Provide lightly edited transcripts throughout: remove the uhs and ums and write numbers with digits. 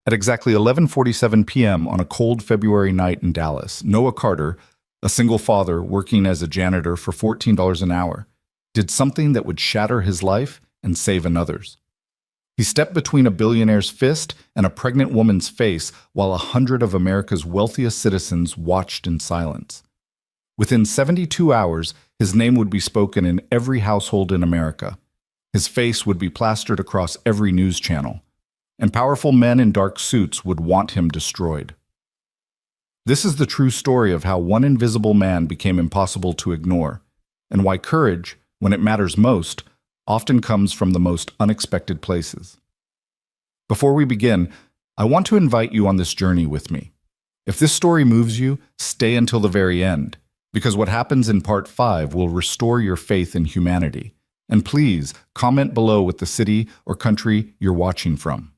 At exactly 11:47 p.m. on a cold February night in Dallas, Noah Carter, a single father working as a janitor for $14 an hour, did something that would shatter his life and save another's. He stepped between a billionaire's fist and a pregnant woman's face while 100 of America's wealthiest citizens watched in silence. Within 72 hours, his name would be spoken in every household in America. His face would be plastered across every news channel, and powerful men in dark suits would want him destroyed. This is the true story of how one invisible man became impossible to ignore, and why courage, when it matters most, often comes from the most unexpected places. Before we begin, I want to invite you on this journey with me. If this story moves you, stay until the very end, because what happens in part 5 will restore your faith in humanity. And please, comment below with the city or country you're watching from.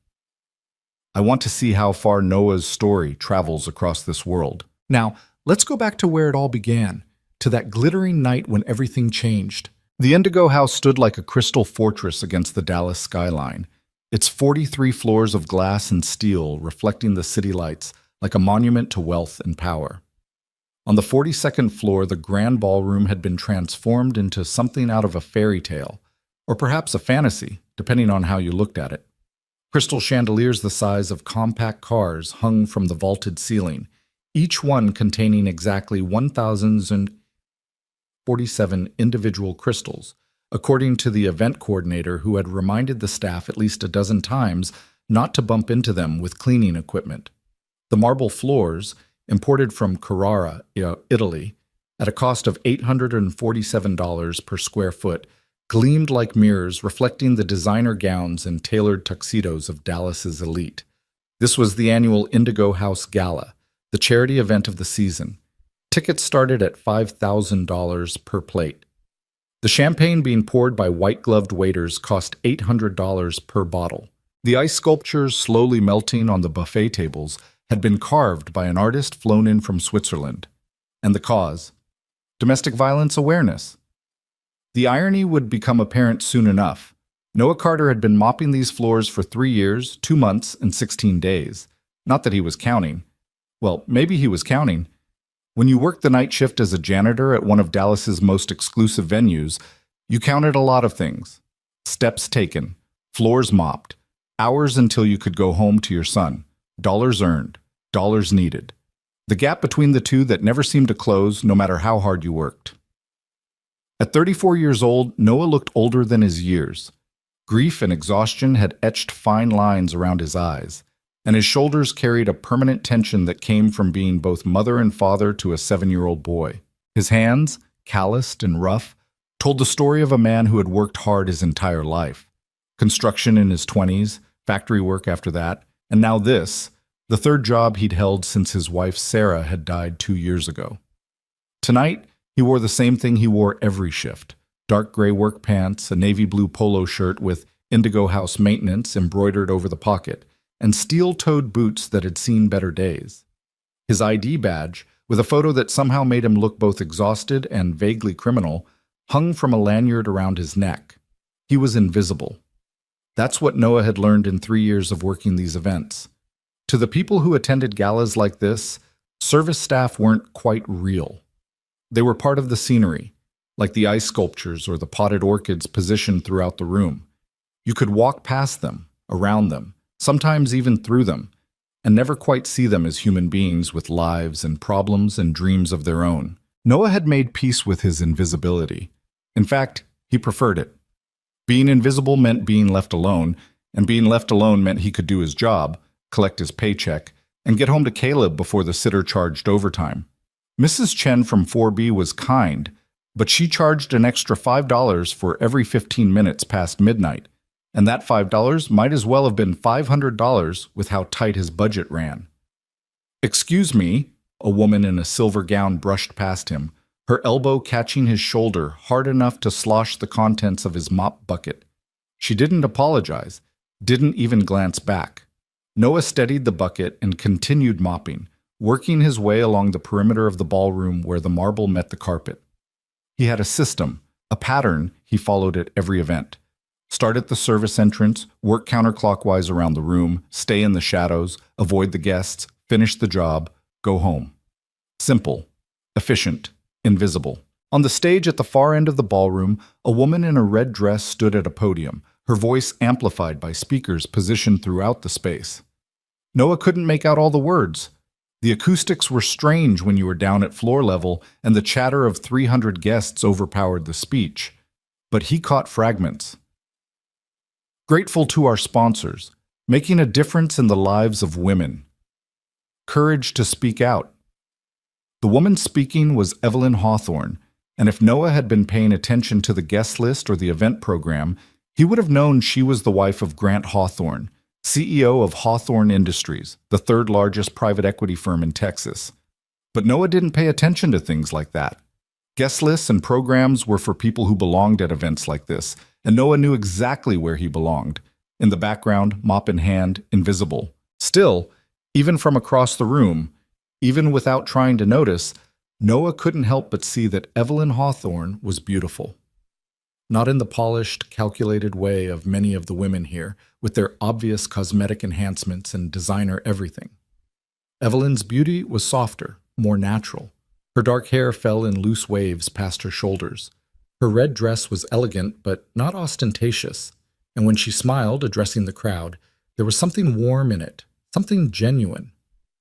I want to see how far Noah's story travels across this world. Now, let's go back to where it all began, to that glittering night when everything changed. The Indigo House stood like a crystal fortress against the Dallas skyline, its 43 floors of glass and steel reflecting the city lights like a monument to wealth and power. On the 42nd floor, the grand ballroom had been transformed into something out of a fairy tale, or perhaps a fantasy, depending on how you looked at it. Crystal chandeliers the size of compact cars hung from the vaulted ceiling, each one containing exactly 1,047 individual crystals, according to the event coordinator who had reminded the staff at least a dozen times not to bump into them with cleaning equipment. The marble floors, imported from Carrara, Italy, at a cost of $847 per square foot, gleamed like mirrors reflecting the designer gowns and tailored tuxedos of Dallas's elite. This was the annual Indigo House Gala, the charity event of the season. Tickets started at $5,000 per plate. The champagne being poured by white-gloved waiters cost $800 per bottle. The ice sculptures slowly melting on the buffet tables had been carved by an artist flown in from Switzerland. And the cause? Domestic violence awareness. The irony would become apparent soon enough. Noah Carter had been mopping these floors for 3 years, 2 months, and 16 days. Not that he was counting. Well, maybe he was counting. When you worked the night shift as a janitor at one of Dallas's most exclusive venues, you counted a lot of things. Steps taken, floors mopped, hours until you could go home to your son, dollars earned, dollars needed. The gap between the two that never seemed to close no matter how hard you worked. At 34 years old, Noah looked older than his years. Grief and exhaustion had etched fine lines around his eyes, and his shoulders carried a permanent tension that came from being both mother and father to a 7-year-old boy. His hands, calloused and rough, told the story of a man who had worked hard his entire life. Construction in his 20s, factory work after that, and now this, the third job he'd held since his wife Sarah had died 2 years ago. Tonight, he wore the same thing he wore every shift: dark gray work pants, a navy blue polo shirt with Indigo House Maintenance embroidered over the pocket, and steel-toed boots that had seen better days. His ID badge, with a photo that somehow made him look both exhausted and vaguely criminal, hung from a lanyard around his neck. He was invisible. That's what Noah had learned in 3 years of working these events. To the people who attended galas like this, service staff weren't quite real. They were part of the scenery, like the ice sculptures or the potted orchids positioned throughout the room. You could walk past them, around them, sometimes even through them, and never quite see them as human beings with lives and problems and dreams of their own. Noah had made peace with his invisibility. In fact, he preferred it. Being invisible meant being left alone, and being left alone meant he could do his job, collect his paycheck, and get home to Caleb before the sitter charged overtime. Mrs. Chen from 4B was kind, but she charged an extra $5 for every 15 minutes past midnight, and that $5 might as well have been $500 with how tight his budget ran. "Excuse me," a woman in a silver gown brushed past him, her elbow catching his shoulder hard enough to slosh the contents of his mop bucket. She didn't apologize, didn't even glance back. Noah steadied the bucket and continued mopping, working his way along the perimeter of the ballroom where the marble met the carpet. He had a system, a pattern he followed at every event. Start at the service entrance, work counterclockwise around the room, stay in the shadows, avoid the guests, finish the job, go home. Simple, efficient, invisible. On the stage at the far end of the ballroom, a woman in a red dress stood at a podium, her voice amplified by speakers positioned throughout the space. Noah couldn't make out all the words. The acoustics were strange when you were down at floor level, and the chatter of 300 guests overpowered the speech. But he caught fragments. Grateful to our sponsors, making a difference in the lives of women. Courage to speak out. The woman speaking was Evelyn Hawthorne, and if Noah had been paying attention to the guest list or the event program, he would have known she was the wife of Grant Hawthorne, CEO of Hawthorne Industries, the third largest private equity firm in Texas. But Noah didn't pay attention to things like that. Guest lists and programs were for people who belonged at events like this, and Noah knew exactly where he belonged. In the background, mop in hand, invisible. Still, even from across the room, even without trying to notice, Noah couldn't help but see that Evelyn Hawthorne was beautiful. Not in the polished, calculated way of many of the women here, with their obvious cosmetic enhancements and designer everything. Evelyn's beauty was softer, more natural. Her dark hair fell in loose waves past her shoulders. Her red dress was elegant but not ostentatious, and when she smiled, addressing the crowd, there was something warm in it, something genuine.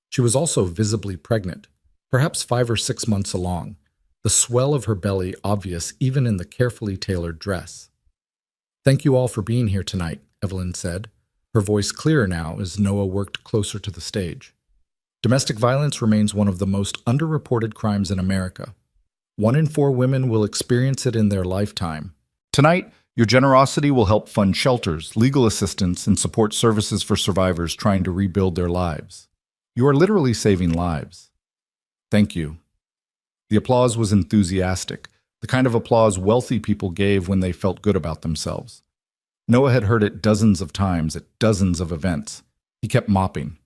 She was also visibly pregnant, perhaps 5 or 6 months along, the swell of her belly obvious even in the carefully tailored dress. "Thank you all for being here tonight," Evelyn said, her voice clearer now as Noah worked closer to the stage. Domestic violence remains one of the most underreported crimes in America. 1 in 4 women will experience it in their lifetime. Tonight, your generosity will help fund shelters, legal assistance, and support services for survivors trying to rebuild their lives. You are literally saving lives. Thank you. The applause was enthusiastic, the kind of applause wealthy people gave when they felt good about themselves. Noah had heard it dozens of times at dozens of events. He kept mopping.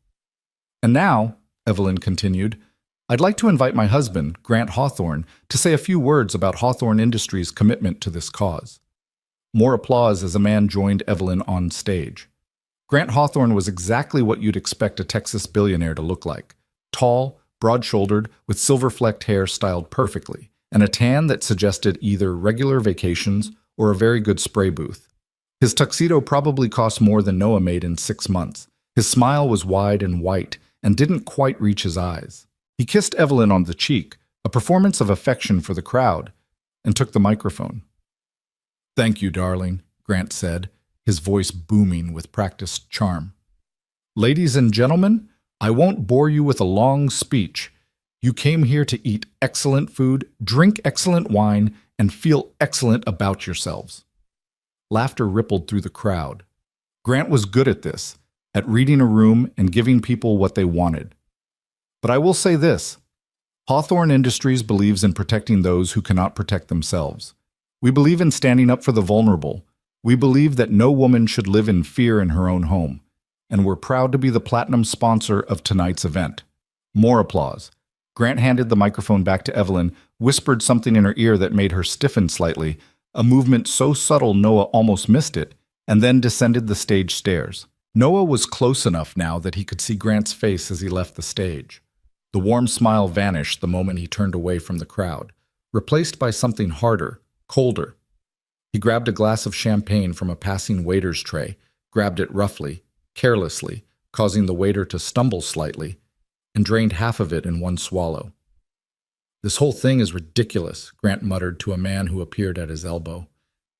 "And now," Evelyn continued, "I'd like to invite my husband, Grant Hawthorne, to say a few words about Hawthorne Industries' commitment to this cause." More applause as a man joined Evelyn on stage. Grant Hawthorne was exactly what you'd expect a Texas billionaire to look like. Tall, broad-shouldered, with silver-flecked hair styled perfectly, and a tan that suggested either regular vacations or a very good spray booth. His tuxedo probably cost more than Noah made in 6 months. His smile was wide and white and didn't quite reach his eyes. He kissed Evelyn on the cheek, a performance of affection for the crowd, and took the microphone. "Thank you, darling," Grant said, his voice booming with practiced charm. "Ladies and gentlemen, I won't bore you with a long speech. You came here to eat excellent food, drink excellent wine, and feel excellent about yourselves." Laughter rippled through the crowd. Grant was good at this, at reading a room and giving people what they wanted. But I will say this: Hawthorne Industries believes in protecting those who cannot protect themselves. We believe in standing up for the vulnerable. We believe that no woman should live in fear in her own home. And we're proud to be the platinum sponsor of tonight's event. More applause. Grant handed the microphone back to Evelyn, whispered something in her ear that made her stiffen slightly, a movement so subtle Noah almost missed it, and then descended the stage stairs. Noah was close enough now that he could see Grant's face as he left the stage. The warm smile vanished the moment he turned away from the crowd, replaced by something harder, colder. He grabbed a glass of champagne from a passing waiter's tray, grabbed it roughly, carelessly, causing the waiter to stumble slightly, and drained half of it in one swallow. "This whole thing is ridiculous," Grant muttered to a man who appeared at his elbow.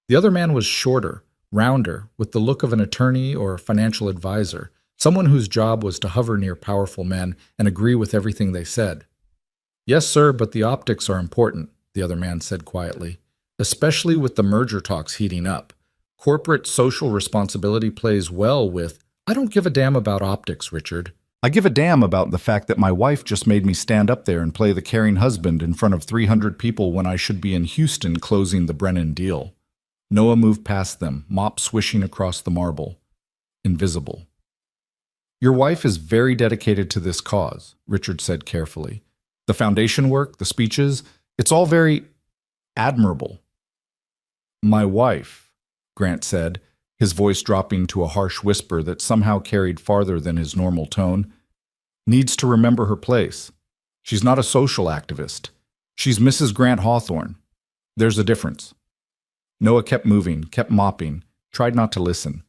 The other man was shorter, rounder, with the look of an attorney or a financial advisor, someone whose job was to hover near powerful men and agree with everything they said. "Yes, sir, but the optics are important," the other man said quietly, "especially with the merger talks heating up. Corporate social responsibility plays well with—" "I don't give a damn about optics, Richard. I give a damn about the fact that my wife just made me stand up there and play the caring husband in front of 300 people when I should be in Houston closing the Brennan deal." Noah moved past them, mop swishing across the marble. Invisible. "Your wife is very dedicated to this cause," Richard said carefully. "The foundation work, the speeches, it's all very admirable." "My wife," Grant said, his voice dropping to a harsh whisper that somehow carried farther than his normal tone. Needs to remember her place. She's not a social activist. She's Mrs. Grant Hawthorne. There's a difference. Noah kept moving, kept mopping, tried not to listen.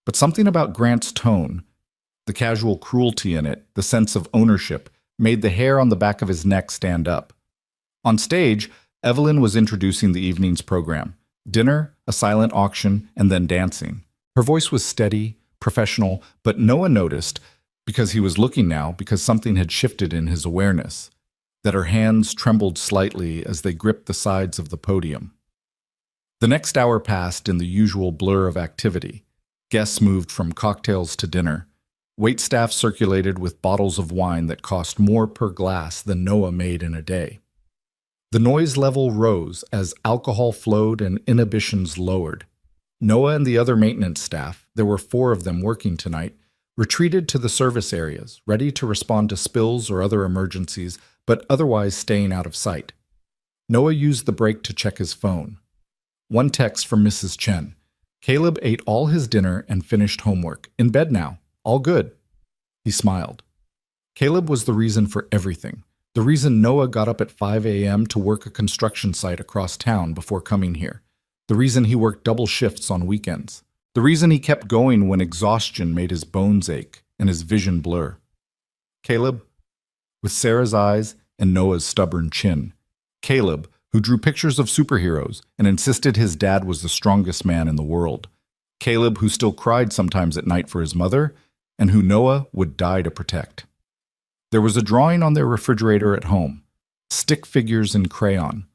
But something about Grant's tone, the casual cruelty in it, the sense of ownership, made the hair on the back of his neck stand up. On stage, Evelyn was introducing the evening's program. Dinner, a silent auction, and then dancing. Her voice was steady, professional, but Noah noticed, because he was looking now, because something had shifted in his awareness, that her hands trembled slightly as they gripped the sides of the podium. The next hour passed in the usual blur of activity. Guests moved from cocktails to dinner. Waitstaff circulated with bottles of wine that cost more per glass than Noah made in a day. The noise level rose as alcohol flowed and inhibitions lowered. Noah and the other maintenance staff, there were 4 of them working tonight, retreated to the service areas, ready to respond to spills or other emergencies, but otherwise staying out of sight. Noah used the break to check his phone. One text from Mrs. Chen. Caleb ate all his dinner and finished homework. In bed now. All good. He smiled. Caleb was the reason for everything. The reason Noah got up at 5 a.m. to work a construction site across town before coming here. The reason he worked double shifts on weekends. The reason he kept going when exhaustion made his bones ache and his vision blur. Caleb, with Sarah's eyes and Noah's stubborn chin. Caleb, who drew pictures of superheroes and insisted his dad was the strongest man in the world. Caleb, who still cried sometimes at night for his mother, and who Noah would die to protect. There was a drawing on their refrigerator at home, stick figures in crayon.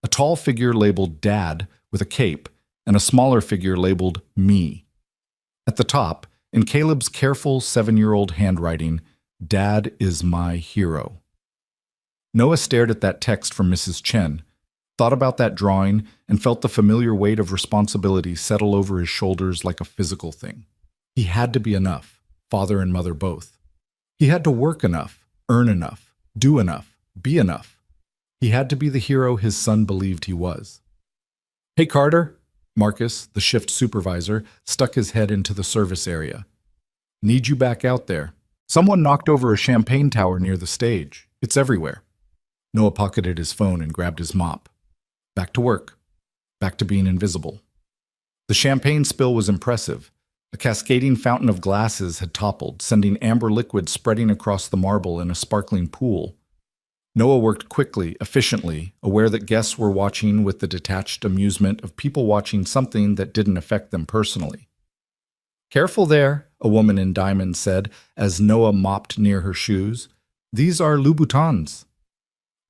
A tall figure labeled Dad with a cape, and a smaller figure labeled Me. At the top, in Caleb's careful 7-year-old handwriting, Dad is my hero. Noah stared at that text from Mrs. Chen, thought about that drawing, and felt the familiar weight of responsibility settle over his shoulders like a physical thing. He had to be enough, father and mother both. He had to work enough, earn enough, do enough, be enough. He had to be the hero his son believed he was. Hey, Carter. Marcus, the shift supervisor, stuck his head into the service area. Need you back out there. Someone knocked over a champagne tower near the stage. It's everywhere. Noah pocketed his phone and grabbed his mop. Back to work. Back to being invisible. The champagne spill was impressive. A cascading fountain of glasses had toppled, sending amber liquid spreading across the marble in a sparkling pool. Noah worked quickly, efficiently, aware that guests were watching with the detached amusement of people watching something that didn't affect them personally. Careful there, a woman in diamonds said, as Noah mopped near her shoes. These are Louboutins.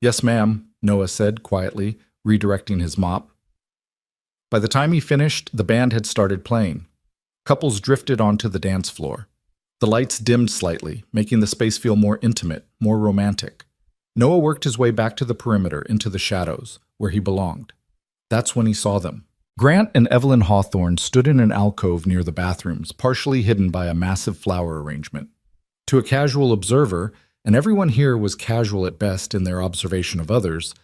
Yes, ma'am, Noah said quietly, redirecting his mop. By the time he finished, the band had started playing. Couples drifted onto the dance floor. The lights dimmed slightly, making the space feel more intimate, more romantic. Noah worked his way back to the perimeter, into the shadows, where he belonged. That's when he saw them. Grant and Evelyn Hawthorne stood in an alcove near the bathrooms, partially hidden by a massive flower arrangement. To a casual observer, and everyone here was casual at best in their observation of others,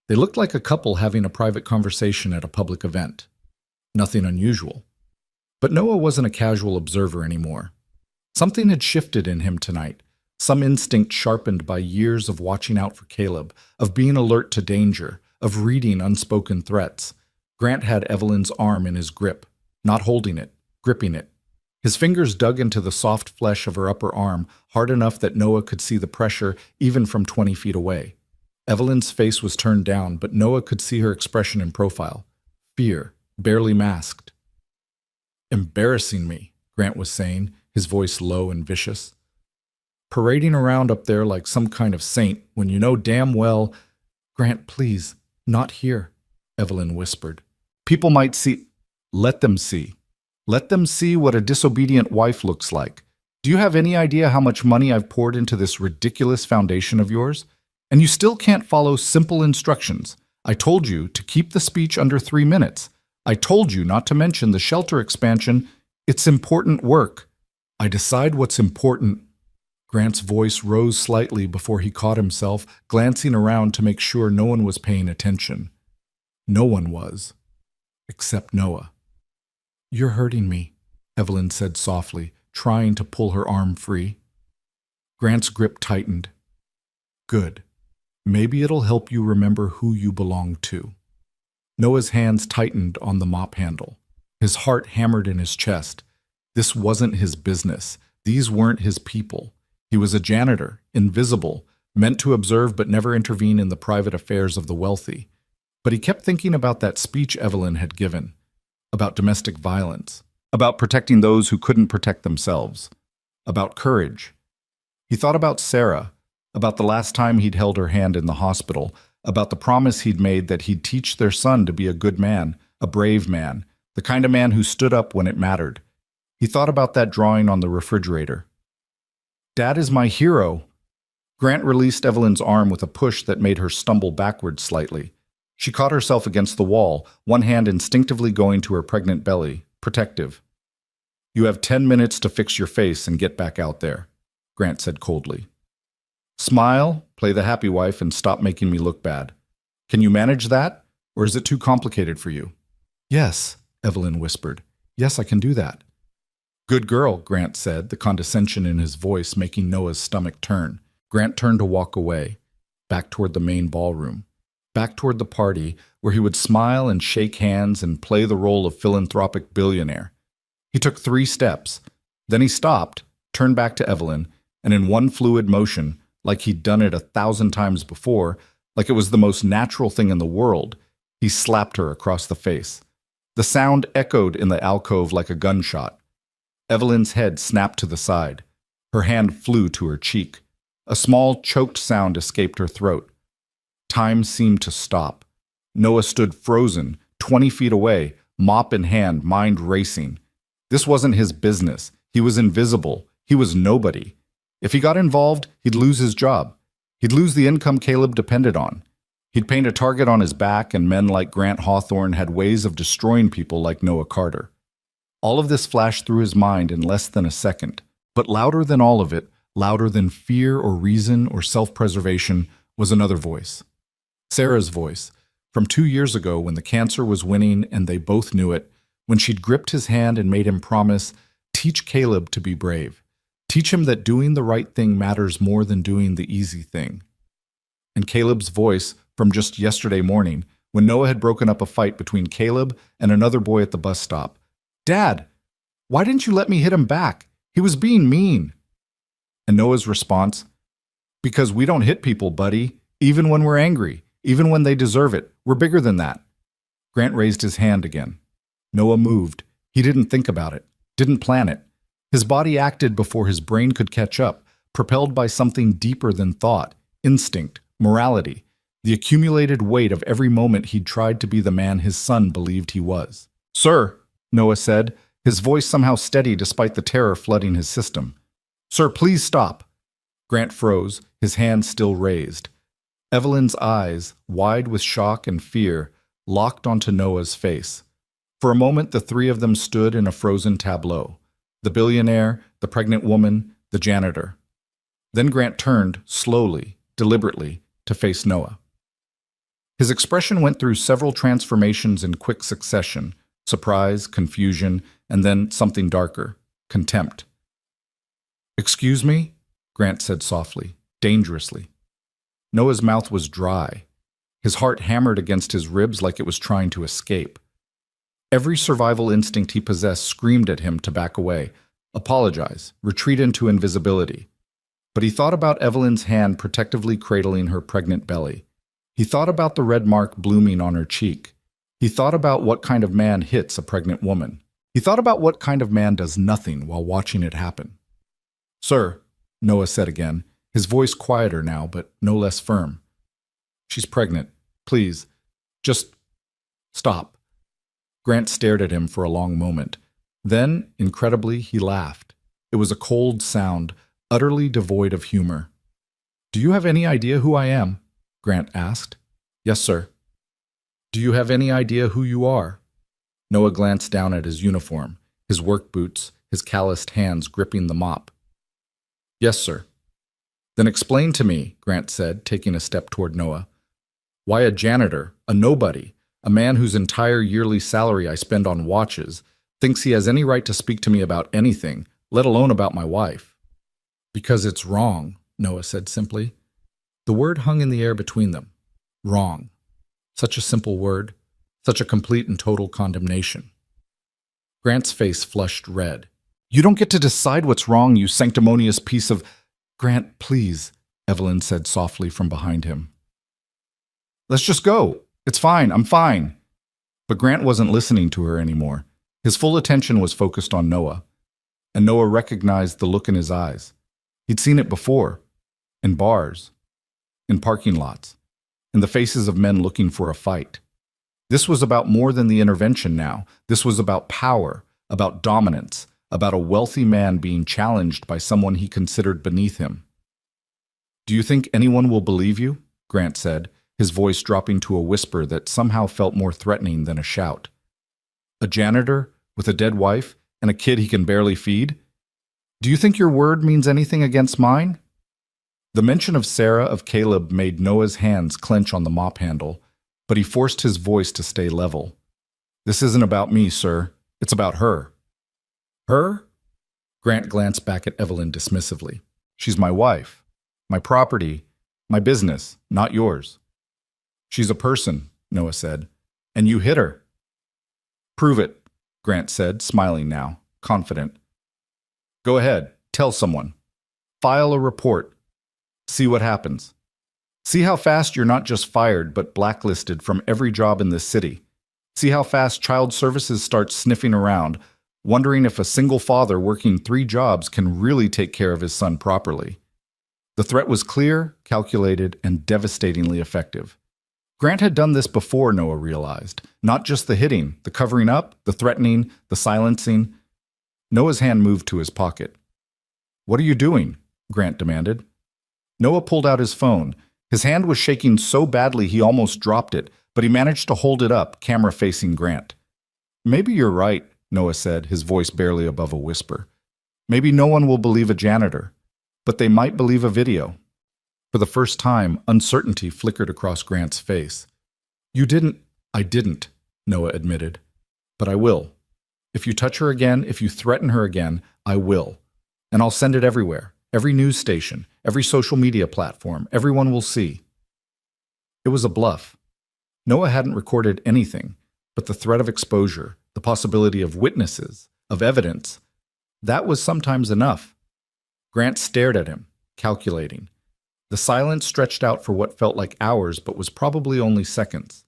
they looked like a couple having a private conversation at a public event. Nothing unusual. But Noah wasn't a casual observer anymore. Something had shifted in him tonight. Some instinct sharpened by years of watching out for Caleb, of being alert to danger, of reading unspoken threats. Grant had Evelyn's arm in his grip, not holding it, gripping it. His fingers dug into the soft flesh of her upper arm, hard enough that Noah could see the pressure even from 20 feet away. Evelyn's face was turned down, but Noah could see her expression in profile. Fear, barely masked. Embarrassing me, Grant was saying, his voice low and vicious. Parading around up there like some kind of saint when you know damn well— Grant, please, not here, Evelyn whispered. People might see— Let them see. Let them see what a disobedient wife looks like. Do you have any idea how much money I've poured into this ridiculous foundation of yours? And you still can't follow simple instructions. I told you to keep the speech under 3 minutes. I told you not to mention the shelter expansion. It's important work. I decide what's important. Grant's voice rose slightly before he caught himself, glancing around to make sure no one was paying attention. No one was, except Noah. You're hurting me, Evelyn said softly, trying to pull her arm free. Grant's grip tightened. Good. Maybe it'll help you remember who you belong to. Noah's hands tightened on the mop handle. His heart hammered in his chest. This wasn't his business. These weren't his people. He was a janitor, invisible, meant to observe but never intervene in the private affairs of the wealthy. But he kept thinking about that speech Evelyn had given, about domestic violence, about protecting those who couldn't protect themselves, about courage. He thought about Sarah, about the last time he'd held her hand in the hospital, about the promise he'd made that he'd teach their son to be a good man, a brave man, the kind of man who stood up when it mattered. He thought about that drawing on the refrigerator. Dad is my hero. Grant released Evelyn's arm with a push that made her stumble backward slightly. She caught herself against the wall, one hand instinctively going to her pregnant belly, protective. You have 10 minutes to fix your face and get back out there, Grant said coldly. Smile, play the happy wife, and stop making me look bad. Can you manage that, or is it too complicated for you? Yes, Evelyn whispered. Yes, I can do that. Good girl, Grant said, the condescension in his voice making Noah's stomach turn. Grant turned to walk away, back toward the main ballroom, back toward the party where he would smile and shake hands and play the role of philanthropic billionaire. He took 3 steps. Then he stopped, turned back to Evelyn, and in one fluid motion, like he'd done it 1,000 times before, like it was the most natural thing in the world, he slapped her across the face. The sound echoed in the alcove like a gunshot. Evelyn's head snapped to the side. Her hand flew to her cheek. A small, choked sound escaped her throat. Time seemed to stop. Noah stood frozen, 20 feet away, mop in hand, mind racing. This wasn't his business. He was invisible. He was nobody. If he got involved, he'd lose his job. He'd lose the income Caleb depended on. He'd paint a target on his back, and men like Grant Hawthorne had ways of destroying people like Noah Carter. All of this flashed through his mind in less than a second, but louder than all of it, louder than fear or reason or self-preservation, was another voice. Sarah's voice, from 2 years ago when the cancer was winning and they both knew it, when she'd gripped his hand and made him promise, teach Caleb to be brave. Teach him that doing the right thing matters more than doing the easy thing. And Caleb's voice from just yesterday morning, when Noah had broken up a fight between Caleb and another boy at the bus stop. Dad, why didn't you let me hit him back? He was being mean. And Noah's response, because we don't hit people, buddy, even when we're angry, even when they deserve it. We're bigger than that. Grant raised his hand again. Noah moved. He didn't think about it, didn't plan it. His body acted before his brain could catch up, propelled by something deeper than thought, instinct, morality, the accumulated weight of every moment he'd tried to be the man his son believed he was. Sir, Noah said, his voice somehow steady despite the terror flooding his system. Sir, please stop. Grant froze, his hand still raised. Evelyn's eyes, wide with shock and fear, locked onto Noah's face. For a moment, the 3 of them stood in a frozen tableau. The billionaire, the pregnant woman, the janitor. Then Grant turned, slowly, deliberately, to face Noah. His expression went through several transformations in quick succession, surprise, confusion, and then something darker, contempt. Excuse me? Grant said softly, dangerously. Noah's mouth was dry. His heart hammered against his ribs like it was trying to escape. Every survival instinct he possessed screamed at him to back away, apologize, retreat into invisibility. But he thought about Evelyn's hand protectively cradling her pregnant belly. He thought about the red mark blooming on her cheek. He thought about what kind of man hits a pregnant woman. He thought about what kind of man does nothing while watching it happen. Sir, Noah said again, his voice quieter now, but no less firm. She's pregnant. Please, just stop. Grant stared at him for a long moment. Then, incredibly, he laughed. It was a cold sound, utterly devoid of humor. Do you have any idea who I am? Grant asked. Yes, sir. Do you have any idea who you are? Noah glanced down at his uniform, his work boots, his calloused hands gripping the mop. Yes, sir. Then explain to me, Grant said, taking a step toward Noah. Why a janitor, a nobody, a man whose entire yearly salary I spend on watches, Thinks he has any right to speak to me about anything, let alone about my wife. Because it's wrong, Noah said simply. The word hung in the air between them. Wrong. Such a simple word, such a complete and total condemnation. Grant's face flushed red. You don't get to decide what's wrong, you sanctimonious piece of— Grant, please, Evelyn said softly from behind him. Let's just go. It's fine, I'm fine. But Grant wasn't listening to her anymore. His full attention was focused on Noah, and Noah recognized the look in his eyes. He'd seen it before, in bars, in parking lots, in the faces of men looking for a fight. This was about more than the intervention now. This was about power, about dominance, about a wealthy man being challenged by someone he considered beneath him. Do you think anyone will believe you? Grant said, his voice dropping to a whisper that somehow felt more threatening than a shout. A janitor with a dead wife and a kid he can barely feed? Do you think your word means anything against mine? The mention of Sarah, of Caleb, made Noah's hands clench on the mop handle, but he forced his voice to stay level. This isn't about me, sir. It's about her. Her? Grant glanced back at Evelyn dismissively. She's my wife, my property, my business, not yours. She's a person, Noah said, and you hit her. Prove it, Grant said, smiling now, confident. Go ahead, tell someone. File a report. See what happens. See how fast you're not just fired, but blacklisted from every job in this city. See how fast Child Services starts sniffing around, wondering if a single father working 3 jobs can really take care of his son properly. The threat was clear, calculated, and devastatingly effective. Grant had done this before, Noah realized. Not just the hitting, the covering up, the threatening, the silencing. Noah's hand moved to his pocket. What are you doing? Grant demanded. Noah pulled out his phone. His hand was shaking so badly he almost dropped it, but he managed to hold it up, camera facing Grant. Maybe you're right, Noah said, his voice barely above a whisper. Maybe no one will believe a janitor, but they might believe a video. For the first time, uncertainty flickered across Grant's face. You didn't— I didn't, Noah admitted. But I will. If you touch her again, if you threaten her again, I will. And I'll send it everywhere. Every news station, every social media platform, everyone will see. It was a bluff. Noah hadn't recorded anything, but the threat of exposure, the possibility of witnesses, of evidence, that was sometimes enough. Grant stared at him, calculating. The silence stretched out for what felt like hours, but was probably only seconds.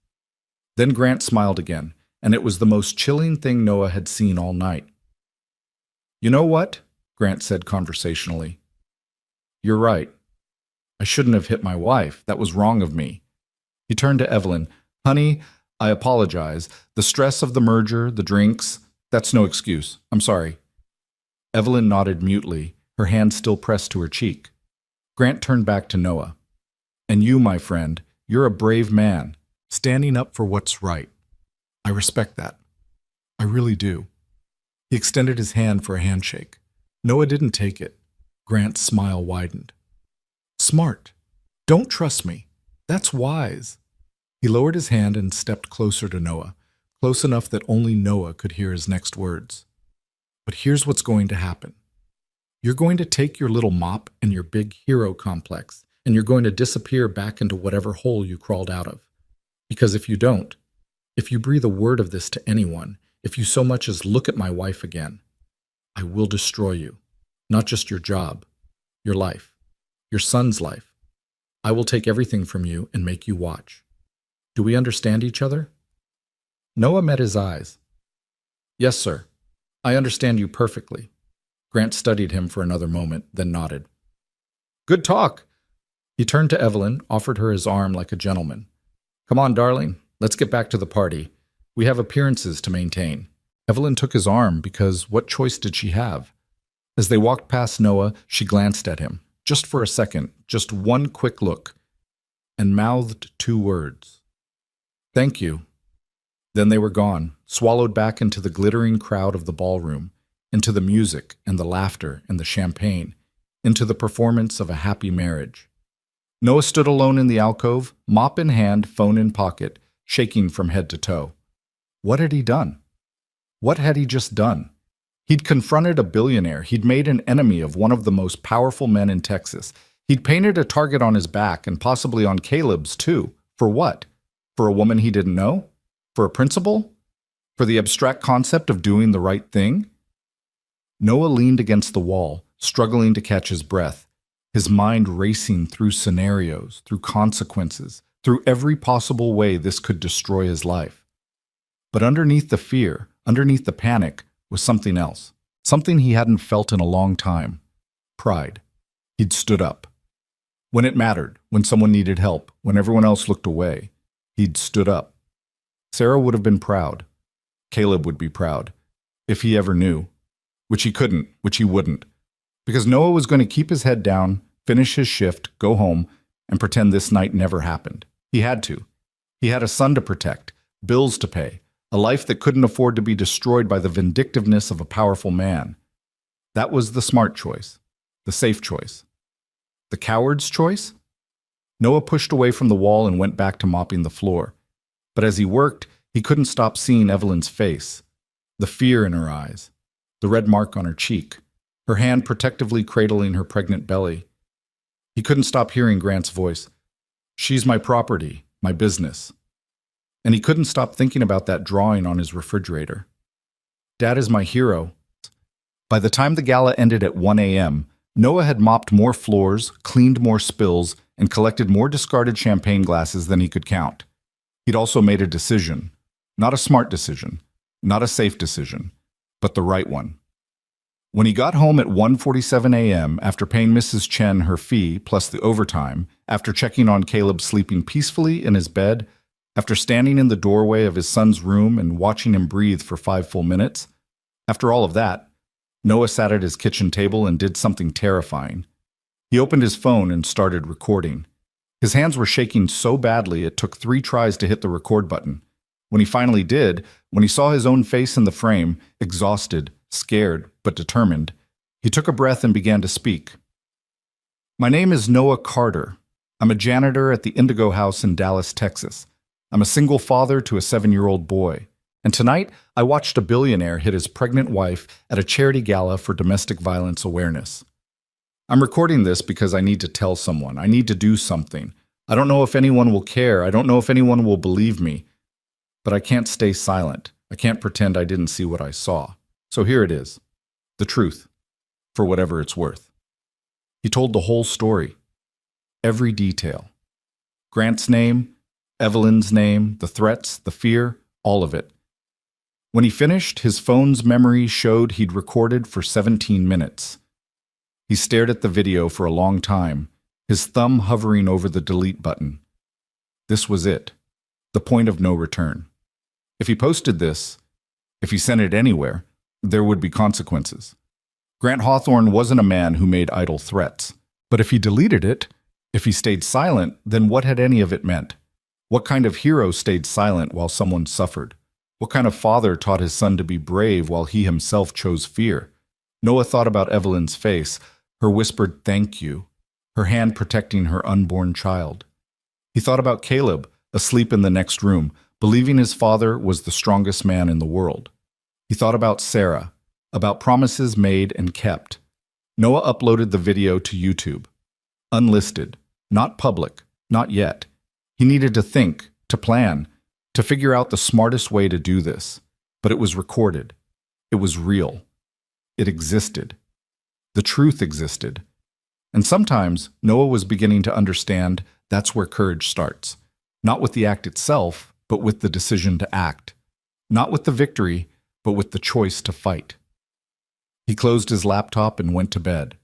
Then Grant smiled again, and it was the most chilling thing Noah had seen all night. You know what? Grant said conversationally. You're right. I shouldn't have hit my wife. That was wrong of me. He turned to Evelyn. Honey, I apologize. The stress of the merger, the drinks, that's no excuse. I'm sorry. Evelyn nodded mutely, her hand still pressed to her cheek. Grant turned back to Noah. And you, my friend, you're a brave man, standing up for what's right. I respect that. I really do. He extended his hand for a handshake. Noah didn't take it. Grant's smile widened. Smart. Don't trust me. That's wise. He lowered his hand and stepped closer to Noah, close enough that only Noah could hear his next words. But here's what's going to happen. You're going to take your little mop and your big hero complex, and you're going to disappear back into whatever hole you crawled out of. Because if you don't, if you breathe a word of this to anyone, if you so much as look at my wife again, I will destroy you. Not just your job, your life, your son's life. I will take everything from you and make you watch. Do we understand each other? Noah met his eyes. Yes, sir. I understand you perfectly. Grant studied him for another moment, then nodded. Good talk. He turned to Evelyn, offered her his arm like a gentleman. Come on, darling. Let's get back to the party. We have appearances to maintain. Evelyn took his arm because what choice did she have? As they walked past Noah, she glanced at him, just for a second, just one quick look, and mouthed 2 words. Thank you. Then they were gone, swallowed back into the glittering crowd of the ballroom, into the music and the laughter and the champagne, into the performance of a happy marriage. Noah stood alone in the alcove, mop in hand, phone in pocket, shaking from head to toe. What had he done? What had he just done? He'd confronted a billionaire. He'd made an enemy of one of the most powerful men in Texas. He'd painted a target on his back and possibly on Caleb's too. For what? For a woman he didn't know? For a principle? For the abstract concept of doing the right thing? Noah leaned against the wall, struggling to catch his breath, his mind racing through scenarios, through consequences, through every possible way this could destroy his life. But underneath the fear, underneath the panic, was something else, something he hadn't felt in a long time. Pride. He'd stood up. When it mattered, when someone needed help, when everyone else looked away, he'd stood up. Sarah would have been proud. Caleb would be proud, if he ever knew, which he couldn't, which he wouldn't, because Noah was going to keep his head down, finish his shift, go home, and pretend this night never happened. He had to. He had a son to protect, bills to pay, a life that couldn't afford to be destroyed by the vindictiveness of a powerful man. That was the smart choice, the safe choice. The coward's choice? Noah pushed away from the wall and went back to mopping the floor. But as he worked, he couldn't stop seeing Evelyn's face, the fear in her eyes, the red mark on her cheek, her hand protectively cradling her pregnant belly. He couldn't stop hearing Grant's voice. She's my property, my business. And he couldn't stop thinking about that drawing on his refrigerator. Dad is my hero. By the time the gala ended at 1 a.m., Noah had mopped more floors, cleaned more spills, and collected more discarded champagne glasses than he could count. He'd also made a decision. Not a smart decision, not a safe decision, but the right one. When he got home at 1:47 a.m., after paying Mrs. Chen her fee plus the overtime, after checking on Caleb sleeping peacefully in his bed, after standing in the doorway of his son's room and watching him breathe for 5 full minutes, after all of that, Noah sat at his kitchen table and did something terrifying. He opened his phone and started recording. His hands were shaking so badly it took 3 tries to hit the record button. When he finally did, when he saw his own face in the frame, exhausted, scared, but determined, he took a breath and began to speak. My name is Noah Carter. I'm a janitor at the Indigo House in Dallas, Texas. I'm a single father to a 7-year-old boy. And tonight, I watched a billionaire hit his pregnant wife at a charity gala for domestic violence awareness. I'm recording this because I need to tell someone. I need to do something. I don't know if anyone will care. I don't know if anyone will believe me. But I can't stay silent. I can't pretend I didn't see what I saw. So here it is. The truth, for whatever it's worth. He told the whole story. Every detail. Grant's name, Evelyn's name, the threats, the fear, all of it. When he finished, his phone's memory showed he'd recorded for 17 minutes. He stared at the video for a long time, his thumb hovering over the delete button. This was it, the point of no return. If he posted this, if he sent it anywhere, there would be consequences. Grant Hawthorne wasn't a man who made idle threats. But if he deleted it, if he stayed silent, then what had any of it meant? What kind of hero stayed silent while someone suffered? What kind of father taught his son to be brave while he himself chose fear? Noah thought about Evelyn's face, her whispered thank you, her hand protecting her unborn child. He thought about Caleb, asleep in the next room, believing his father was the strongest man in the world. He thought about Sarah, about promises made and kept. Noah uploaded the video to YouTube. Unlisted, not public, not yet. He needed to think, to plan, to figure out the smartest way to do this. But it was recorded. It was real. It existed. The truth existed. And sometimes Noah was beginning to understand that's where courage starts. Not with the act itself, but with the decision to act. Not with the victory, but with the choice to fight. He closed his laptop and went to bed,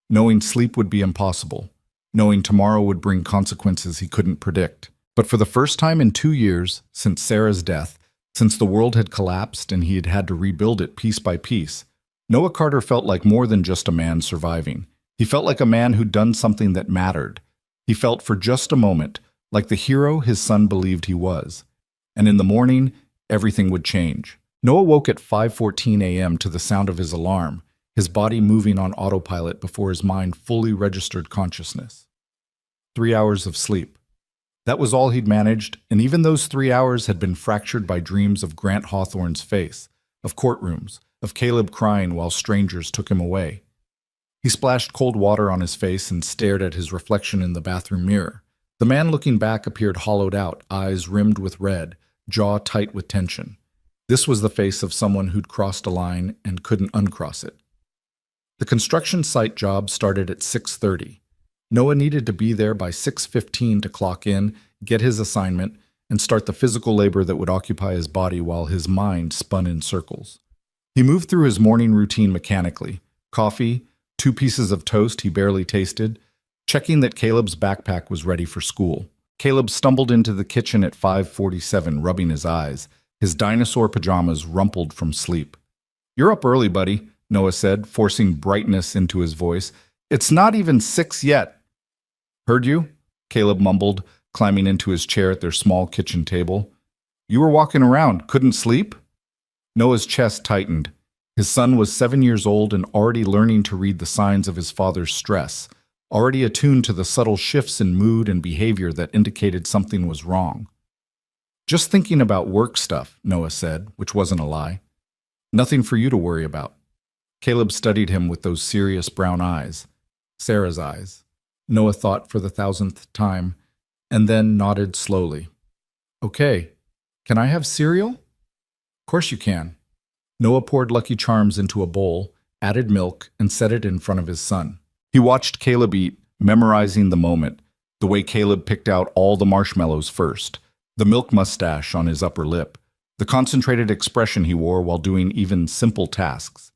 knowing sleep would be impossible, knowing tomorrow would bring consequences he couldn't predict. But for the first time in 2 years, since Sarah's death, since the world had collapsed and he had had to rebuild it piece by piece, Noah Carter felt like more than just a man surviving. He felt like a man who'd done something that mattered. He felt for just a moment like the hero his son believed he was. And in the morning, everything would change. Noah woke at 5:14 a.m. to the sound of his alarm, his body moving on autopilot before his mind fully registered consciousness. 3 hours of sleep. That was all he'd managed, and even those 3 hours had been fractured by dreams of Grant Hawthorne's face, of courtrooms, of Caleb crying while strangers took him away. He splashed cold water on his face and stared at his reflection in the bathroom mirror. The man looking back appeared hollowed out, eyes rimmed with red, jaw tight with tension. This was the face of someone who'd crossed a line and couldn't uncross it. The construction site job started at 6:30. Noah needed to be there by 6:15 to clock in, get his assignment, and start the physical labor that would occupy his body while his mind spun in circles. He moved through his morning routine mechanically. Coffee, 2 pieces of toast he barely tasted, checking that Caleb's backpack was ready for school. Caleb stumbled into the kitchen at 5:47, rubbing his eyes, his dinosaur pajamas rumpled from sleep. "You're up early, buddy," Noah said, forcing brightness into his voice. "It's not even 6 yet." "Heard you," Caleb mumbled, climbing into his chair at their small kitchen table. "You were walking around, couldn't sleep?" Noah's chest tightened. His son was 7 years old and already learning to read the signs of his father's stress, already attuned to the subtle shifts in mood and behavior that indicated something was wrong. "Just thinking about work stuff," Noah said, which wasn't a lie. "Nothing for you to worry about." Caleb studied him with those serious brown eyes. Sarah's eyes. Noah thought for the 1,000th time, and then nodded slowly. "Okay, can I have cereal?" "Course you can." Noah poured Lucky Charms into a bowl, added milk, and set it in front of his son. He watched Caleb eat, memorizing the moment, the way Caleb picked out all the marshmallows first, the milk mustache on his upper lip, the concentrated expression he wore while doing even simple tasks.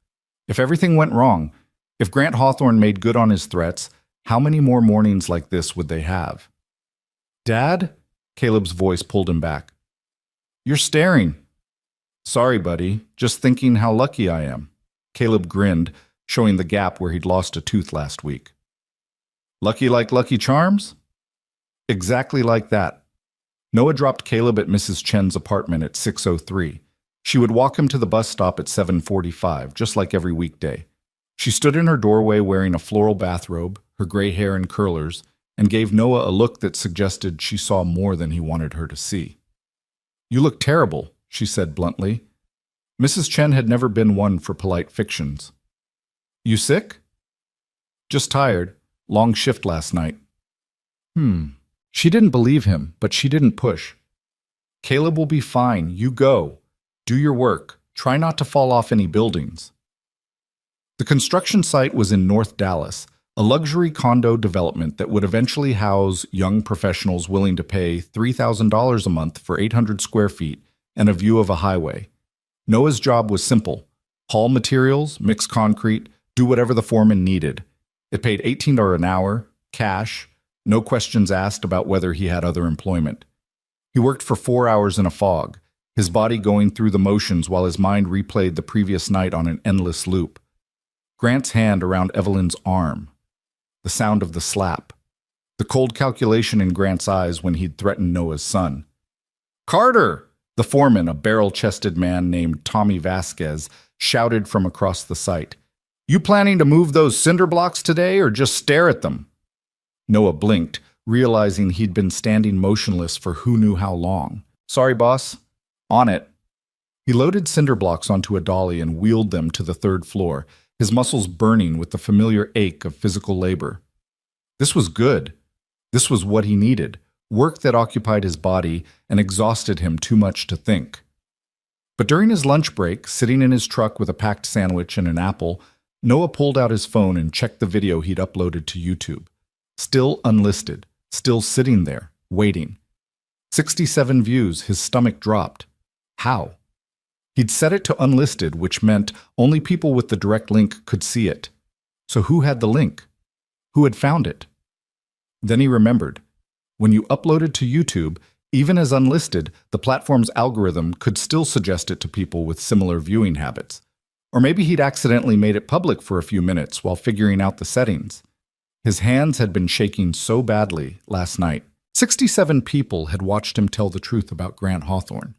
If everything went wrong, if Grant Hawthorne made good on his threats, how many more mornings like this would they have? "Dad?" Caleb's voice pulled him back. "You're staring." "Sorry, buddy. Just thinking how lucky I am." Caleb grinned, showing the gap where he'd lost a tooth last week. "Lucky like Lucky Charms?" "Exactly like that." Noah dropped Caleb at Mrs. Chen's apartment at 6:03. She would walk him to the bus stop at 7:45, just like every weekday. She stood in her doorway wearing a floral bathrobe, her gray hair in curlers, and gave Noah a look that suggested she saw more than he wanted her to see. "You look terrible," she said bluntly. Mrs. Chen had never been one for polite fictions. "You sick?" "Just tired. Long shift last night." She didn't believe him, but she didn't push. "Caleb will be fine. You go. Do your work. Try not to fall off any buildings." The construction site was in North Dallas, a luxury condo development that would eventually house young professionals willing to pay $3,000 a month for 800 square feet and a view of a highway. Noah's job was simple: haul materials, mix concrete, do whatever the foreman needed. It paid $18 an hour, cash, no questions asked about whether he had other employment. He worked for 4 hours in a fog, his body going through the motions while his mind replayed the previous night on an endless loop. Grant's hand around Evelyn's arm, the sound of the slap, the cold calculation in Grant's eyes when he'd threatened Noah's son. "Carter!" The foreman, a barrel-chested man named Tommy Vasquez, shouted from across the site. "You planning to move those cinder blocks today or just stare at them?" Noah blinked, realizing he'd been standing motionless for who knew how long. "Sorry, boss. On it." He loaded cinder blocks onto a dolly and wheeled them to the 3rd floor, his muscles burning with the familiar ache of physical labor. This was good. This was what he needed. Work that occupied his body and exhausted him too much to think. But during his lunch break, sitting in his truck with a packed sandwich and an apple, Noah pulled out his phone and checked the video he'd uploaded to YouTube. Still unlisted, still sitting there, waiting. 67 views, his stomach dropped. How? He'd set it to unlisted, which meant only people with the direct link could see it. So who had the link? Who had found it? Then he remembered. When you uploaded to YouTube, even as unlisted, the platform's algorithm could still suggest it to people with similar viewing habits. Or maybe he'd accidentally made it public for a few minutes while figuring out the settings. His hands had been shaking so badly last night. 67 people had watched him tell the truth about Grant Hawthorne.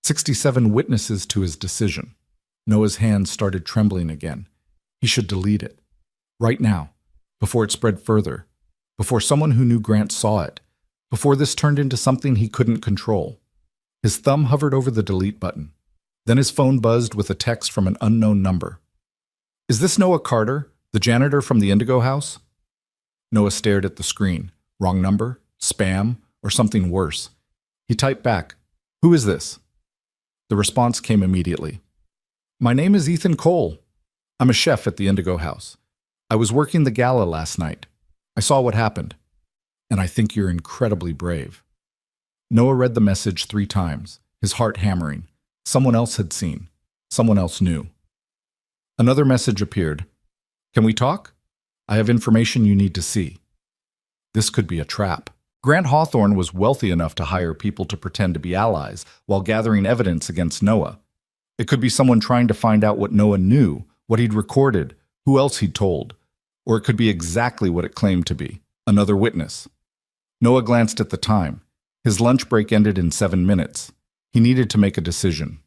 67 witnesses to his decision. Noah's hands started trembling again. He should delete it. Right now, before it spread further, before someone who knew Grant saw it, before this turned into something he couldn't control. His thumb hovered over the delete button. Then his phone buzzed with a text from an unknown number. Is this Noah Carter, the janitor from the Indigo House? Noah stared at the screen. Wrong number? Spam? Or something worse? He typed back, "Who is this?" The response came immediately. "My name is Ethan Cole. I'm a chef at the Indigo House. I was working the gala last night. I saw what happened. And I think you're incredibly brave." Noah read the message 3 times, his heart hammering. Someone else had seen. Someone else knew. Another message appeared. "Can we talk? I have information you need to see." This could be a trap. Grant Hawthorne was wealthy enough to hire people to pretend to be allies while gathering evidence against Noah. It could be someone trying to find out what Noah knew, what he'd recorded, who else he'd told. Or it could be exactly what it claimed to be, another witness. Noah glanced at the time. His lunch break ended in 7 minutes. He needed to make a decision.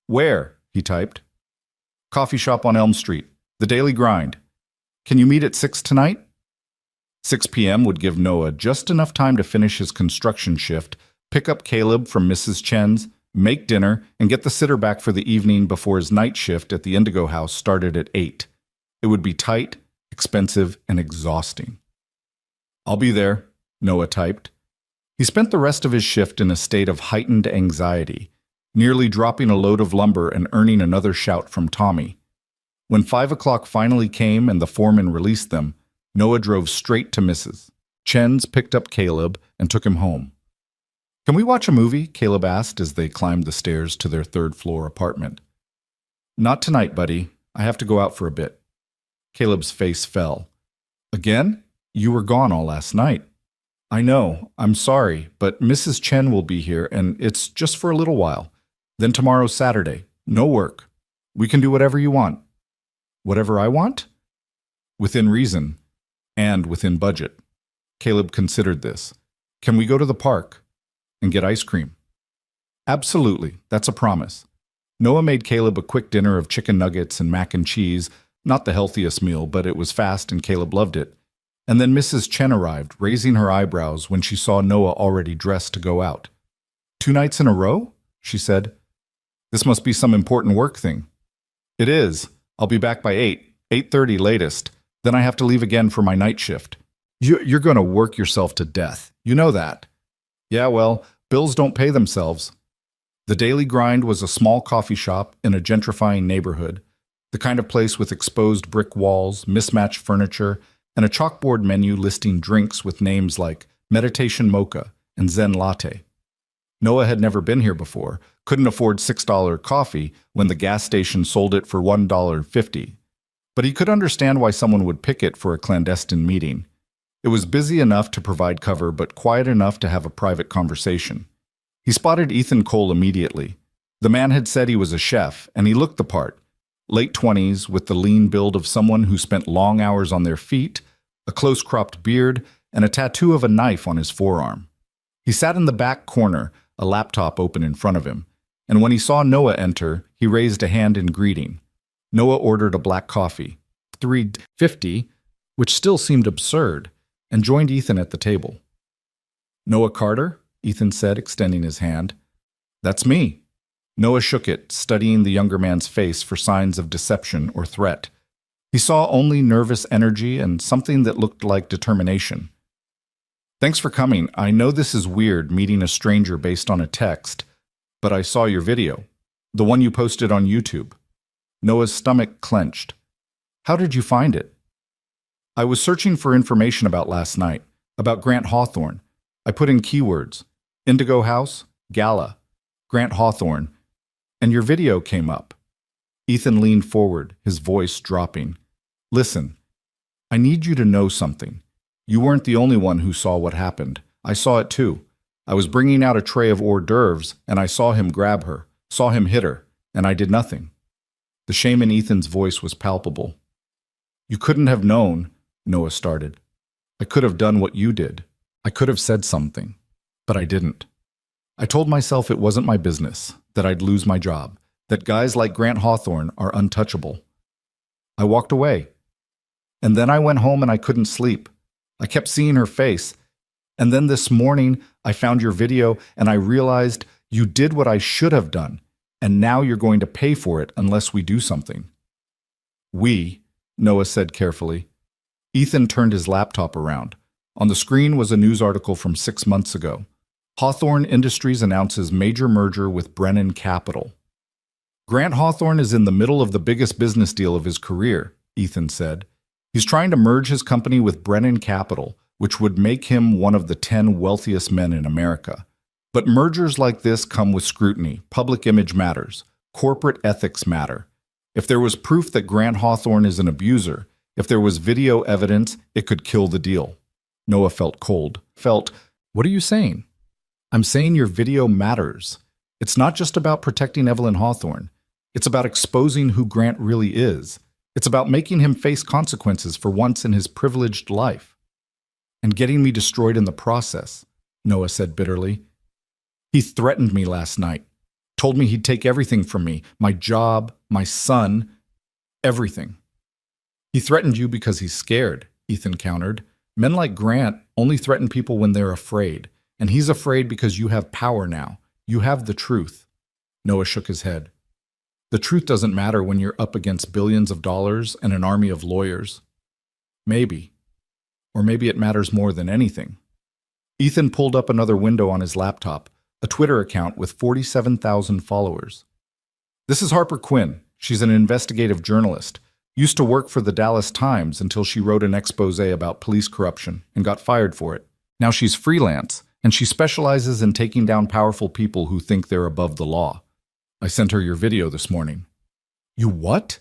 "Where?" he typed. "Coffee shop on Elm Street. The Daily Grind. Can you meet at 6 tonight?" 6 p.m. would give Noah just enough time to finish his construction shift, pick up Caleb from Mrs. Chen's, make dinner, and get the sitter back for the evening before his night shift at the Indigo House started at 8. It would be tight, expensive, and exhausting. "I'll be there," Noah typed. He spent the rest of his shift in a state of heightened anxiety, nearly dropping a load of lumber and earning another shout from Tommy. When 5 o'clock finally came and the foreman released them, Noah drove straight to Mrs. Chen's, picked up Caleb, and took him home. "Can we watch a movie?" Caleb asked as they climbed the stairs to their 3rd-floor apartment. "Not tonight, buddy. I have to go out for a bit." Caleb's face fell. "Again? You were gone all last night." "I know. I'm sorry, but Mrs. Chen will be here, and it's just for a little while. Then tomorrow's Saturday. No work. We can do whatever you want." "Whatever I want?" "Within reason. And within budget." Caleb considered this. "Can we go to the park and get ice cream?" "Absolutely. That's a promise." Noah made Caleb a quick dinner of chicken nuggets and mac and cheese, not the healthiest meal, but it was fast and Caleb loved it. And then Mrs. Chen arrived, raising her eyebrows when she saw Noah already dressed to go out. "2 nights in a row?" she said. "This must be some important work thing." "It is. I'll be back by 8:30 latest. Then I have to leave again for my night shift." You're going to work yourself to death. You know that." "Yeah, well, bills don't pay themselves." The Daily Grind was a small coffee shop in a gentrifying neighborhood, the kind of place with exposed brick walls, mismatched furniture, and a chalkboard menu listing drinks with names like Meditation Mocha and Zen Latte. Noah had never been here before, couldn't afford $6 coffee when the gas station sold it for $1.50. But he could understand why someone would pick it for a clandestine meeting. It was busy enough to provide cover, but quiet enough to have a private conversation. He spotted Ethan Cole immediately. The man had said he was a chef, and he looked the part. Late 20s, with the lean build of someone who spent long hours on their feet, a close-cropped beard, and a tattoo of a knife on his forearm. He sat in the back corner, a laptop open in front of him, and when he saw Noah enter, he raised a hand in greeting. Noah ordered a black coffee, $3.50, which still seemed absurd, and joined Ethan at the table. "Noah Carter?" Ethan said, extending his hand. "That's me." Noah shook it, studying the younger man's face for signs of deception or threat. He saw only nervous energy and something that looked like determination. "Thanks for coming. I know this is weird, meeting a stranger based on a text, but I saw your video, the one you posted on YouTube." Noah's stomach clenched. "How did you find it?" "I was searching for information about last night, about Grant Hawthorne. I put in keywords, Indigo House, Gala, Grant Hawthorne, and your video came up." Ethan leaned forward, his voice dropping. "Listen, I need you to know something. You weren't the only one who saw what happened. I saw it too. I was bringing out a tray of hors d'oeuvres, and I saw him grab her, saw him hit her, and I did nothing." The shame in Ethan's voice was palpable. "You couldn't have known," Noah started. "I could have done what you did. I could have said something, but I didn't. I told myself it wasn't my business, that I'd lose my job, that guys like Grant Hawthorne are untouchable. I walked away. And then I went home and I couldn't sleep. I kept seeing her face. And then this morning, I found your video and I realized you did what I should have done. and now you're going to pay for it unless we do something. We, Noah said carefully. Ethan turned his laptop around. On the screen was a news article from 6 months ago. Hawthorne Industries announces major merger with Brennan Capital. Grant Hawthorne is in the middle of the biggest business deal of his career, Ethan said. He's trying to merge his company with Brennan Capital, which would make him one of the 10 wealthiest men in America. But mergers like this come with scrutiny. Public image matters. Corporate ethics matter. If there was proof that Grant Hawthorne is an abuser, if there was video evidence, it could kill the deal. Noah felt cold. What are you saying? I'm saying your video matters. It's not just about protecting Evelyn Hawthorne. It's about exposing who Grant really is. It's about making him face consequences for once in his privileged life. And getting me destroyed in the process, Noah said bitterly. He threatened me last night, told me he'd take everything from me, my job, my son, everything. He threatened you because he's scared, Ethan countered. Men like Grant only threaten people when they're afraid, and he's afraid because you have power now. You have the truth. Noah shook his head. The truth doesn't matter when you're up against billions of dollars and an army of lawyers. Maybe. Or maybe it matters more than anything. Ethan pulled up another window on his laptop, a Twitter account with 47,000 followers. This is Harper Quinn. She's an investigative journalist. Used to work for the Dallas Times until she wrote an expose about police corruption and got fired for it. Now she's freelance, and she specializes in taking down powerful people who think they're above the law. I sent her your video this morning. You what?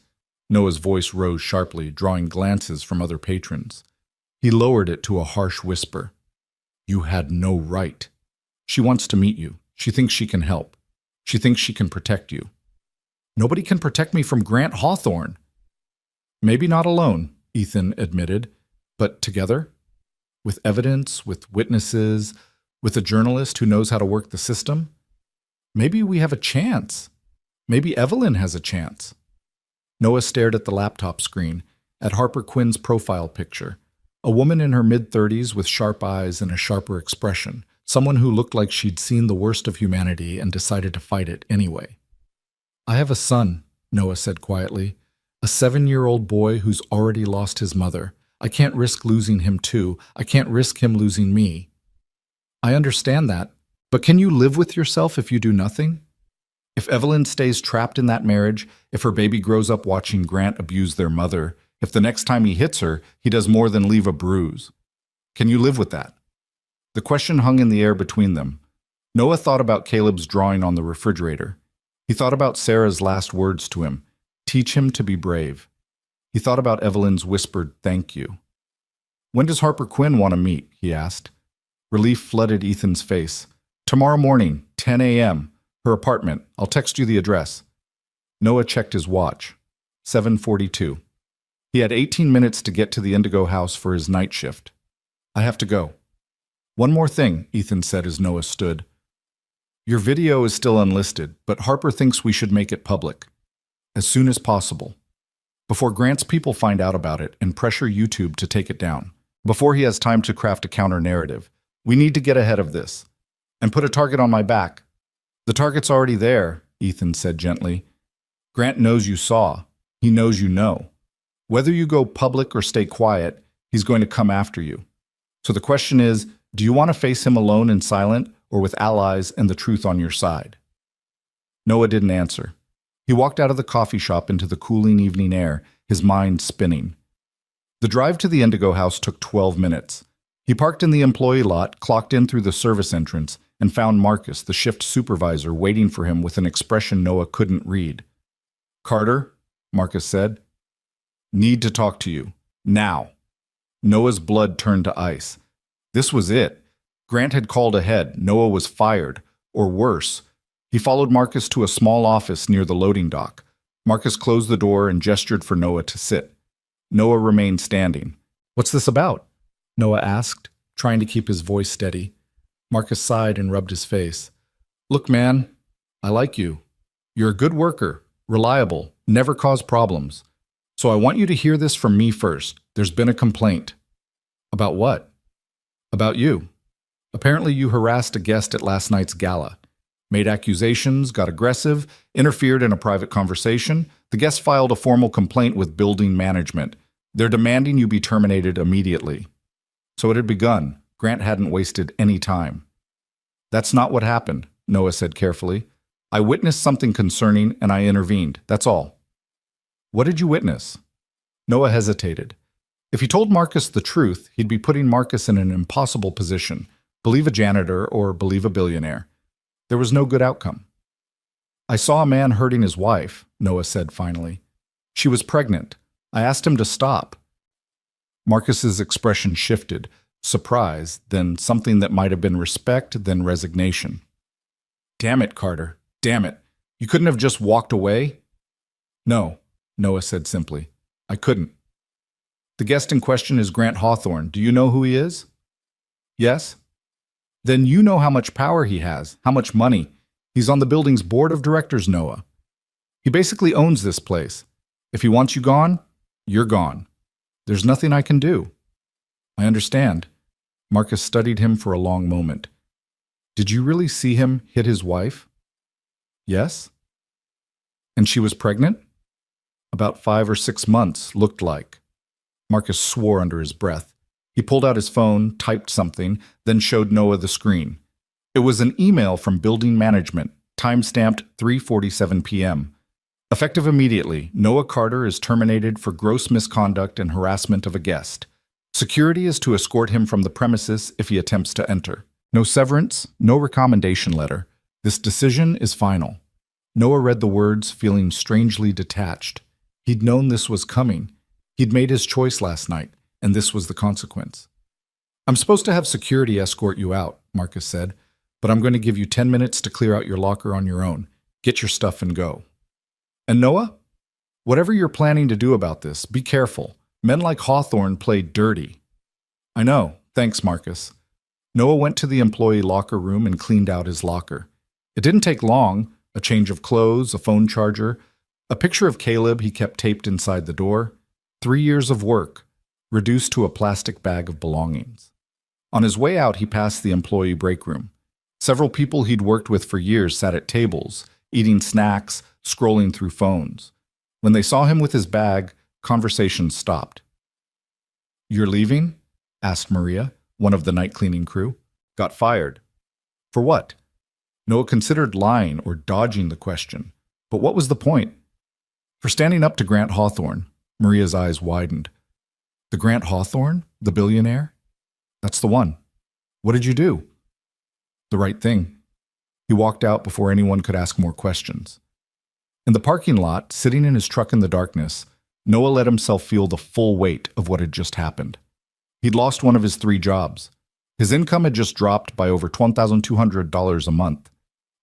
Noah's voice rose sharply, drawing glances from other patrons. He lowered it to a harsh whisper. You had no right. She wants to meet you. She thinks she can help. She thinks she can protect you. Nobody can protect me from Grant Hawthorne. Maybe not alone, Ethan admitted, but together? With evidence, with witnesses, with a journalist who knows how to work the system? Maybe we have a chance. Maybe Evelyn has a chance. Noah stared at the laptop screen, at Harper Quinn's profile picture. A woman in her mid-30s with sharp eyes and a sharper expression. Someone who looked like she'd seen the worst of humanity and decided to fight it anyway. I have a son, Noah said quietly. A 7-year-old boy who's already lost his mother. I can't risk losing him too. I can't risk him losing me. I understand that, but can you live with yourself if you do nothing? If Evelyn stays trapped in that marriage, if her baby grows up watching Grant abuse their mother, if the next time he hits her, he does more than leave a bruise, can you live with that? The question hung in the air between them. Noah thought about Caleb's drawing on the refrigerator. He thought about Sarah's last words to him. Teach him to be brave. He thought about Evelyn's whispered thank you. When does Harper Quinn want to meet? He asked. Relief flooded Ethan's face. Tomorrow morning, 10 a.m. Her apartment. I'll text you the address. Noah checked his watch. 7:42. He had 18 minutes to get to the Indigo House for his night shift. I have to go. One more thing, Ethan said as Noah stood. Your video is still unlisted, but Harper thinks we should make it public. As soon as possible. Before Grant's people find out about it and pressure YouTube to take it down. Before he has time to craft a counter-narrative. We need to get ahead of this. And put a target on my back. The target's already there, Ethan said gently. Grant knows you saw. He knows you know. Whether you go public or stay quiet, he's going to come after you. So the question is, do you want to face him alone and silent, or with allies and the truth on your side? Noah didn't answer. He walked out of the coffee shop into the cooling evening air, his mind spinning. The drive to the Indigo House took 12 minutes. He parked in the employee lot, clocked in through the service entrance, and found Marcus, the shift supervisor, waiting for him with an expression Noah couldn't read. Carter, Marcus said. Need to talk to you. Now. Noah's blood turned to ice. This was it. Grant had called ahead. Noah was fired. Or worse. He followed Marcus to a small office near the loading dock. Marcus closed the door and gestured for Noah to sit. Noah remained standing. What's this about? Noah asked, trying to keep his voice steady. Marcus sighed and rubbed his face. Look, man, I like you. You're a good worker, reliable, never cause problems. So I want you to hear this from me first. There's been a complaint. About what? About you. Apparently you harassed a guest at last night's gala. Made accusations, got aggressive, interfered in a private conversation. The guest filed a formal complaint with building management. They're demanding you be terminated immediately. So it had begun. Grant hadn't wasted any time. That's not what happened, Noah said carefully. I witnessed something concerning and I intervened. That's all. What did you witness? Noah hesitated. If he told Marcus the truth, he'd be putting Marcus in an impossible position. Believe a janitor or believe a billionaire. There was no good outcome. I saw a man hurting his wife, Noah said finally. She was pregnant. I asked him to stop. Marcus's expression shifted, surprise, then something that might have been respect, then resignation. Damn it, Carter. Damn it. You couldn't have just walked away? No, Noah said simply. I couldn't. The guest in question is Grant Hawthorne. Do you know who he is? Yes? Then you know how much power he has, how much money. He's on the building's board of directors, Noah. He basically owns this place. If he wants you gone, you're gone. There's nothing I can do. I understand. Marcus studied him for a long moment. Did you really see him hit his wife? Yes. And she was pregnant? About 5 or 6 months, looked like. Marcus swore under his breath. He pulled out his phone, typed something, then showed Noah the screen. It was an email from building management, time-stamped 3:47 p.m. Effective immediately, Noah Carter is terminated for gross misconduct and harassment of a guest. Security is to escort him from the premises if he attempts to enter. No severance, no recommendation letter. This decision is final. Noah read the words, feeling strangely detached. He'd known this was coming. He'd made his choice last night, and this was the consequence. I'm supposed to have security escort you out, Marcus said, but I'm going to give you 10 minutes to clear out your locker on your own. Get your stuff and go. And Noah? Whatever you're planning to do about this, be careful. Men like Hawthorne play dirty. I know. Thanks, Marcus. Noah went to the employee locker room and cleaned out his locker. It didn't take long. A change of clothes, a phone charger, a picture of Caleb he kept taped inside the door. 3 years of work, reduced to a plastic bag of belongings. On his way out, he passed the employee break room. Several people he'd worked with for years sat at tables, eating snacks, scrolling through phones. When they saw him with his bag, conversation stopped. You're leaving? Asked Maria, one of the night cleaning crew. Got fired. For what? Noah considered lying or dodging the question. But what was the point? For standing up to Grant Hawthorne. Maria's eyes widened. The Grant Hawthorne? The billionaire? That's the one. What did you do? The right thing. He walked out before anyone could ask more questions. In the parking lot, sitting in his truck in the darkness, Noah let himself feel the full weight of what had just happened. He'd lost one of his 3 jobs. His income had just dropped by over $1,200 a month.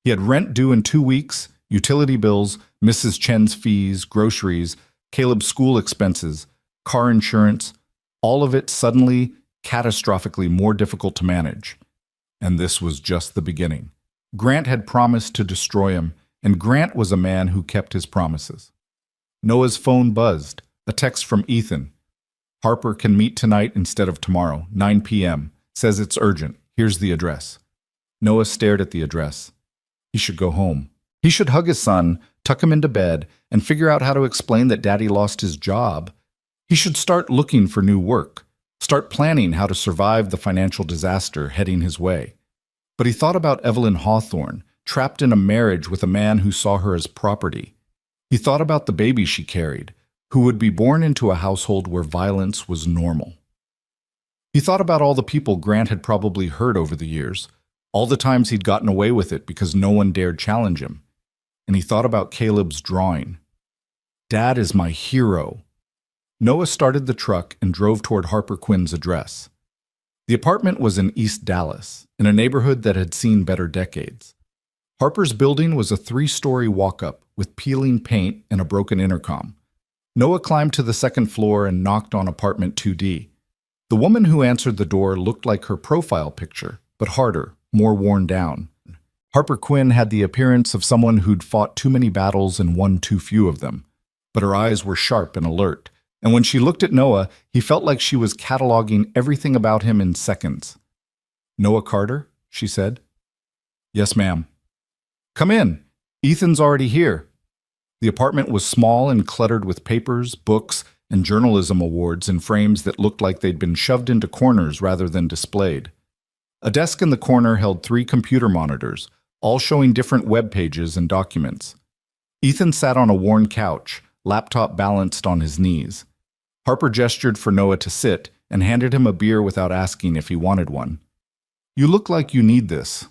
He had rent due in 2 weeks, utility bills, Mrs. Chen's fees, groceries, Caleb's school expenses, car insurance, all of it suddenly, catastrophically more difficult to manage. And this was just the beginning. Grant had promised to destroy him, and Grant was a man who kept his promises. Noah's phone buzzed, a text from Ethan. Harper can meet tonight instead of tomorrow, 9 p.m. Says it's urgent. Here's the address. Noah stared at the address. He should go home. He should hug his son, tuck him into bed, and figure out how to explain that Daddy lost his job. He should start looking for new work, start planning how to survive the financial disaster heading his way. But he thought about Evelyn Hawthorne, trapped in a marriage with a man who saw her as property. He thought about the baby she carried, who would be born into a household where violence was normal. He thought about all the people Grant had probably hurt over the years, all the times he'd gotten away with it because no one dared challenge him. And he thought about Caleb's drawing. Dad is my hero. Noah started the truck and drove toward Harper Quinn's address. The apartment was in East Dallas, in a neighborhood that had seen better decades. Harper's building was a 3-story walk-up with peeling paint and a broken intercom. Noah climbed to the second floor and knocked on apartment 2D. The woman who answered the door looked like her profile picture, but harder, more worn down. Harper Quinn had the appearance of someone who'd fought too many battles and won too few of them, but her eyes were sharp and alert, and when she looked at Noah, he felt like she was cataloging everything about him in seconds. Noah Carter, she said. Yes, ma'am. Come in. Ethan's already here. The apartment was small and cluttered with papers, books, and journalism awards in frames that looked like they'd been shoved into corners rather than displayed. A desk in the corner held 3 computer monitors, all showing different web pages and documents. Ethan sat on a worn couch, laptop balanced on his knees. Harper gestured for Noah to sit and handed him a beer without asking if he wanted one. You look like you need this.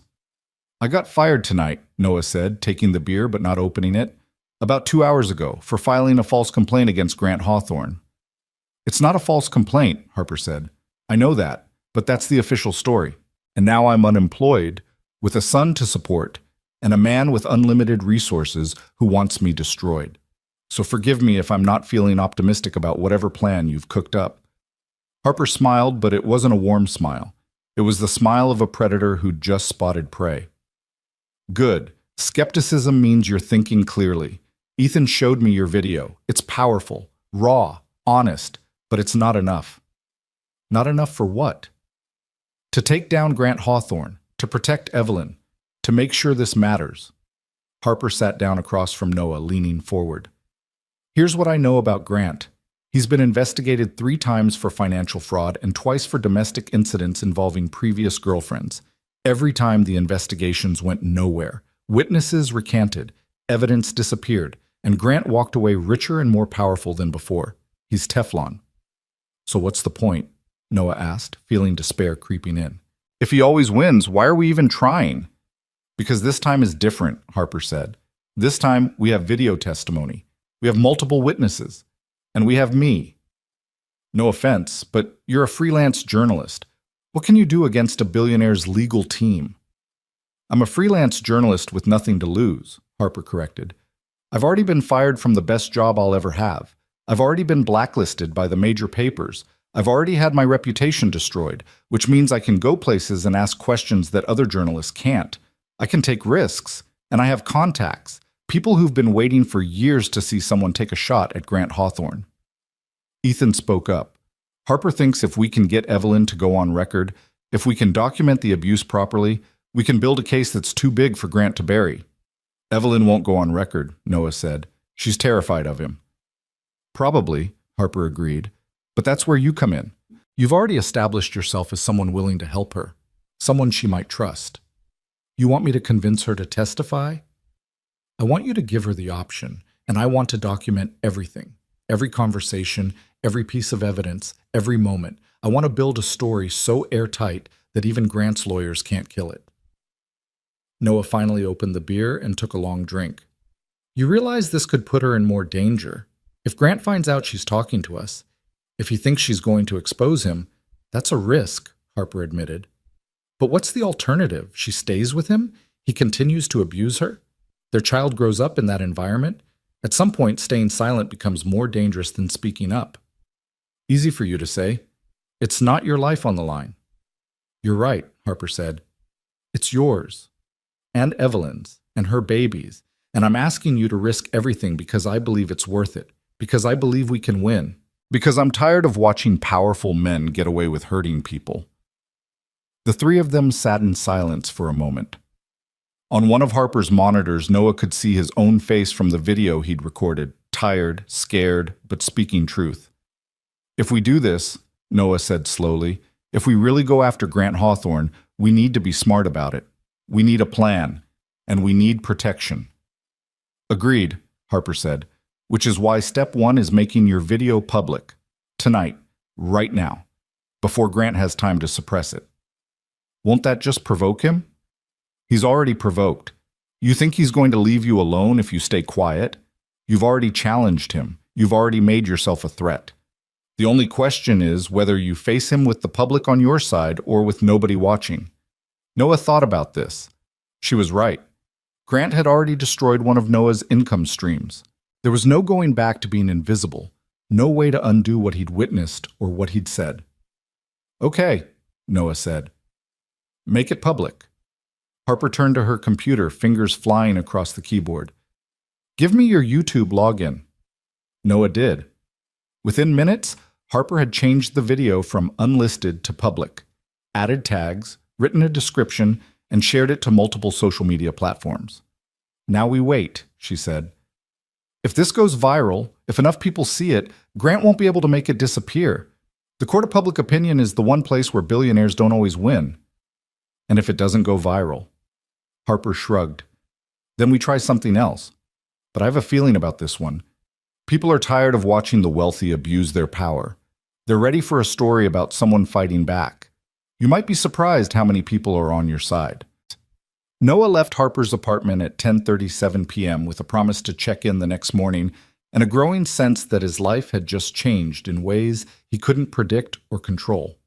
I got fired tonight, Noah said, taking the beer but not opening it, about 2 hours ago for filing a false complaint against Grant Hawthorne. It's not a false complaint, Harper said. I know that, but that's the official story. And now I'm unemployed, with a son to support, and a man with unlimited resources who wants me destroyed. So forgive me if I'm not feeling optimistic about whatever plan you've cooked up. Harper smiled, but it wasn't a warm smile. It was the smile of a predator who'd just spotted prey. Good. Skepticism means you're thinking clearly. Ethan showed me your video. It's powerful, raw, honest, but it's not enough. Not enough for what? To take down Grant Hawthorne, to protect Evelyn, to make sure this matters. Harper sat down across from Noah, leaning forward. Here's what I know about Grant. He's been investigated 3 times for financial fraud and twice for domestic incidents involving previous girlfriends. Every time the investigations went nowhere. Witnesses recanted, evidence disappeared, and Grant walked away richer and more powerful than before. He's Teflon. So what's the point? Noah asked, feeling despair creeping in. If he always wins, why are we even trying? Because this time is different, Harper said. This time we have video testimony. We have multiple witnesses. And we have me. No offense, but you're a freelance journalist. What can you do against a billionaire's legal team? I'm a freelance journalist with nothing to lose, Harper corrected. I've already been fired from the best job I'll ever have. I've already been blacklisted by the major papers. I've already had my reputation destroyed, which means I can go places and ask questions that other journalists can't. I can take risks, and I have contacts, people who've been waiting for years to see someone take a shot at Grant Hawthorne. Ethan spoke up. Harper thinks if we can get Evelyn to go on record, if we can document the abuse properly, we can build a case that's too big for Grant to bury. Evelyn won't go on record, Noah said. She's terrified of him. Probably, Harper agreed. But that's where you come in. You've already established yourself as someone willing to help her, someone she might trust. You want me to convince her to testify? I want you to give her the option, and I want to document everything, every conversation, every piece of evidence, every moment. I want to build a story so airtight that even Grant's lawyers can't kill it. Noah finally opened the beer and took a long drink. You realize this could put her in more danger. If Grant finds out she's talking to us, if he thinks she's going to expose him, that's a risk, Harper admitted. But what's the alternative? She stays with him? He continues to abuse her? Their child grows up in that environment? At some point, staying silent becomes more dangerous than speaking up. Easy for you to say. It's not your life on the line. You're right, Harper said. It's yours. And Evelyn's, and her babies. And I'm asking you to risk everything because I believe it's worth it. Because I believe we can win. Because I'm tired of watching powerful men get away with hurting people. The 3 of them sat in silence for a moment. On one of Harper's monitors, Noah could see his own face from the video he'd recorded, tired, scared, but speaking truth. If we do this, Noah said slowly, if we really go after Grant Hawthorne, we need to be smart about it. We need a plan, and we need protection. Agreed, Harper said, which is why step 1 is making your video public, tonight, right now, before Grant has time to suppress it. Won't that just provoke him? He's already provoked. You think he's going to leave you alone if you stay quiet? You've already challenged him. You've already made yourself a threat. The only question is whether you face him with the public on your side or with nobody watching. Noah thought about this. She was right. Grant had already destroyed one of Noah's income streams. There was no going back to being invisible, no way to undo what he'd witnessed or what he'd said. Okay, Noah said. Make it public. Harper turned to her computer, fingers flying across the keyboard. Give me your YouTube login. Noah did. Within minutes, Harper had changed the video from unlisted to public, added tags, written a description, and shared it to multiple social media platforms. Now we wait, she said. If this goes viral, if enough people see it, Grant won't be able to make it disappear. The court of public opinion is the one place where billionaires don't always win. And if it doesn't go viral? Harper shrugged. Then we try something else. But I have a feeling about this one. People are tired of watching the wealthy abuse their power. They're ready for a story about someone fighting back. You might be surprised how many people are on your side. Noah left Harper's apartment at 10:37 p.m. with a promise to check in the next morning and a growing sense that his life had just changed in ways he couldn't predict or control.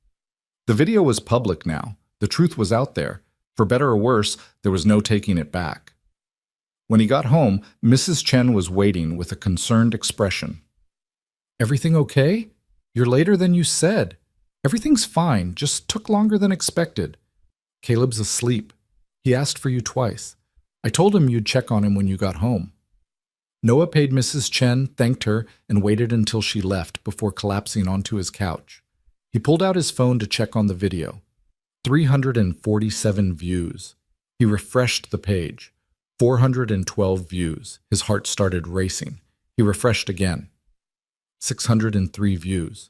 The video was public now. The truth was out there. For better or worse, there was no taking it back. When he got home, Mrs. Chen was waiting with a concerned expression. "Everything okay? You're later than you said." "Everything's fine, just took longer than expected." "Caleb's asleep. He asked for you twice. I told him you'd check on him when you got home." Noah paid Mrs. Chen, thanked her, and waited until she left before collapsing onto his couch. He pulled out his phone to check on the video. 347 views. He refreshed the page. 412 views. His heart started racing. He refreshed again. 603 views.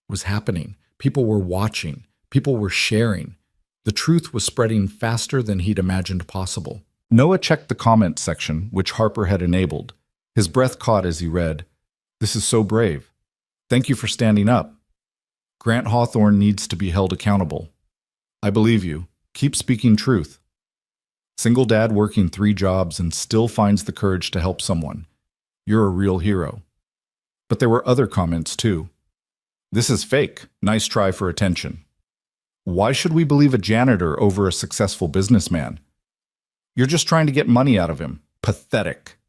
It was happening. People were watching. People were sharing. The truth was spreading faster than he'd imagined possible. Noah checked the comment section, which Harper had enabled. His breath caught as he read, "This is so brave. Thank you for standing up. Grant Hawthorne needs to be held accountable. I believe you. Keep speaking truth. Single dad working 3 jobs and still finds the courage to help someone. You're a real hero." But there were other comments too. "This is fake. Nice try for attention. Why should we believe a janitor over a successful businessman? You're just trying to get money out of him. Pathetic."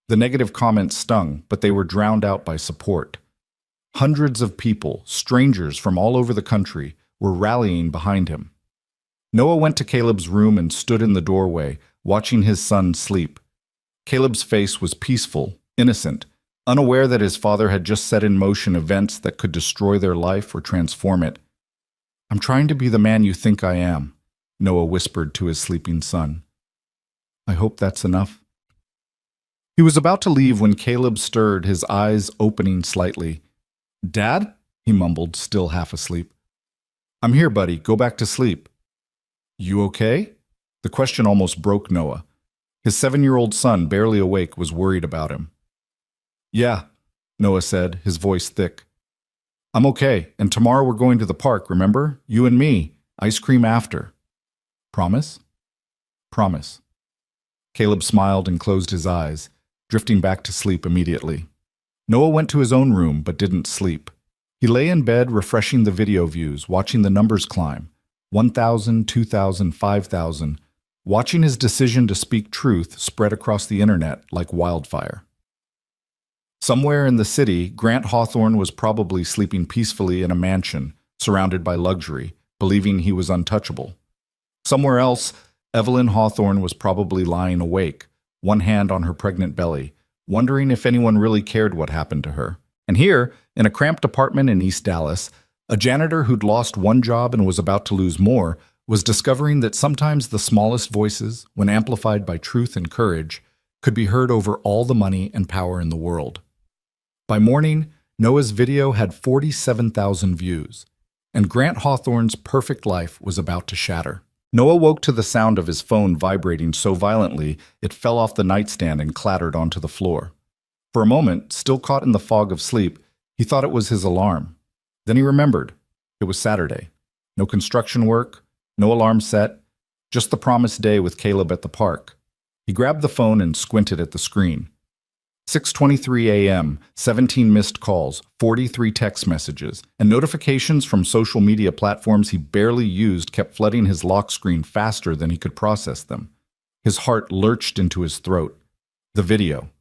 The negative comments stung, but they were drowned out by support. Hundreds of people, strangers from all over the country, were rallying behind him. Noah went to Caleb's room and stood in the doorway, watching his son sleep. Caleb's face was peaceful, innocent, unaware that his father had just set in motion events that could destroy their life or transform it. "I'm trying to be the man you think I am," Noah whispered to his sleeping son. "I hope that's enough." He was about to leave when Caleb stirred, his eyes opening slightly. "Dad?" he mumbled, still half asleep. "I'm here, buddy. Go back to sleep." "You okay?" The question almost broke Noah. His 7-year-old son, barely awake, was worried about him. "Yeah," Noah said, his voice thick. "I'm okay, and tomorrow we're going to the park, remember? You and me. Ice cream after." "Promise?" "Promise." Caleb smiled and closed his eyes, drifting back to sleep immediately. Noah went to his own room but didn't sleep. He lay in bed refreshing the video views, watching the numbers climb. 1,000, 2,000, 5,000. Watching his decision to speak truth spread across the internet like wildfire. Somewhere in the city, Grant Hawthorne was probably sleeping peacefully in a mansion, surrounded by luxury, believing he was untouchable. Somewhere else, Evelyn Hawthorne was probably lying awake, one hand on her pregnant belly, wondering if anyone really cared what happened to her. And here, in a cramped apartment in East Dallas, a janitor who'd lost one job and was about to lose more was discovering that sometimes the smallest voices, when amplified by truth and courage, could be heard over all the money and power in the world. By morning, Noah's video had 47,000 views, and Grant Hawthorne's perfect life was about to shatter. Noah woke to the sound of his phone vibrating so violently it fell off the nightstand and clattered onto the floor. For a moment, still caught in the fog of sleep, he thought it was his alarm. Then he remembered. It was Saturday. No construction work, no alarm set, just the promised day with Caleb at the park. He grabbed the phone and squinted at the screen. 6:23 a.m., 17 missed calls, 43 text messages, and notifications from social media platforms he barely used kept flooding his lock screen faster than he could process them. His heart lurched into his throat. The video.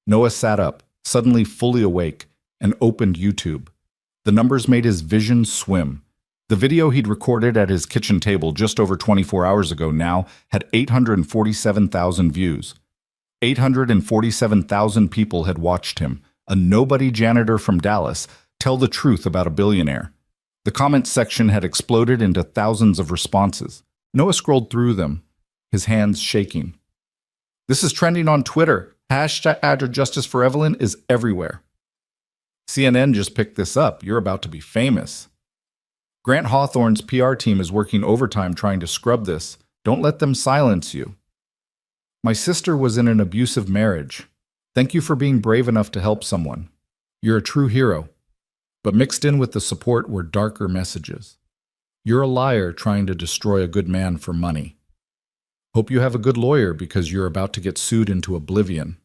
Noah sat up, suddenly fully awake, and opened YouTube. The numbers made his vision swim. The video he'd recorded at his kitchen table just over 24 hours ago now had 847,000 views. 847,000 people had watched him, a nobody janitor from Dallas, tell the truth about a billionaire. The comments section had exploded into thousands of responses. Noah scrolled through them, his hands shaking. This is trending on Twitter. Hashtag Justice for Evelyn is everywhere. CNN just picked this up. You're about to be famous. Grant Hawthorne's PR team is working overtime trying to scrub this. Don't let them silence you. My sister was in an abusive marriage. Thank you for being brave enough to help someone. You're a true hero. But mixed in with the support were darker messages. You're a liar trying to destroy a good man for money. Hope you have a good lawyer because you're about to get sued into oblivion.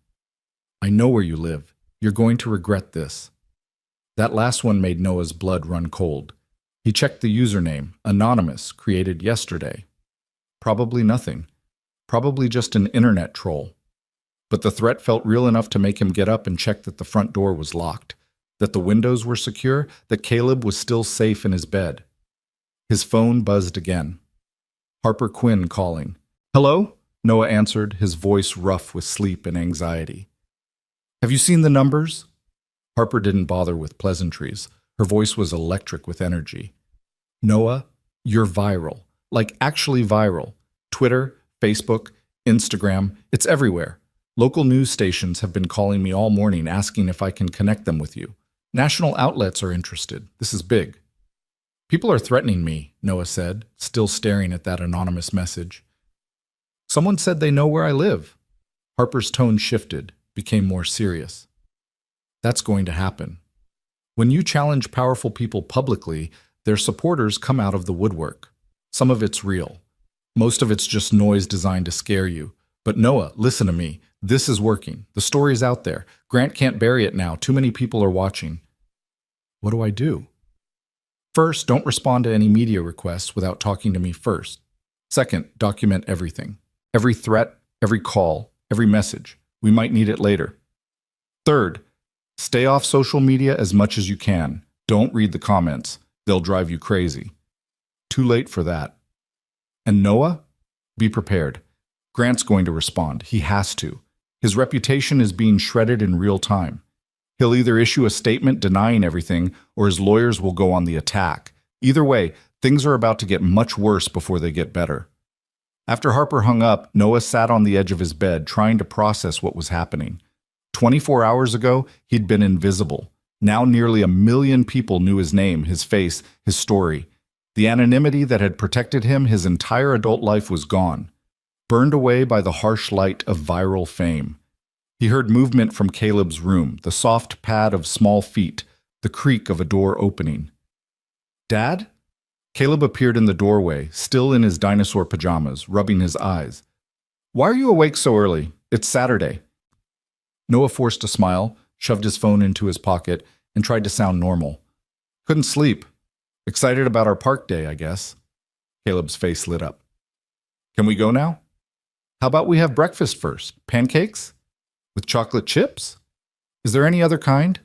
I know where you live. You're going to regret this. That last one made Noah's blood run cold. He checked the username, anonymous, created yesterday. Probably nothing. Probably just an internet troll. But the threat felt real enough to make him get up and check that the front door was locked, that the windows were secure, that Caleb was still safe in his bed. His phone buzzed again. Harper Quinn calling. Hello? Noah answered, his voice rough with sleep and anxiety. Have you seen the numbers? Harper didn't bother with pleasantries. Her voice was electric with energy. Noah, you're viral. Like actually viral. Twitter, Facebook, Instagram, it's everywhere. Local news stations have been calling me all morning asking if I can connect them with you. National outlets are interested. This is big. People are threatening me, Noah said, still staring at that anonymous message. Someone said they know where I live. Harper's tone shifted, became more serious. That's going to happen. When you challenge powerful people publicly, their supporters come out of the woodwork. Some of it's real. Most of it's just noise designed to scare you. But Noah, listen to me. This is working. The story's out there. Grant can't bury it now. Too many people are watching. What do I do? First, don't respond to any media requests without talking to me first. Second, document everything. Every threat, every call, every message. We might need it later. Third, stay off social media as much as you can. Don't read the comments. They'll drive you crazy. Too late for that. And Noah? Be prepared. Grant's going to respond. He has to. His reputation is being shredded in real time. He'll either issue a statement denying everything, or his lawyers will go on the attack. Either way, things are about to get much worse before they get better. After Harper hung up, Noah sat on the edge of his bed, trying to process what was happening. 24 hours ago, he'd been invisible. Now nearly 1 million people knew his name, his face, his story. The anonymity that had protected him his entire adult life was gone, burned away by the harsh light of viral fame. He heard movement from Caleb's room, the soft pad of small feet, the creak of a door opening. Dad? Caleb appeared in the doorway, still in his dinosaur pajamas, rubbing his eyes. Why are you awake so early? It's Saturday. Noah forced a smile, shoved his phone into his pocket, and tried to sound normal. Couldn't sleep. Excited about our park day, I guess. Caleb's face lit up. Can we go now? How about we have breakfast first? Pancakes? With chocolate chips? Is there any other kind?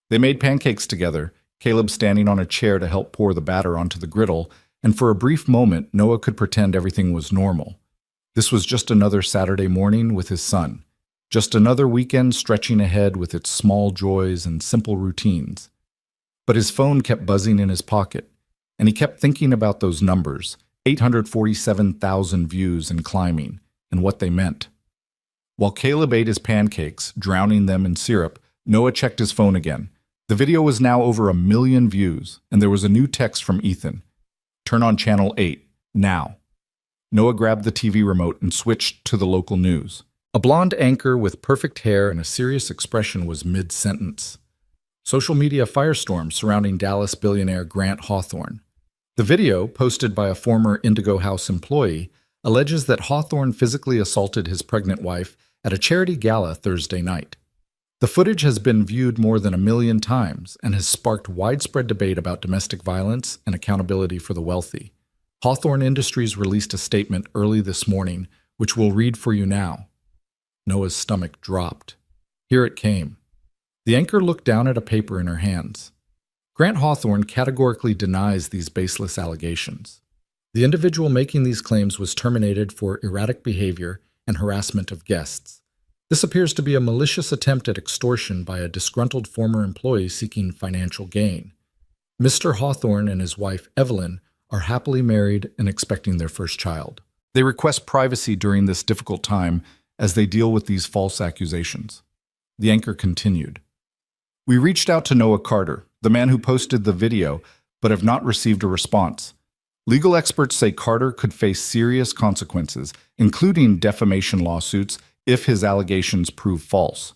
They made pancakes together, Caleb standing on a chair to help pour the batter onto the griddle, and for a brief moment, Noah could pretend everything was normal. This was just another Saturday morning with his son. Just another weekend stretching ahead with its small joys and simple routines. But his phone kept buzzing in his pocket, and he kept thinking about those numbers, 847,000 views and climbing, and what they meant. While Caleb ate his pancakes, drowning them in syrup, Noah checked his phone again. The video was now over 1 million views, and there was a new text from Ethan. Turn on channel 8, now. Noah grabbed the TV remote and switched to the local news. A blonde anchor with perfect hair and a serious expression was mid-sentence. Social media firestorm surrounding Dallas billionaire Grant Hawthorne. The video, posted by a former Indigo House employee, alleges that Hawthorne physically assaulted his pregnant wife at a charity gala Thursday night. The footage has been viewed more than 1 million times and has sparked widespread debate about domestic violence and accountability for the wealthy. Hawthorne Industries released a statement early this morning, which we'll read for you now. Noah's stomach dropped. Here it came. The anchor looked down at a paper in her hands. Grant Hawthorne categorically denies these baseless allegations. The individual making these claims was terminated for erratic behavior and harassment of guests. This appears to be a malicious attempt at extortion by a disgruntled former employee seeking financial gain. Mr. Hawthorne and his wife, Evelyn, are happily married and expecting their first child. They request privacy during this difficult time as they deal with these false accusations. The anchor continued. We reached out to Noah Carter, the man who posted the video, but have not received a response. Legal experts say Carter could face serious consequences, including defamation lawsuits, if his allegations prove false.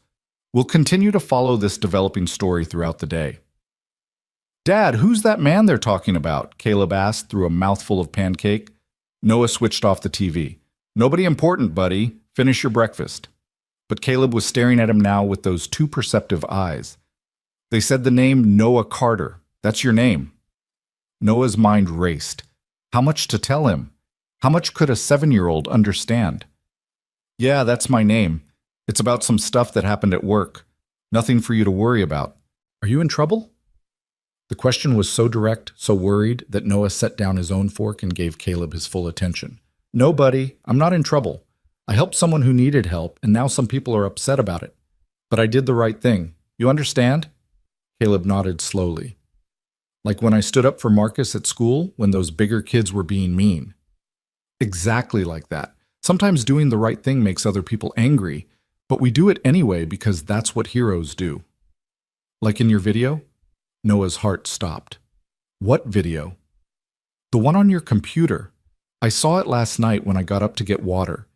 We'll continue to follow this developing story throughout the day. Dad, who's that man they're talking about? Caleb asked through a mouthful of pancake. Noah switched off the TV. Nobody important, buddy. Finish your breakfast. But Caleb was staring at him now with those two perceptive eyes. They said the name Noah Carter. That's your name. Noah's mind raced. How much to tell him? How much could a 7-year-old understand? Yeah, that's my name. It's about some stuff that happened at work. Nothing for you to worry about. Are you in trouble? The question was so direct, so worried, that Noah set down his own fork and gave Caleb his full attention. No, buddy, I'm not in trouble. I helped someone who needed help, and now some people are upset about it. But I did the right thing. You understand? Caleb nodded slowly. Like when I stood up for Marcus at school when those bigger kids were being mean. Exactly like that. Sometimes doing the right thing makes other people angry, but we do it anyway because that's what heroes do. Like in your video? Noah's heart stopped. What video? The one on your computer. I saw it last night when I got up to get water.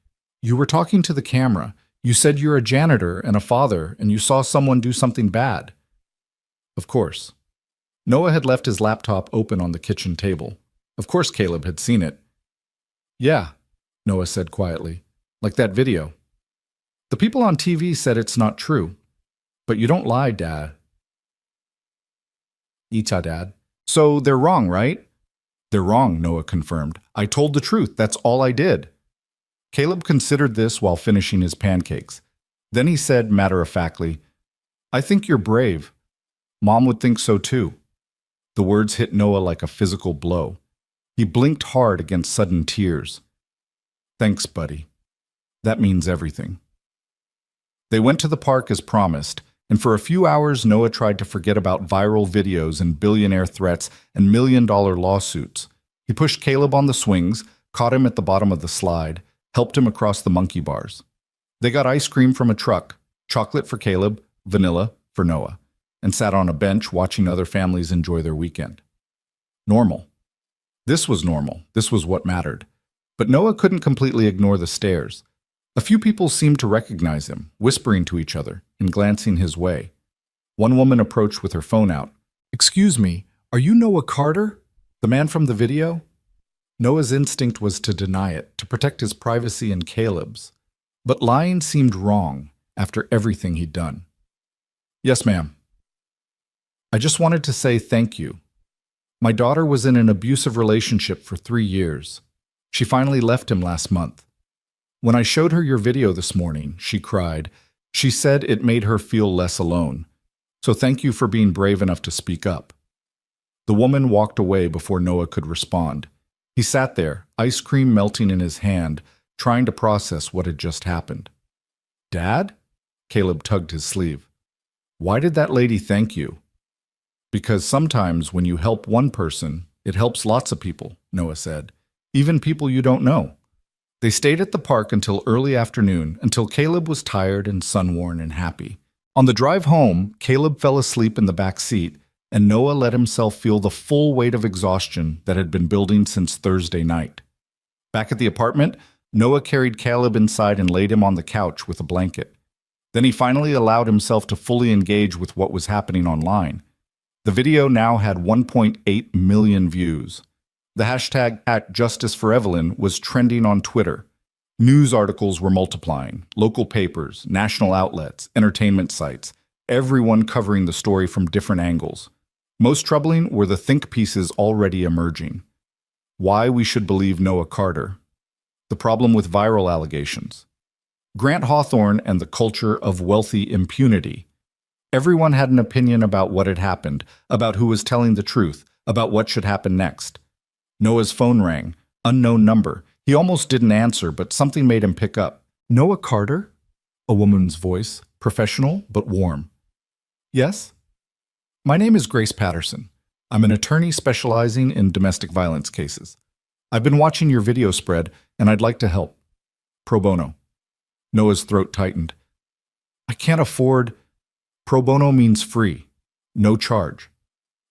You were talking to the camera. You said you're a janitor and a father, and you saw someone do something bad. Of course. Noah had left his laptop open on the kitchen table. Of course Caleb had seen it. Yeah, Noah said quietly, like that video. The people on TV said it's not true. But you don't lie, Dad. Ita, Dad. So they're wrong, right? They're wrong, Noah confirmed. I told the truth. That's all I did. Caleb considered this while finishing his pancakes. Then he said matter-of-factly, I think you're brave. Mom would think so too. The words hit Noah like a physical blow. He blinked hard against sudden tears. Thanks, buddy. That means everything. They went to the park as promised, and for a few hours Noah tried to forget about viral videos and billionaire threats and million-dollar lawsuits. He pushed Caleb on the swings, caught him at the bottom of the slide, helped him across the monkey bars. They got ice cream from a truck, chocolate for Caleb, vanilla for Noah, and sat on a bench watching other families enjoy their weekend. Normal. This was normal. This was what mattered. But Noah couldn't completely ignore the stares. A few people seemed to recognize him, whispering to each other and glancing his way. One woman approached with her phone out. Excuse me, are you Noah Carter? The man from the video? Noah's instinct was to deny it, to protect his privacy and Caleb's. But lying seemed wrong after everything he'd done. Yes, ma'am. I just wanted to say thank you. My daughter was in an abusive relationship for 3 years. She finally left him last month. When I showed her your video this morning, she cried. She said it made her feel less alone. So thank you for being brave enough to speak up. The woman walked away before Noah could respond. He sat there, ice cream melting in his hand, trying to process what had just happened. Dad? Caleb tugged his sleeve. Why did that lady thank you? Because sometimes when you help one person, it helps lots of people, Noah said, even people you don't know. They stayed at the park until early afternoon, until Caleb was tired and sun-worn and happy. On the drive home, Caleb fell asleep in the back seat, and Noah let himself feel the full weight of exhaustion that had been building since Thursday night. Back at the apartment, Noah carried Caleb inside and laid him on the couch with a blanket. Then he finally allowed himself to fully engage with what was happening online. The video now had 1.8 million views. The hashtag #JusticeForEvelyn was trending on Twitter. News articles were multiplying, local papers, national outlets, entertainment sites, everyone covering the story from different angles. Most troubling were the think pieces already emerging. Why we should believe Noah Carter. The problem with viral allegations. Grant Hawthorne and the culture of wealthy impunity. Everyone had an opinion about what had happened, about who was telling the truth, about what should happen next. Noah's phone rang. Unknown number. He almost didn't answer, but something made him pick up. Noah Carter? A woman's voice, professional but warm. Yes? My name is Grace Patterson. I'm an attorney specializing in domestic violence cases. I've been watching your video spread, and I'd like to help. Pro bono. Noah's throat tightened. I can't afford. Pro bono means free, no charge.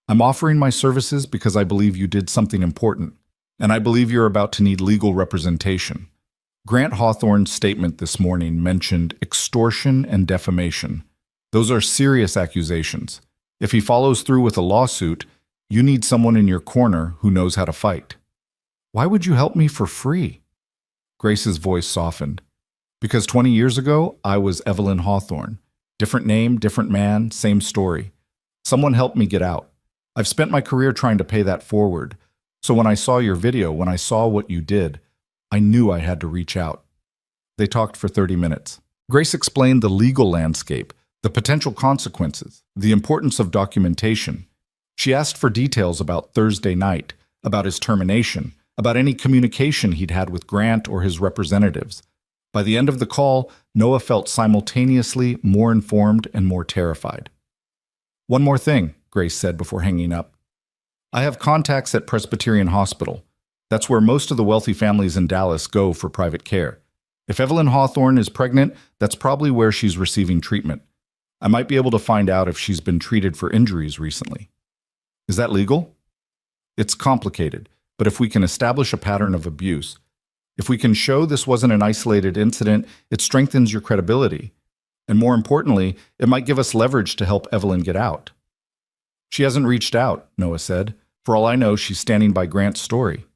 I'm offering my services because I believe you did something important, and I believe you're about to need legal representation. Grant Hawthorne's statement this morning mentioned extortion and defamation. Those are serious accusations. If he follows through with a lawsuit, you need someone in your corner who knows how to fight. Why would you help me for free? Grace's voice softened. Because 20 years ago, I was Evelyn Hawthorne. Different name, different man, same story. Someone helped me get out. I've spent my career trying to pay that forward. So when I saw your video, when I saw what you did, I knew I had to reach out. They talked for 30 minutes. Grace explained the legal landscape, the potential consequences, the importance of documentation. She asked for details about Thursday night, about his termination, about any communication he'd had with Grant or his representatives. By the end of the call, Noah felt simultaneously more informed and more terrified. One more thing, Grace said before hanging up. I have contacts at Presbyterian Hospital. That's where most of the wealthy families in Dallas go for private care. If Evelyn Hawthorne is pregnant, that's probably where she's receiving treatment. I might be able to find out if she's been treated for injuries recently. Is that legal? It's complicated, but if we can establish a pattern of abuse, if we can show this wasn't an isolated incident, it strengthens your credibility. And more importantly, it might give us leverage to help Evelyn get out. She hasn't reached out, Noah said. For all I know, she's standing by Grant's story.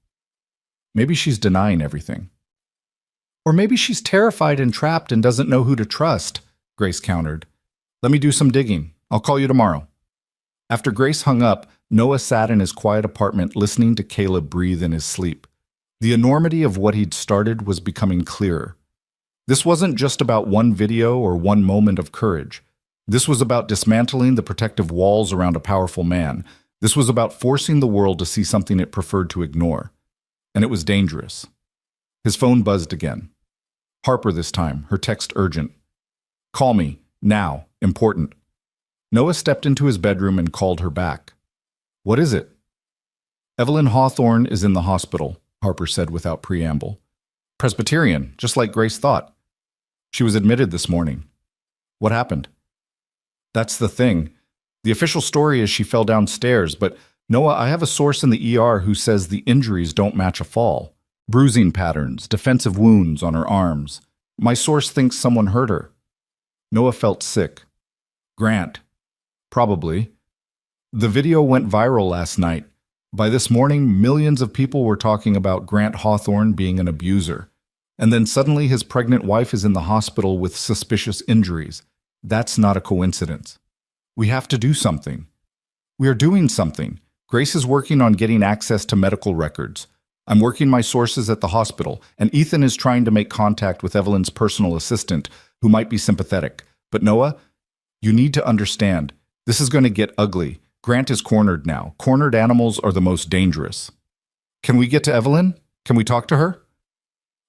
Maybe she's denying everything. Or maybe she's terrified and trapped and doesn't know who to trust, Grace countered. Let me do some digging. I'll call you tomorrow. After Grace hung up, Noah sat in his quiet apartment listening to Caleb breathe in his sleep. The enormity of what he'd started was becoming clearer. This wasn't just about one video or one moment of courage. This was about dismantling the protective walls around a powerful man. This was about forcing the world to see something it preferred to ignore. And it was dangerous. His phone buzzed again. Harper this time, her text urgent. Call me, now, important. Noah stepped into his bedroom and called her back. What is it? Evelyn Hawthorne is in the hospital, Harper said without preamble. Presbyterian, just like Grace thought. She was admitted this morning. What happened? That's the thing. The official story is she fell downstairs, but Noah, I have a source in the ER who says the injuries don't match a fall. Bruising patterns, defensive wounds on her arms. My source thinks someone hurt her. Noah felt sick. Grant. Probably. The video went viral last night. By this morning, millions of people were talking about Grant Hawthorne being an abuser. And then suddenly his pregnant wife is in the hospital with suspicious injuries. That's not a coincidence. We have to do something. We are doing something. Grace is working on getting access to medical records. I'm working my sources at the hospital, and Ethan is trying to make contact with Evelyn's personal assistant, who might be sympathetic. But Noah, you need to understand, this is going to get ugly. Grant is cornered now. Cornered animals are the most dangerous. Can we get to Evelyn? Can we talk to her?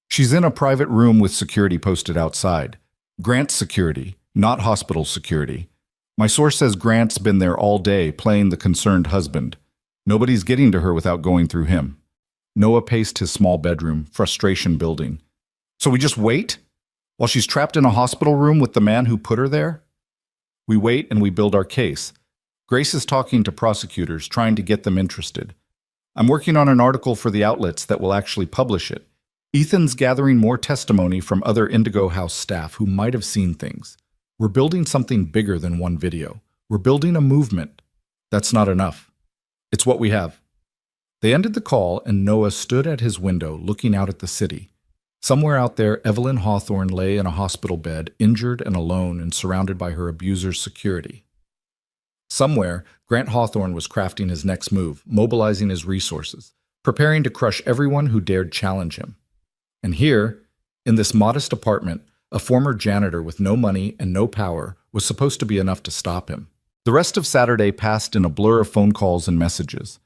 She's in a private room with security posted outside. Grant's security, not hospital security. My source says Grant's been there all day playing the concerned husband. Nobody's getting to her without going through him. Noah paced his small bedroom, frustration building. So we just wait? While she's trapped in a hospital room with the man who put her there? We wait and we build our case. Grace is talking to prosecutors, trying to get them interested. I'm working on an article for the outlets that will actually publish it. Ethan's gathering more testimony from other Indigo House staff who might have seen things. We're building something bigger than one video. We're building a movement. That's not enough. It's what we have. They ended the call, and Noah stood at his window looking out at the city. Somewhere out there, Evelyn Hawthorne lay in a hospital bed, injured and alone and surrounded by her abuser's security. Somewhere, Grant Hawthorne was crafting his next move, mobilizing his resources, preparing to crush everyone who dared challenge him. And here, in this modest apartment, a former janitor with no money and no power was supposed to be enough to stop him. The rest of Saturday passed in a blur of phone calls and messages.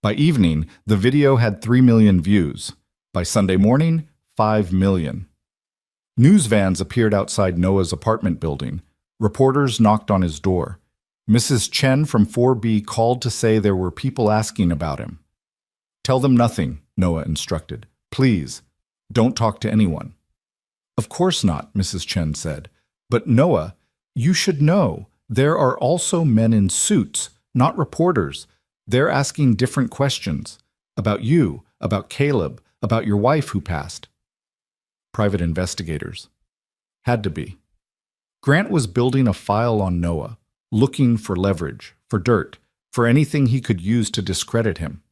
By evening, the video had 3 million views. By Sunday morning, 5 million. News vans appeared outside Noah's apartment building. Reporters knocked on his door. Mrs. Chen from 4B called to say there were people asking about him. Tell them nothing, Noah instructed. Please, don't talk to anyone. Of course not, Mrs. Chen said. But Noah, you should know, there are also men in suits, not reporters. They're asking different questions. About you, about Caleb, about your wife who passed. Private investigators. Had to be. Grant was building a file on Noah, looking for leverage, for dirt, for anything he could use to discredit him.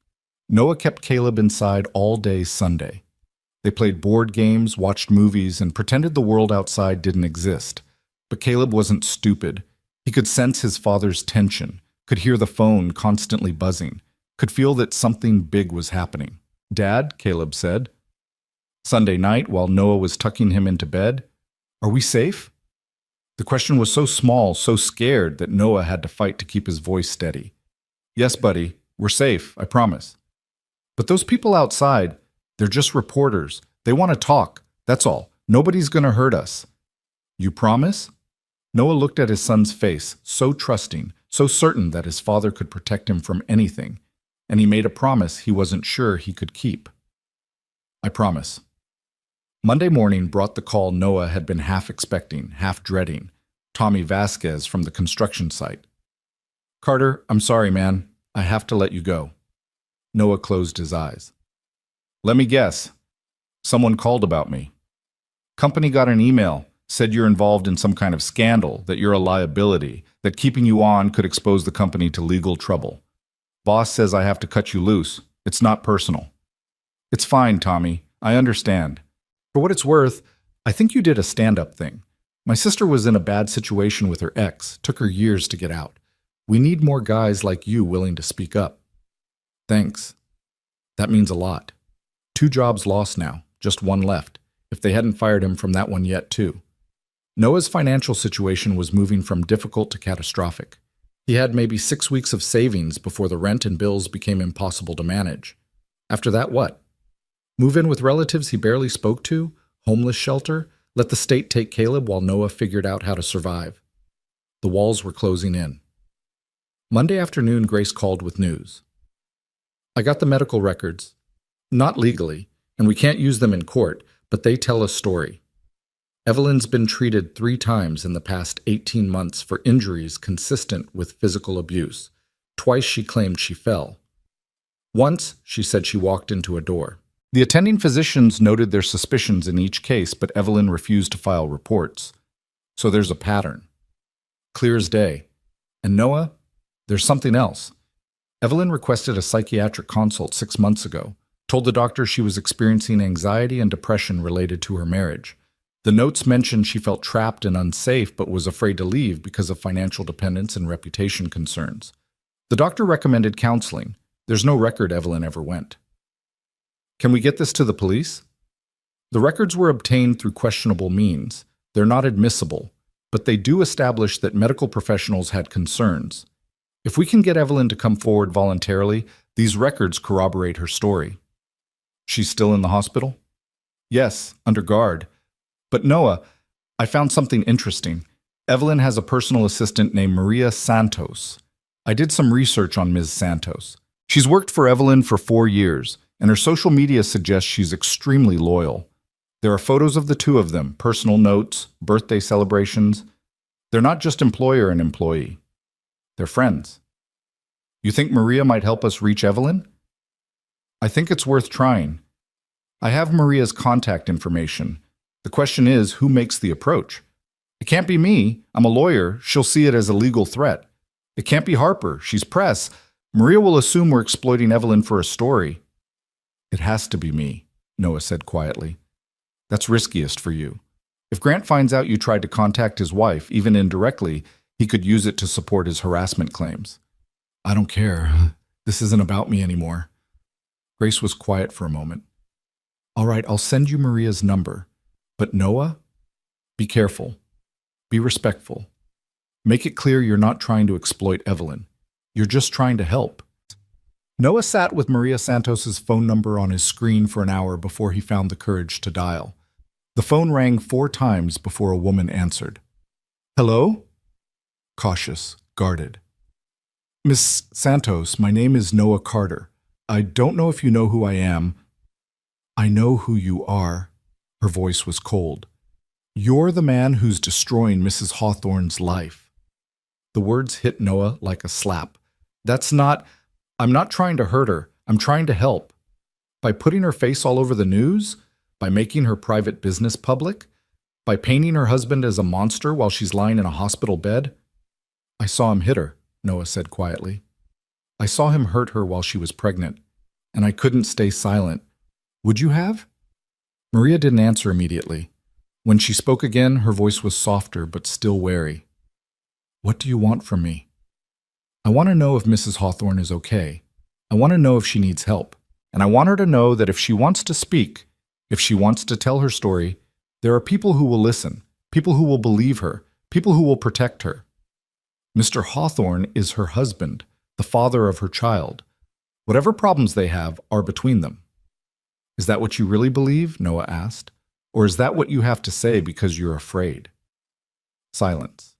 Noah kept Caleb inside all day Sunday. They played board games, watched movies, and pretended the world outside didn't exist. But Caleb wasn't stupid. He could sense his father's tension, could hear the phone constantly buzzing, could feel that something big was happening. "Dad," Caleb said. Sunday night, while Noah was tucking him into bed, "Are we safe?" The question was so small, so scared, that Noah had to fight to keep his voice steady. "Yes, buddy, we're safe, I promise." "But those people outside, they're just reporters. They want to talk, that's all. Nobody's going to hurt us." "You promise?" Noah looked at his son's face, so trusting, so certain that his father could protect him from anything, and he made a promise he wasn't sure he could keep. "I promise." Monday morning brought the call Noah had been half expecting, half dreading. Tommy Vasquez from the construction site. "Carter, I'm sorry, man. I have to let you go." Noah closed his eyes. "Let me guess. Someone called about me. Company got an email, said you're involved in some kind of scandal, that you're a liability, that keeping you on could expose the company to legal trouble. Boss says I have to cut you loose. It's not personal." "It's fine, Tommy. I understand. For what it's worth, I think you did a stand-up thing. My sister was in a bad situation with her ex, took her years to get out. We need more guys like you willing to speak up." "Thanks. That means a lot. 2 jobs lost now, just 1 left, if they hadn't fired him from that one yet, too." Noah's financial situation was moving from difficult to catastrophic. He had maybe 6 weeks of savings before the rent and bills became impossible to manage. After that, what? Move in with relatives he barely spoke to? Homeless shelter? Let the state take Caleb while Noah figured out how to survive? The walls were closing in. Monday afternoon, Grace called with news. "I got the medical records. Not legally, and we can't use them in court, but they tell a story. Evelyn's been treated 3 times in the past 18 months for injuries consistent with physical abuse. Twice she claimed she fell. Once, she said she walked into a door. The attending physicians noted their suspicions in each case, but Evelyn refused to file reports. So there's a pattern. Clear as day. And Noah, there's something else. Evelyn requested a psychiatric consult 6 months ago, told the doctor she was experiencing anxiety and depression related to her marriage. The notes mentioned she felt trapped and unsafe but was afraid to leave because of financial dependence and reputation concerns. The doctor recommended counseling. There's no record Evelyn ever went. Can we get this to the police? The records were obtained through questionable means. They're not admissible, but they do establish that medical professionals had concerns. If we can get Evelyn to come forward voluntarily, these records corroborate her story. She's still in the hospital? Yes, under guard. But Noah, I found something interesting. Evelyn has a personal assistant named Maria Santos. I did some research on Ms. Santos. She's worked for Evelyn for 4 years, and her social media suggests she's extremely loyal. There are photos of the 2 of them, personal notes, birthday celebrations. They're not just employer and employee. They're friends. You think Maria might help us reach Evelyn? I think it's worth trying. I have Maria's contact information. The question is, who makes the approach? It can't be me. I'm a lawyer. She'll see it as a legal threat. It can't be Harper. She's press. Maria will assume we're exploiting Evelyn for a story. It has to be me, Noah said quietly. That's riskiest for you. If Grant finds out you tried to contact his wife, even indirectly, he could use it to support his harassment claims. I don't care. This isn't about me anymore. Grace was quiet for a moment. All right, I'll send you Maria's number. But Noah, be careful. Be respectful. Make it clear you're not trying to exploit Evelyn. You're just trying to help. Noah sat with Maria Santos's phone number on his screen for an hour before he found the courage to dial. The phone rang 4 times before a woman answered. Hello? Cautious, guarded. Miss Santos, my name is Noah Carter. I don't know if you know who I am. I know who you are. Her voice was cold. You're the man who's destroying Mrs. Hawthorne's life. The words hit Noah like a slap. I'm not trying to hurt her. I'm trying to help. By putting her face all over the news? By making her private business public? By painting her husband as a monster while she's lying in a hospital bed? I saw him hit her, Noah said quietly. I saw him hurt her while she was pregnant, and I couldn't stay silent. Would you have? Maria didn't answer immediately. When she spoke again, her voice was softer but still wary. What do you want from me? I want to know if Mrs. Hawthorne is okay. I want to know if she needs help. And I want her to know that if she wants to speak, if she wants to tell her story, there are people who will listen, people who will believe her, people who will protect her. Mr. Hawthorne is her husband, the father of her child. Whatever problems they have are between them. Is that what you really believe? Noah asked. Or is that what you have to say because you're afraid? Silence.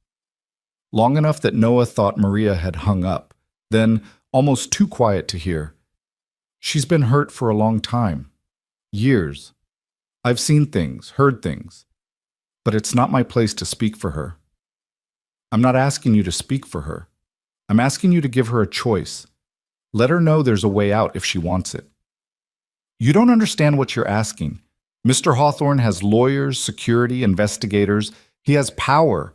Long enough that Noah thought Maria had hung up, then almost too quiet to hear. She's been hurt for a long time. Years. I've seen things, heard things. But it's not my place to speak for her. I'm not asking you to speak for her. I'm asking you to give her a choice. Let her know there's a way out if she wants it. You don't understand what you're asking. Mr. Hawthorne has lawyers, security, investigators. He has power.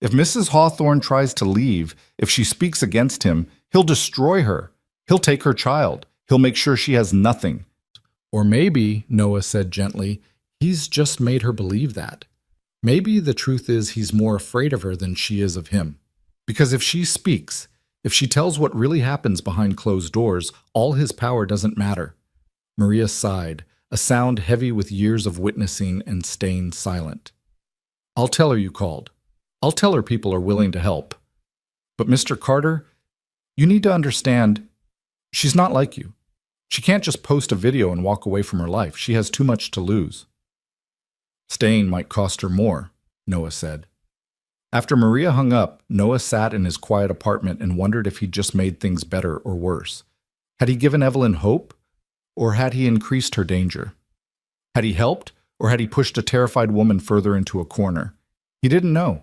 If Mrs. Hawthorne tries to leave, if she speaks against him, he'll destroy her. He'll take her child. He'll make sure she has nothing. Or maybe, Noah said gently, he's just made her believe that. Maybe the truth is he's more afraid of her than she is of him. Because if she speaks, if she tells what really happens behind closed doors, all his power doesn't matter. Maria sighed, a sound heavy with years of witnessing and staying silent. I'll tell her you called. I'll tell her people are willing to help. But Mr. Carter, you need to understand, she's not like you. She can't just post a video and walk away from her life. She has too much to lose. Staying might cost her more, Noah said. After Maria hung up, Noah sat in his quiet apartment and wondered if he'd just made things better or worse. Had he given Evelyn hope? Or had he increased her danger? Had he helped, or had he pushed a terrified woman further into a corner? He didn't know.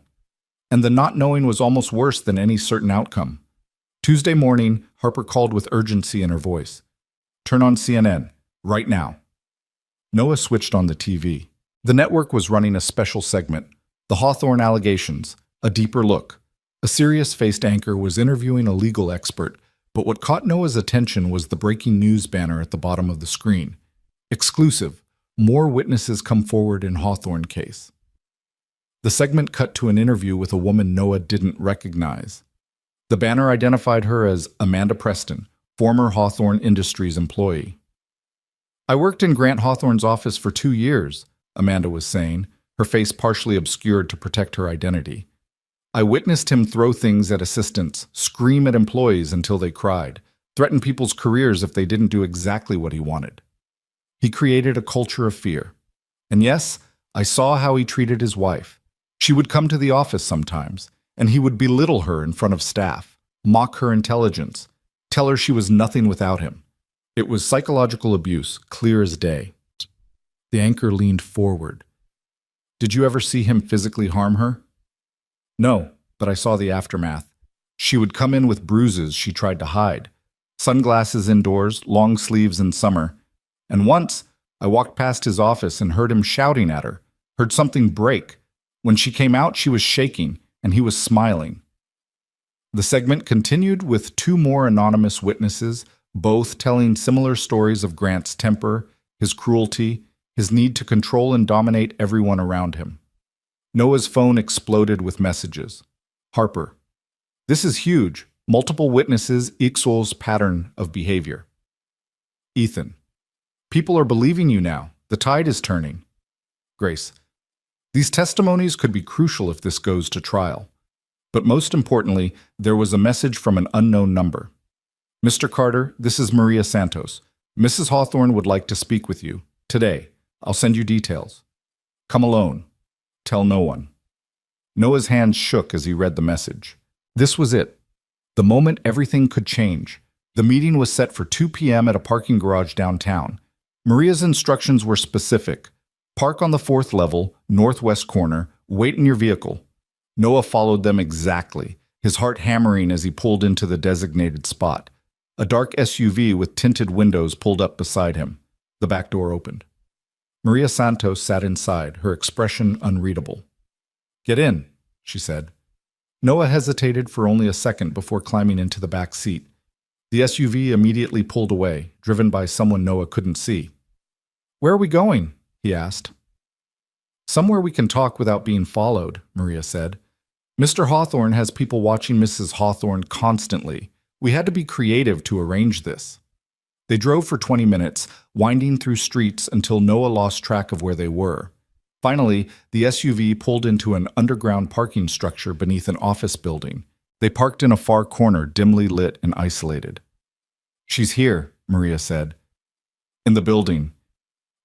And the not knowing was almost worse than any certain outcome. Tuesday morning, Harper called with urgency in her voice. Turn on CNN, right now. Noah switched on the TV. The network was running a special segment, The Hawthorne Allegations, a deeper look. A serious-faced anchor was interviewing a legal expert, but what caught Noah's attention was the breaking news banner at the bottom of the screen. Exclusive. More witnesses come forward in Hawthorne case. The segment cut to an interview with a woman Noah didn't recognize. The banner identified her as Amanda Preston, former Hawthorne Industries employee. I worked in Grant Hawthorne's office for 2 years, Amanda was saying, her face partially obscured to protect her identity. I witnessed him throw things at assistants, scream at employees until they cried, threaten people's careers if they didn't do exactly what he wanted. He created a culture of fear. And yes, I saw how he treated his wife. She would come to the office sometimes, and he would belittle her in front of staff, mock her intelligence, tell her she was nothing without him. It was psychological abuse, clear as day. The anchor leaned forward. Did you ever see him physically harm her? No, but I saw the aftermath. She would come in with bruises she tried to hide. Sunglasses indoors, long sleeves in summer. And once, I walked past his office and heard him shouting at her, heard something break. When she came out, she was shaking, and he was smiling. The segment continued with 2 more anonymous witnesses, both telling similar stories of Grant's temper, his cruelty, his need to control and dominate everyone around him. Noah's phone exploded with messages. Harper. This is huge. Multiple witnesses equals pattern of behavior. Ethan. People are believing you now. The tide is turning. Grace. These testimonies could be crucial if this goes to trial. But most importantly, there was a message from an unknown number. Mr. Carter, this is Maria Santos. Mrs. Hawthorne would like to speak with you. Today. I'll send you details. Come alone. Tell no one. Noah's hands shook as he read the message. This was it. The moment everything could change. The meeting was set for 2 p.m. at a parking garage downtown. Maria's instructions were specific. Park on the 4th level, northwest corner, wait in your vehicle. Noah followed them exactly, his heart hammering as he pulled into the designated spot. A dark SUV with tinted windows pulled up beside him. The back door opened. Maria Santos sat inside, her expression unreadable. "Get in," she said. Noah hesitated for only a second before climbing into the back seat. The SUV immediately pulled away, driven by someone Noah couldn't see. "Where are we going?" he asked. "Somewhere we can talk without being followed," Maria said. "Mr. Hawthorne has people watching Mrs. Hawthorne constantly. We had to be creative to arrange this." They drove for 20 minutes, winding through streets until Noah lost track of where they were. Finally, the SUV pulled into an underground parking structure beneath an office building. They parked in a far corner, dimly lit and isolated. "She's here," Maria said. "In the building.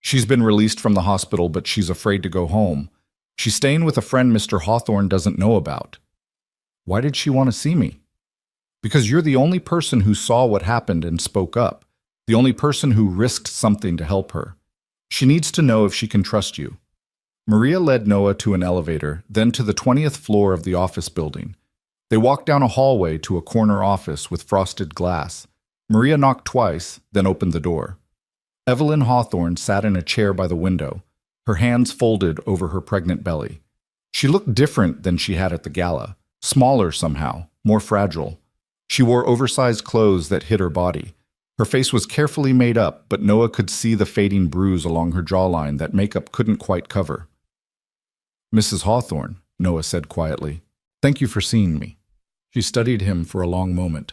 She's been released from the hospital, but she's afraid to go home. She's staying with a friend Mr. Hawthorne doesn't know about." "Why did she want to see me?" "Because you're the only person who saw what happened and spoke up. The only person who risked something to help her. She needs to know if she can trust you." Maria led Noah to an elevator, then to the 20th floor of the office building. They walked down a hallway to a corner office with frosted glass. Maria knocked twice, then opened the door. Evelyn Hawthorne sat in a chair by the window, her hands folded over her pregnant belly. She looked different than she had at the gala, smaller somehow, more fragile. She wore oversized clothes that hid her body. Her face was carefully made up, but Noah could see the fading bruise along her jawline that makeup couldn't quite cover. "Mrs. Hawthorne," Noah said quietly, "thank you for seeing me." She studied him for a long moment.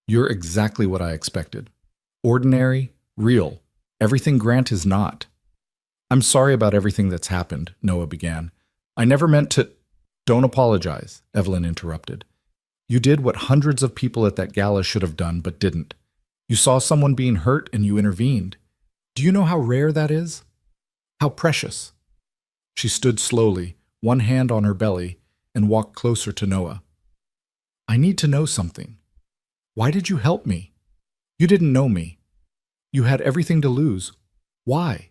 "You're exactly what I expected. Ordinary, real. Everything Grant is not." "I'm sorry about everything that's happened," Noah began. "I never meant to—" "Don't apologize," Evelyn interrupted. "You did what hundreds of people at that gala should have done but didn't. You saw someone being hurt and you intervened. Do you know how rare that is? How precious?" She stood slowly, one hand on her belly, and walked closer to Noah. "I need to know something. Why did you help me? You didn't know me. You had everything to lose. Why?"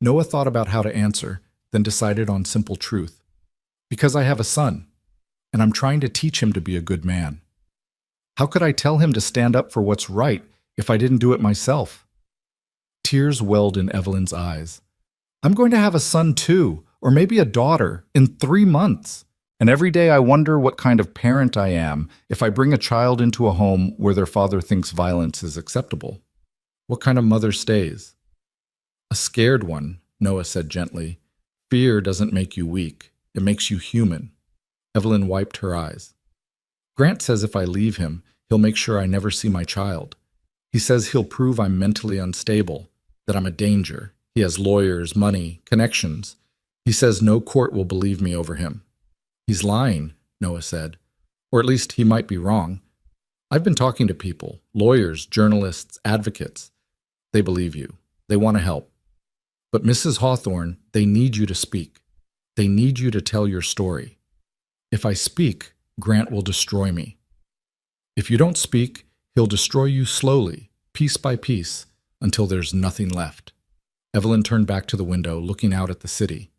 Noah thought about how to answer, then decided on simple truth. "Because I have a son, and I'm trying to teach him to be a good man. How could I tell him to stand up for what's right if I didn't do it myself?" Tears welled in Evelyn's eyes. "I'm going to have a son too, or maybe a daughter, in 3 months. And every day I wonder what kind of parent I am if I bring a child into a home where their father thinks violence is acceptable. What kind of mother stays?" "A scared one," Noah said gently. "Fear doesn't make you weak. It makes you human." Evelyn wiped her eyes. "Grant says if I leave him, he'll make sure I never see my child. He says he'll prove I'm mentally unstable, that I'm a danger. He has lawyers, money, connections. He says no court will believe me over him." "He's lying," Noah said. "Or at least he might be wrong. I've been talking to people, lawyers, journalists, advocates. They believe you. They want to help. But Mrs. Hawthorne, they need you to speak. They need you to tell your story. If I speak, Grant will destroy me. If you don't speak, he'll destroy you slowly, piece by piece, until there's nothing left." Evelyn turned back to the window, looking out at the city.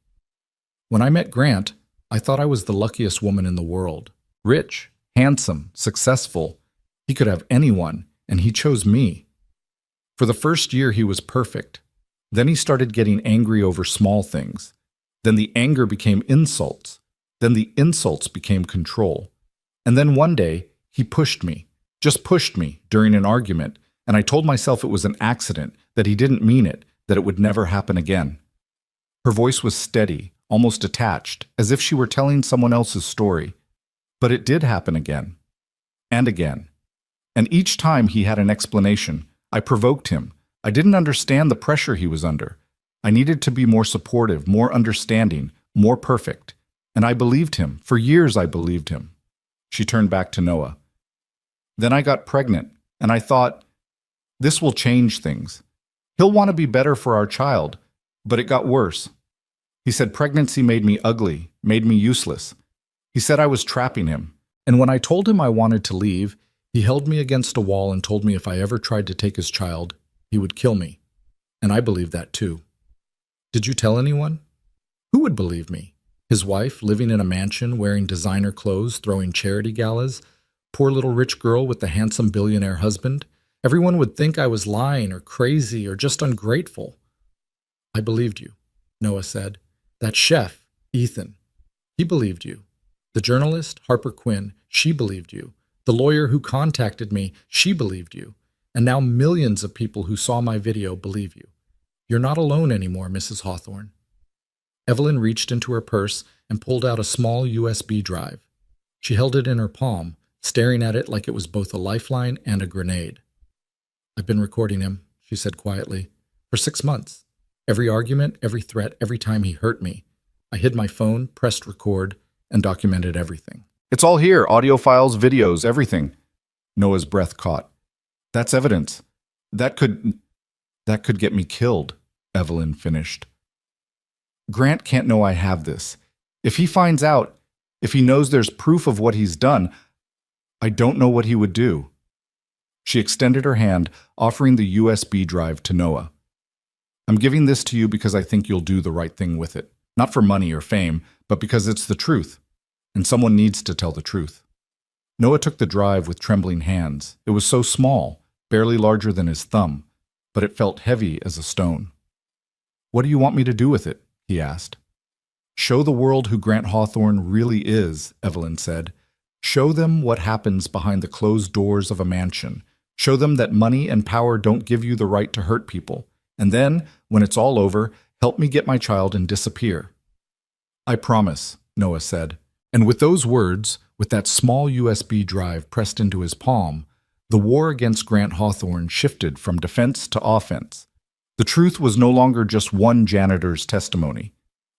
"When I met Grant, I thought I was the luckiest woman in the world. Rich, handsome, successful. He could have anyone, and he chose me. For the first year, he was perfect. Then he started getting angry over small things. Then the anger became insults. Then the insults became control. And then one day, he pushed me, just pushed me during an argument, and I told myself it was an accident, that he didn't mean it, that it would never happen again." Her voice was steady, almost detached, as if she were telling someone else's story. "But it did happen again. And again. And each time he had an explanation. I provoked him. I didn't understand the pressure he was under. I needed to be more supportive, more understanding, more perfect. And I believed him. For years I believed him." She turned back to Noah. "Then I got pregnant, and I thought, this will change things. He'll want to be better for our child, but it got worse. He said pregnancy made me ugly, made me useless. He said I was trapping him. And when I told him I wanted to leave, he held me against a wall and told me if I ever tried to take his child, he would kill me. And I believed that too." Did you tell anyone? Who would believe me? His wife, living in a mansion, wearing designer clothes, throwing charity galas? Poor little rich girl with the handsome billionaire husband? Everyone would think I was lying or crazy or just ungrateful. I believed you, Noah said. That chef, Ethan, he believed you. The journalist, Harper Quinn, she believed you. The lawyer who contacted me, she believed you. And now millions of people who saw my video believe you. You're not alone anymore, Mrs. Hawthorne. Evelyn reached into her purse and pulled out a small USB drive. She held it in her palm, staring at it like it was both a lifeline and a grenade. I've been recording him, she said quietly, for 6 months. Every argument, every threat, every time he hurt me. I hid my phone, pressed record, and documented everything. It's all here, audio files, videos, everything. Noah's breath caught. That's evidence. That could get me killed, Evelyn finished. Grant can't know I have this. If he finds out, if he knows there's proof of what he's done, I don't know what he would do. She extended her hand, offering the USB drive to Noah. I'm giving this to you because I think you'll do the right thing with it. Not for money or fame, but because it's the truth. And someone needs to tell the truth. Noah took the drive with trembling hands. It was so small, barely larger than his thumb, but it felt heavy as a stone. What do you want me to do with it? He asked. Show the world who Grant Hawthorne really is, Evelyn said. Show them what happens behind the closed doors of a mansion. Show them that money and power don't give you the right to hurt people. And then, when it's all over, help me get my child and disappear. I promise, Noah said. And with those words, with that small USB drive pressed into his palm, the war against Grant Hawthorne shifted from defense to offense. The truth was no longer just one janitor's testimony.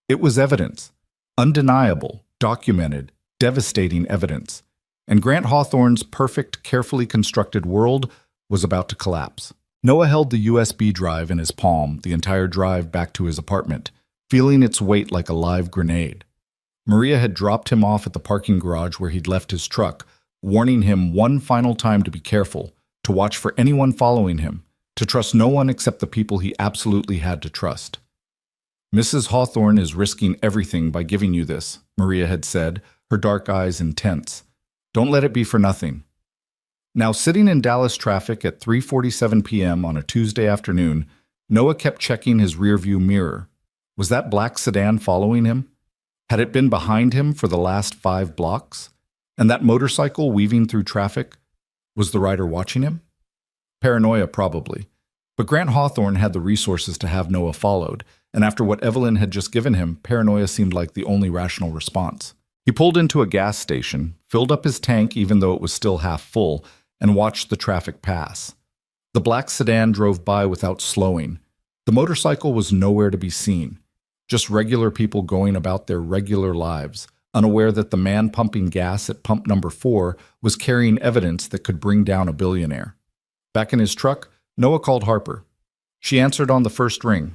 It was evidence, undeniable, documented, devastating evidence. And Grant Hawthorne's perfect, carefully constructed world was about to collapse. Noah held the USB drive in his palm the entire drive back to his apartment, feeling its weight like a live grenade. Maria had dropped him off at the parking garage where he'd left his truck, warning him one final time to be careful, to watch for anyone following him, to trust no one except the people he absolutely had to trust. Mrs. Hawthorne is risking everything by giving you this, Maria had said, her dark eyes intense. Don't let it be for nothing. Now, sitting in Dallas traffic at 3:47 p.m. on a Tuesday afternoon, Noah kept checking his rearview mirror. Was that black sedan following him? Had it been behind him for the last 5 blocks? And that motorcycle weaving through traffic? Was the rider watching him? Paranoia, probably. But Grant Hawthorne had the resources to have Noah followed, and after what Evelyn had just given him, paranoia seemed like the only rational response. He pulled into a gas station, filled up his tank even though it was still half full, and watched the traffic pass. The black sedan drove by without slowing. The motorcycle was nowhere to be seen. Just regular people going about their regular lives, unaware that the man pumping gas at pump number 4 was carrying evidence that could bring down a billionaire. Back in his truck, Noah called Harper. She answered on the first ring.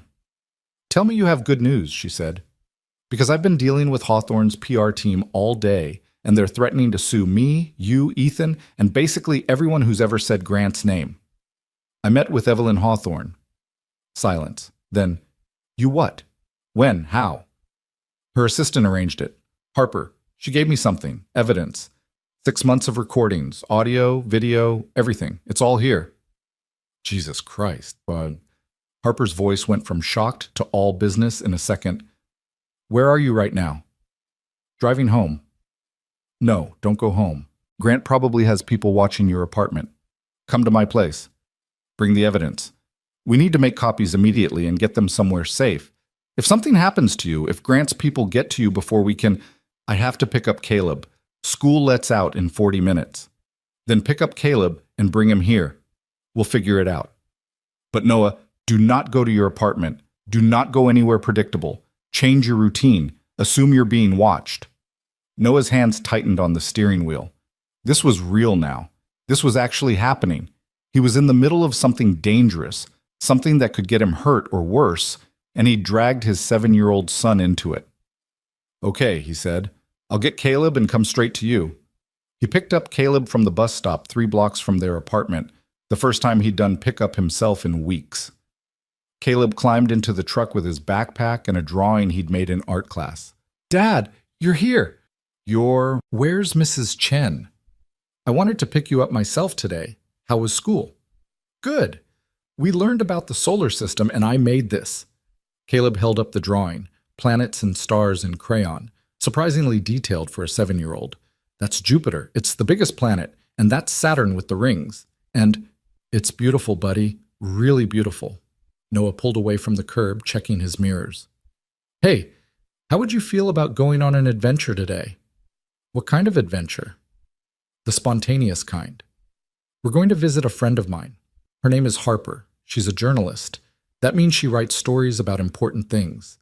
Tell me you have good news, she said. Because I've been dealing with Hawthorne's PR team all day, and they're threatening to sue me, you, Ethan, and basically everyone who's ever said Grant's name. I met with Evelyn Hawthorne. Silence. Then, you what? When? How? Her assistant arranged it. Harper. She gave me something. Evidence. 6 months of recordings. Audio, video, everything. It's all here. Jesus Christ. Harper's voice went from shocked to all business in a second. Where are you right now? Driving home. No, don't go home. Grant probably has people watching your apartment. Come to my place. Bring the evidence. We need to make copies immediately and get them somewhere safe. If something happens to you, if Grant's people get to you before we can, I have to pick up Caleb. School lets out in 40 minutes. Then pick up Caleb and bring him here. We'll figure it out. But Noah, do not go to your apartment. Do not go anywhere predictable. Change your routine. Assume you're being watched. Noah's hands tightened on the steering wheel. This was real now. This was actually happening. He was in the middle of something dangerous, something that could get him hurt or worse, and he dragged his 7-year-old son into it. Okay, he said. I'll get Caleb and come straight to you. He picked up Caleb from the bus stop 3 blocks from their apartment, the first time he'd done pickup himself in weeks. Caleb climbed into the truck with his backpack and a drawing he'd made in art class. Dad, you're here. Where's Mrs. Chen? I wanted to pick you up myself today. How was school? Good. We learned about the solar system and I made this. Caleb held up the drawing, planets and stars in crayon, surprisingly detailed for a 7-year-old. That's Jupiter. It's the biggest planet, and that's Saturn with the rings. And it's beautiful, buddy. Really beautiful. Noah pulled away from the curb, checking his mirrors. Hey, how would you feel about going on an adventure today? What kind of adventure? The spontaneous kind. We're going to visit a friend of mine. Her name is Harper. She's a journalist. That means she writes stories about important things.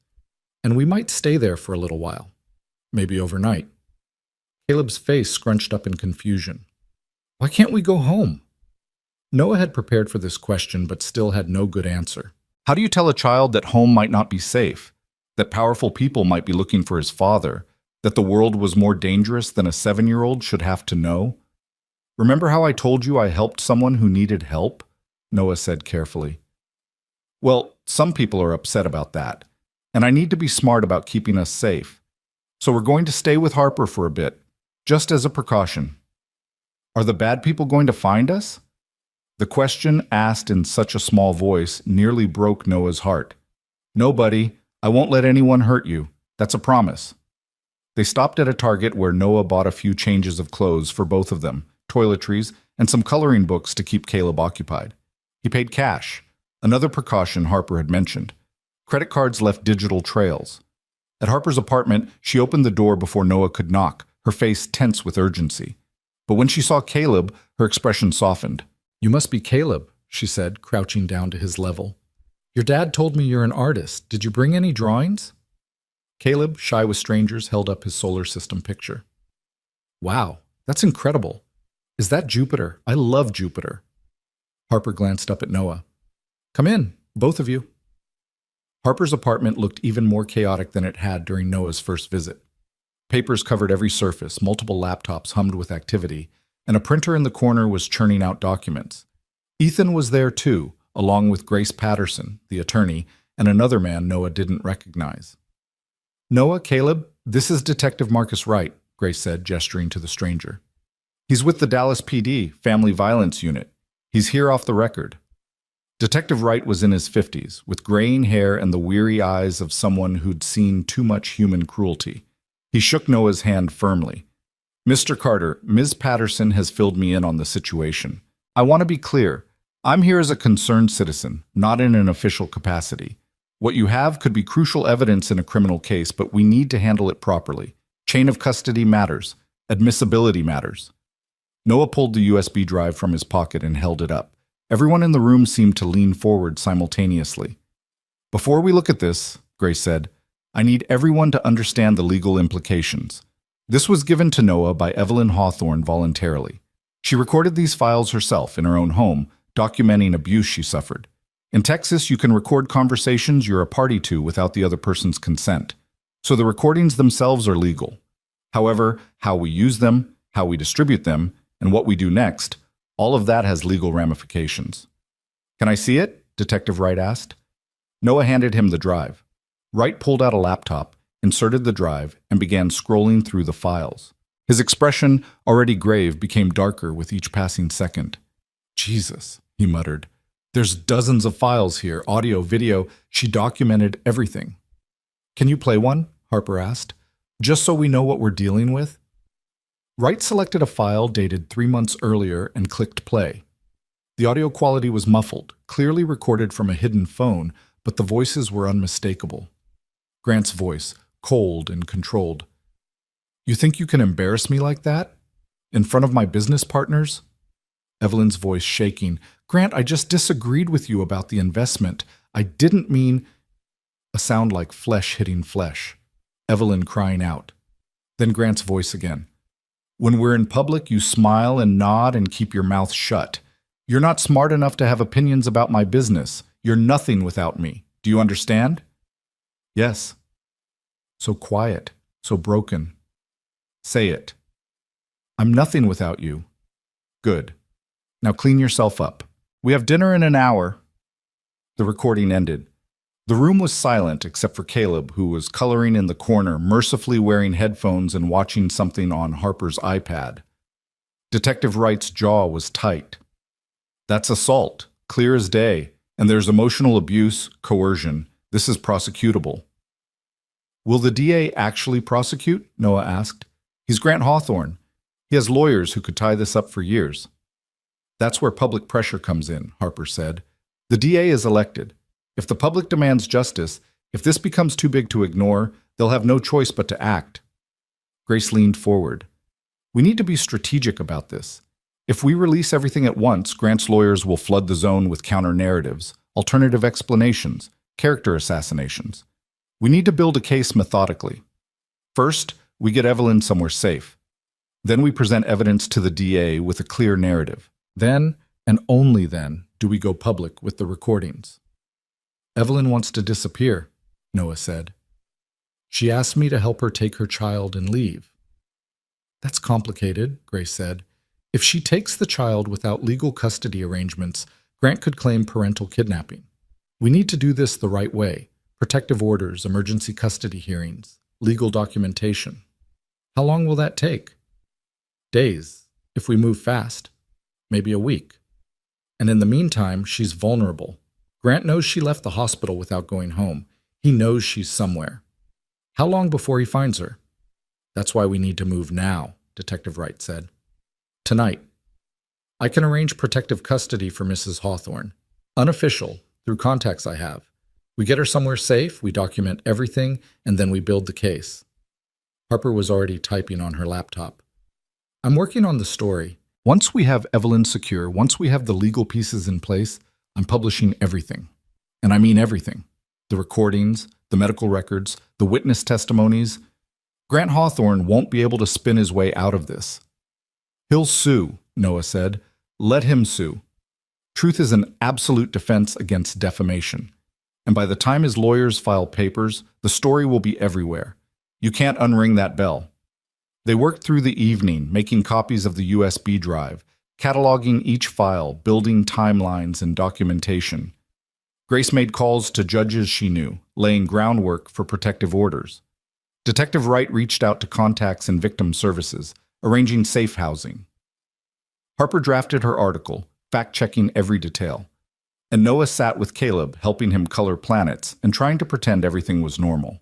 And we might stay there for a little while. Maybe overnight. Caleb's face scrunched up in confusion. Why can't we go home? Noah had prepared for this question but still had no good answer. How do you tell a child that home might not be safe, that powerful people might be looking for his father, that the world was more dangerous than a 7-year-old should have to know? Remember how I told you I helped someone who needed help? Noah said carefully. Well, some people are upset about that, and I need to be smart about keeping us safe. So we're going to stay with Harper for a bit, just as a precaution. Are the bad people going to find us? The question, asked in such a small voice, nearly broke Noah's heart. No, buddy, I won't let anyone hurt you. That's a promise. They stopped at a Target where Noah bought a few changes of clothes for both of them, toiletries, and some coloring books to keep Caleb occupied. He paid cash, another precaution Harper had mentioned. Credit cards left digital trails. At Harper's apartment, she opened the door before Noah could knock, her face tense with urgency. But when she saw Caleb, her expression softened. You must be Caleb, she said, crouching down to his level. Your dad told me you're an artist. Did you bring any drawings? Caleb, shy with strangers, held up his solar system picture. Wow, that's incredible. Is that Jupiter? I love Jupiter. Harper glanced up at Noah. Come in, both of you. Harper's apartment looked even more chaotic than it had during Noah's first visit. Papers covered every surface, multiple laptops hummed with activity, and a printer in the corner was churning out documents. Ethan was there too, along with Grace Patterson, the attorney, and another man Noah didn't recognize. Noah, Caleb, this is Detective Marcus Wright, Grace said, gesturing to the stranger. He's with the Dallas PD, Family Violence Unit. He's here off the record. Detective Wright was in his 50s, with graying hair and the weary eyes of someone who'd seen too much human cruelty. He shook Noah's hand firmly. Mr. Carter, Ms. Patterson has filled me in on the situation. I want to be clear. I'm here as a concerned citizen, not in an official capacity. What you have could be crucial evidence in a criminal case, but we need to handle it properly. Chain of custody matters. Admissibility matters. Noah pulled the USB drive from his pocket and held it up. Everyone in the room seemed to lean forward simultaneously. Before we look at this, Grace said, I need everyone to understand the legal implications. This was given to Noah by Evelyn Hawthorne voluntarily. She recorded these files herself in her own home, documenting abuse she suffered. In Texas, you can record conversations you're a party to without the other person's consent. So the recordings themselves are legal. However, how we use them, how we distribute them, and what we do next, all of that has legal ramifications. Can I see it? Detective Wright asked. Noah handed him the drive. Wright pulled out a laptop, inserted the drive, and began scrolling through the files. His expression, already grave, became darker with each passing second. Jesus, he muttered. There's dozens of files here, audio, video. She documented everything. Can you play one? Harper asked. Just so we know what we're dealing with? Wright selected a file dated 3 months earlier and clicked play. The audio quality was muffled, clearly recorded from a hidden phone, but the voices were unmistakable. Grant's voice, cold and controlled. You think you can embarrass me like that? In front of my business partners? Evelyn's voice shaking. Grant, I just disagreed with you about the investment. I didn't mean... A sound like flesh hitting flesh. Evelyn crying out. Then Grant's voice again. When we're in public, you smile and nod and keep your mouth shut. You're not smart enough to have opinions about my business. You're nothing without me. Do you understand? Yes. So quiet, so broken. Say it. I'm nothing without you. Good. Now clean yourself up. We have dinner in an hour. The recording ended. The room was silent except for Caleb, who was coloring in the corner, mercifully wearing headphones and watching something on Harper's iPad. Detective Wright's jaw was tight. That's assault, clear as day, and there's emotional abuse, coercion. This is prosecutable. Will the DA actually prosecute? Noah asked. He's Grant Hawthorne. He has lawyers who could tie this up for years. That's where public pressure comes in, Harper said. The DA is elected. If the public demands justice, if this becomes too big to ignore, they'll have no choice but to act. Grace leaned forward. We need to be strategic about this. If we release everything at once, Grant's lawyers will flood the zone with counter-narratives, alternative explanations, character assassinations. We need to build a case methodically. First, we get Evelyn somewhere safe. Then we present evidence to the DA with a clear narrative. Then, and only then, do we go public with the recordings. Evelyn wants to disappear, Noah said. She asked me to help her take her child and leave. That's complicated, Grace said. If she takes the child without legal custody arrangements, Grant could claim parental kidnapping. We need to do this the right way. Protective orders, emergency custody hearings, legal documentation. How long will that take? Days, if we move fast. Maybe a week. And in the meantime, she's vulnerable. Grant knows she left the hospital without going home. He knows she's somewhere. How long before he finds her? That's why we need to move now, Detective Wright said. Tonight. I can arrange protective custody for Mrs. Hawthorne. Unofficial, through contacts I have. We get her somewhere safe, we document everything, and then we build the case. Harper was already typing on her laptop. I'm working on the story. Once we have Evelyn secure, once we have the legal pieces in place, I'm publishing everything. And I mean everything. The recordings, the medical records, the witness testimonies. Grant Hawthorne won't be able to spin his way out of this. He'll sue, Noah said. Let him sue. Truth is an absolute defense against defamation. And by the time his lawyers file papers, the story will be everywhere. You can't unring that bell. They worked through the evening, making copies of the USB drive, cataloging each file, building timelines and documentation. Grace made calls to judges she knew, laying groundwork for protective orders. Detective Wright reached out to contacts in victim services, arranging safe housing. Harper drafted her article, fact-checking every detail. And Noah sat with Caleb, helping him color planets and trying to pretend everything was normal.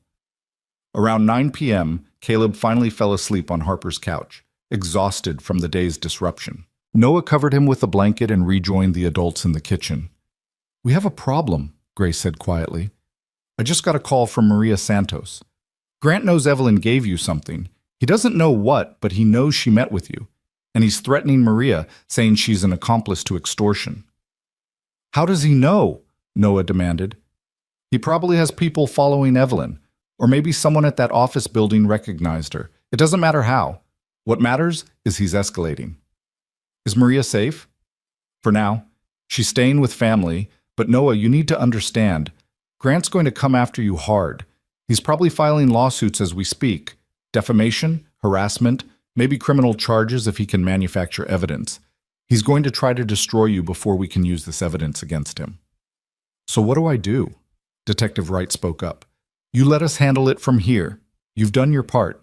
Around 9 p.m., Caleb finally fell asleep on Harper's couch, exhausted from the day's disruption. Noah covered him with a blanket and rejoined the adults in the kitchen. We have a problem, Grace said quietly. I just got a call from Maria Santos. Grant knows Evelyn gave you something. He doesn't know what, but he knows she met with you. And he's threatening Maria, saying she's an accomplice to extortion. How does he know? Noah demanded. He probably has people following Evelyn, or maybe someone at that office building recognized her. It doesn't matter how. What matters is he's escalating. Is Maria safe? For now. She's staying with family, but Noah, you need to understand. Grant's going to come after you hard. He's probably filing lawsuits as we speak. Defamation, harassment, maybe criminal charges if he can manufacture evidence. He's going to try to destroy you before we can use this evidence against him. So what do I do? Detective Wright spoke up. You let us handle it from here. You've done your part.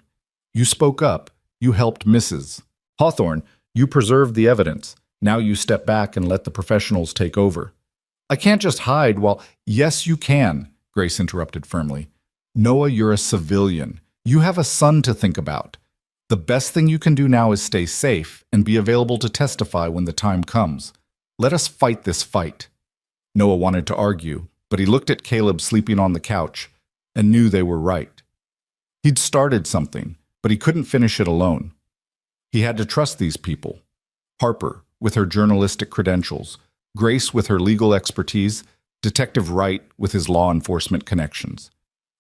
You spoke up. You helped Mrs. Hawthorne. You preserved the evidence. Now you step back and let the professionals take over. I can't just hide while— Yes, you can, Grace interrupted firmly. Noah, you're a civilian. You have a son to think about. The best thing you can do now is stay safe and be available to testify when the time comes. Let us fight this fight. Noah wanted to argue, but he looked at Caleb sleeping on the couch and knew they were right. He'd started something, but he couldn't finish it alone. He had to trust these people. Harper, with her journalistic credentials, Grace with her legal expertise, Detective Wright with his law enforcement connections.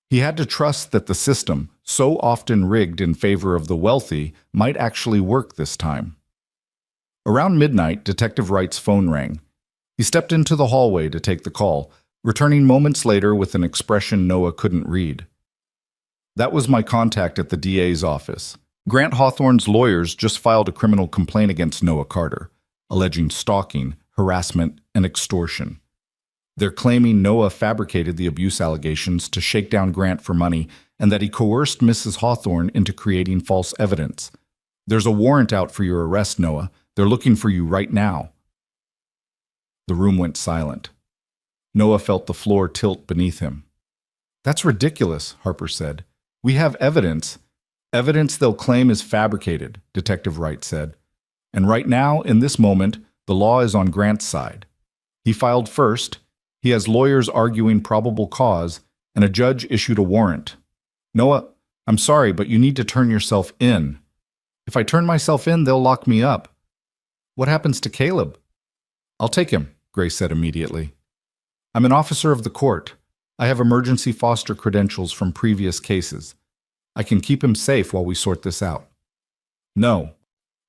He had to trust that the system, so often rigged in favor of the wealthy, might actually work this time. Around midnight, Detective Wright's phone rang. He stepped into the hallway to take the call, returning moments later with an expression Noah couldn't read. That was my contact at the DA's office. Grant Hawthorne's lawyers just filed a criminal complaint against Noah Carter, alleging stalking, harassment, and extortion. They're claiming Noah fabricated the abuse allegations to shake down Grant for money and that he coerced Mrs. Hawthorne into creating false evidence. There's a warrant out for your arrest, Noah. They're looking for you right now. The room went silent. Noah felt the floor tilt beneath him. That's ridiculous, Harper said. We have evidence. Evidence they'll claim is fabricated, Detective Wright said. And right now, in this moment, the law is on Grant's side. He filed first. He has lawyers arguing probable cause, and a judge issued a warrant. Noah, I'm sorry, but you need to turn yourself in. If I turn myself in, they'll lock me up. What happens to Caleb? I'll take him, Grace said immediately. I'm an officer of the court. I have emergency foster credentials from previous cases. I can keep him safe while we sort this out. No.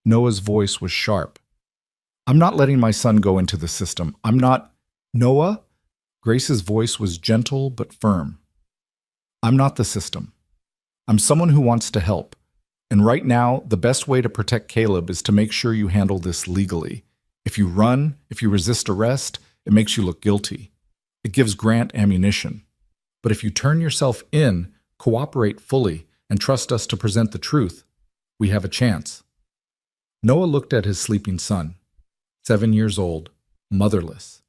Noah's voice was sharp. I'm not letting my son go into the system. I'm not... Noah? Grace's voice was gentle but firm. I'm not the system. I'm someone who wants to help. And right now, the best way to protect Caleb is to make sure you handle this legally. If you run, if you resist arrest, it makes you look guilty. It gives Grant ammunition. But if you turn yourself in, cooperate fully, and trust us to present the truth, we have a chance. Noah looked at his sleeping son, 7 years old, motherless,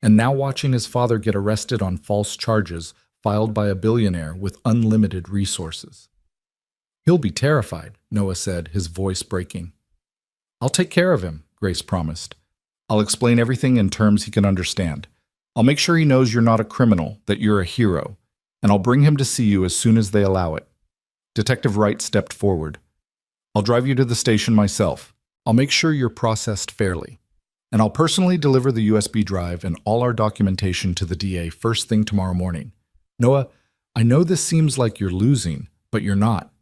and now watching his father get arrested on false charges filed by a billionaire with unlimited resources. He'll be terrified, Noah said, his voice breaking. I'll take care of him, Grace promised. I'll explain everything in terms he can understand. I'll make sure he knows you're not a criminal, that you're a hero, and I'll bring him to see you as soon as they allow it. Detective Wright stepped forward. I'll drive you to the station myself. I'll make sure you're processed fairly. And I'll personally deliver the USB drive and all our documentation to the DA first thing tomorrow morning. Noah, I know this seems like you're losing, but you're not.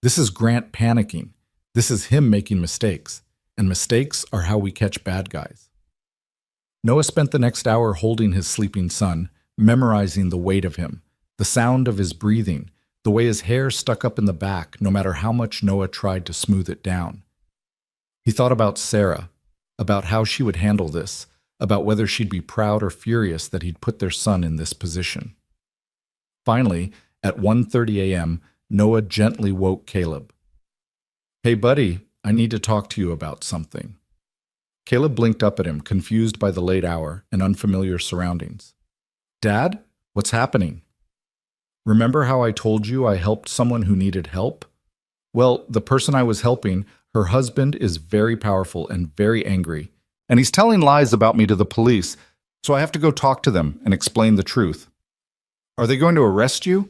This is Grant panicking. This is him making mistakes. And mistakes are how we catch bad guys. Noah spent the next hour holding his sleeping son, memorizing the weight of him, the sound of his breathing, the way his hair stuck up in the back no matter how much Noah tried to smooth it down. He thought about Sarah, about how she would handle this, about whether she'd be proud or furious that he'd put their son in this position. Finally, at 1:30 a.m., Noah gently woke Caleb. Hey, buddy, I need to talk to you about something. Caleb blinked up at him, confused by the late hour and unfamiliar surroundings. Dad, what's happening? Remember how I told you I helped someone who needed help? Well, the person I was helping, her husband is very powerful and very angry, and he's telling lies about me to the police, so I have to go talk to them and explain the truth. Are they going to arrest you?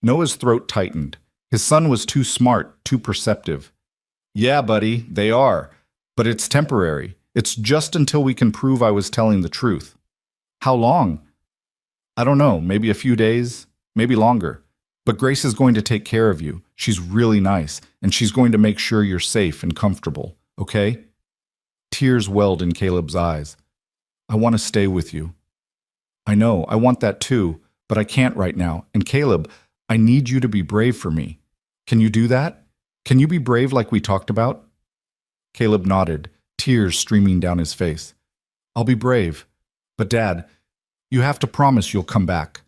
Noah's throat tightened. His son was too smart, too perceptive. Yeah, buddy, they are. But it's temporary. It's just until we can prove I was telling the truth. How long? I don't know, maybe a few days, maybe longer. But Grace is going to take care of you. She's really nice, and she's going to make sure you're safe and comfortable, okay? Tears welled in Caleb's eyes. I want to stay with you. I know, I want that too, but I can't right now. And Caleb, I need you to be brave for me. Can you do that? Can you be brave like we talked about? Caleb nodded, tears streaming down his face. I'll be brave. But Dad, you have to promise you'll come back.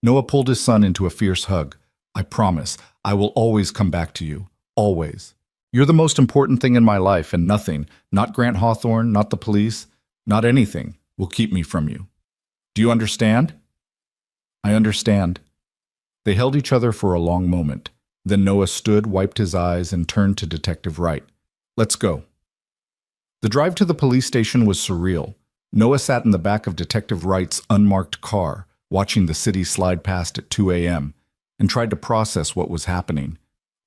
Noah pulled his son into a fierce hug. I promise, I will always come back to you. Always. You're the most important thing in my life, and nothing, not Grant Hawthorne, not the police, not anything, will keep me from you. Do you understand? I understand. They held each other for a long moment. Then Noah stood, wiped his eyes, and turned to Detective Wright. Let's go. The drive to the police station was surreal. Noah sat in the back of Detective Wright's unmarked car, watching the city slide past at 2 a.m., and tried to process what was happening.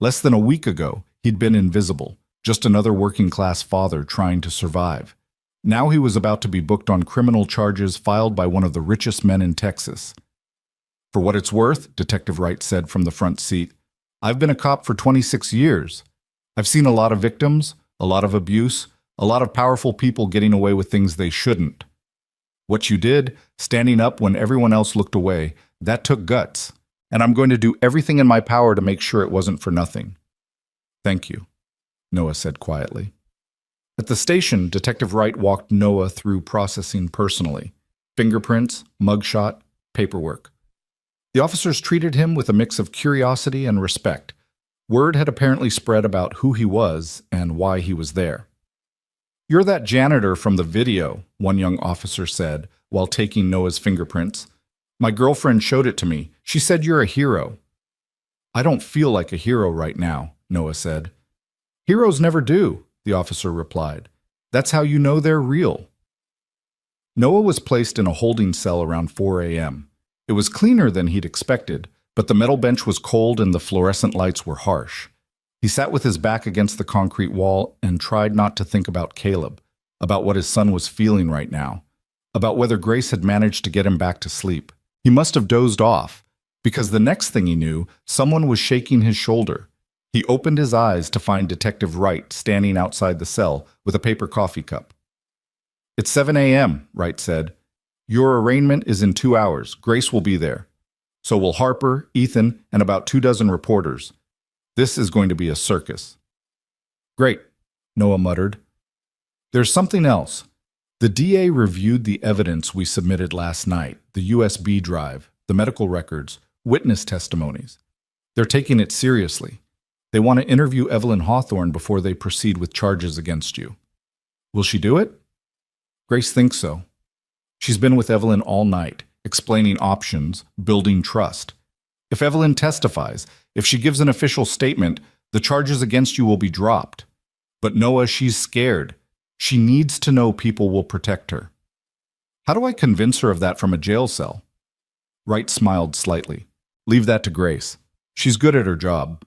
Less than a week ago, he'd been invisible, just another working-class father trying to survive. Now he was about to be booked on criminal charges filed by one of the richest men in Texas. For what it's worth, Detective Wright said from the front seat, I've been a cop for 26 years. I've seen a lot of victims, a lot of abuse, a lot of powerful people getting away with things they shouldn't. What you did, standing up when everyone else looked away, that took guts, and I'm going to do everything in my power to make sure it wasn't for nothing. Thank you, Noah said quietly. At the station, Detective Wright walked Noah through processing personally. fingerprints, mugshot, paperwork. The officers treated him with a mix of curiosity and respect. Word had apparently spread about who he was and why he was there. "You're that janitor from the video," one young officer said while taking Noah's fingerprints. "My girlfriend showed it to me. She said you're a hero." "I don't feel like a hero right now," Noah said. "Heroes never do," the officer replied. "That's how you know they're real." Noah was placed in a holding cell around 4 a.m. It was cleaner than he'd expected, but the metal bench was cold and the fluorescent lights were harsh. He sat with his back against the concrete wall and tried not to think about Caleb, about what his son was feeling right now, about whether Grace had managed to get him back to sleep. He must have dozed off, because the next thing he knew, someone was shaking his shoulder. He opened his eyes to find Detective Wright standing outside the cell with a paper coffee cup. "It's 7 a.m., Wright said. "Your arraignment is in 2 hours. Grace will be there. So will Harper, Ethan, and about 24 reporters. This is going to be a circus." "Great," Noah muttered. "There's something else. The DA reviewed the evidence we submitted last night, the USB drive, the medical records, witness testimonies. They're taking it seriously. They want to interview Evelyn Hawthorne before they proceed with charges against you." "Will she do it?" "Grace thinks so. She's been with Evelyn all night, explaining options, building trust. If Evelyn testifies, if she gives an official statement, the charges against you will be dropped. But Noah, she's scared. She needs to know people will protect her." "How do I convince her of that from a jail cell?" Wright smiled slightly. "Leave that to Grace. She's good at her job."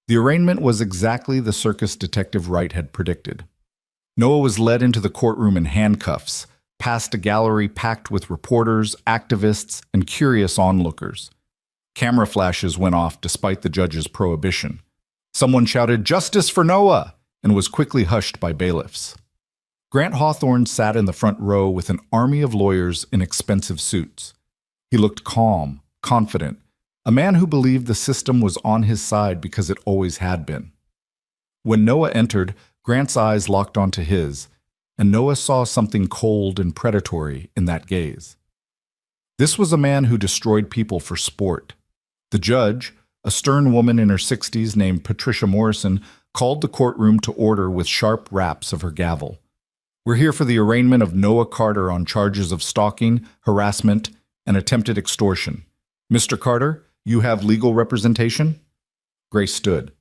The arraignment was exactly the circus Detective Wright had predicted. Noah was led into the courtroom in handcuffs, past a gallery packed with reporters, activists, and curious onlookers. Camera flashes went off despite the judge's prohibition. Someone shouted, "Justice for Noah!" and was quickly hushed by bailiffs. Grant Hawthorne sat in the front row with an army of lawyers in expensive suits. He looked calm, confident, a man who believed the system was on his side because it always had been. When Noah entered, Grant's eyes locked onto his, and Noah saw something cold and predatory in that gaze. This was a man who destroyed people for sport. The judge, a stern woman in her 60s named Patricia Morrison, called the courtroom to order with sharp raps of her gavel. "We're here for the arraignment of Noah Carter on charges of stalking, harassment, and attempted extortion. Mr. Carter, you have legal representation?" Grace stood.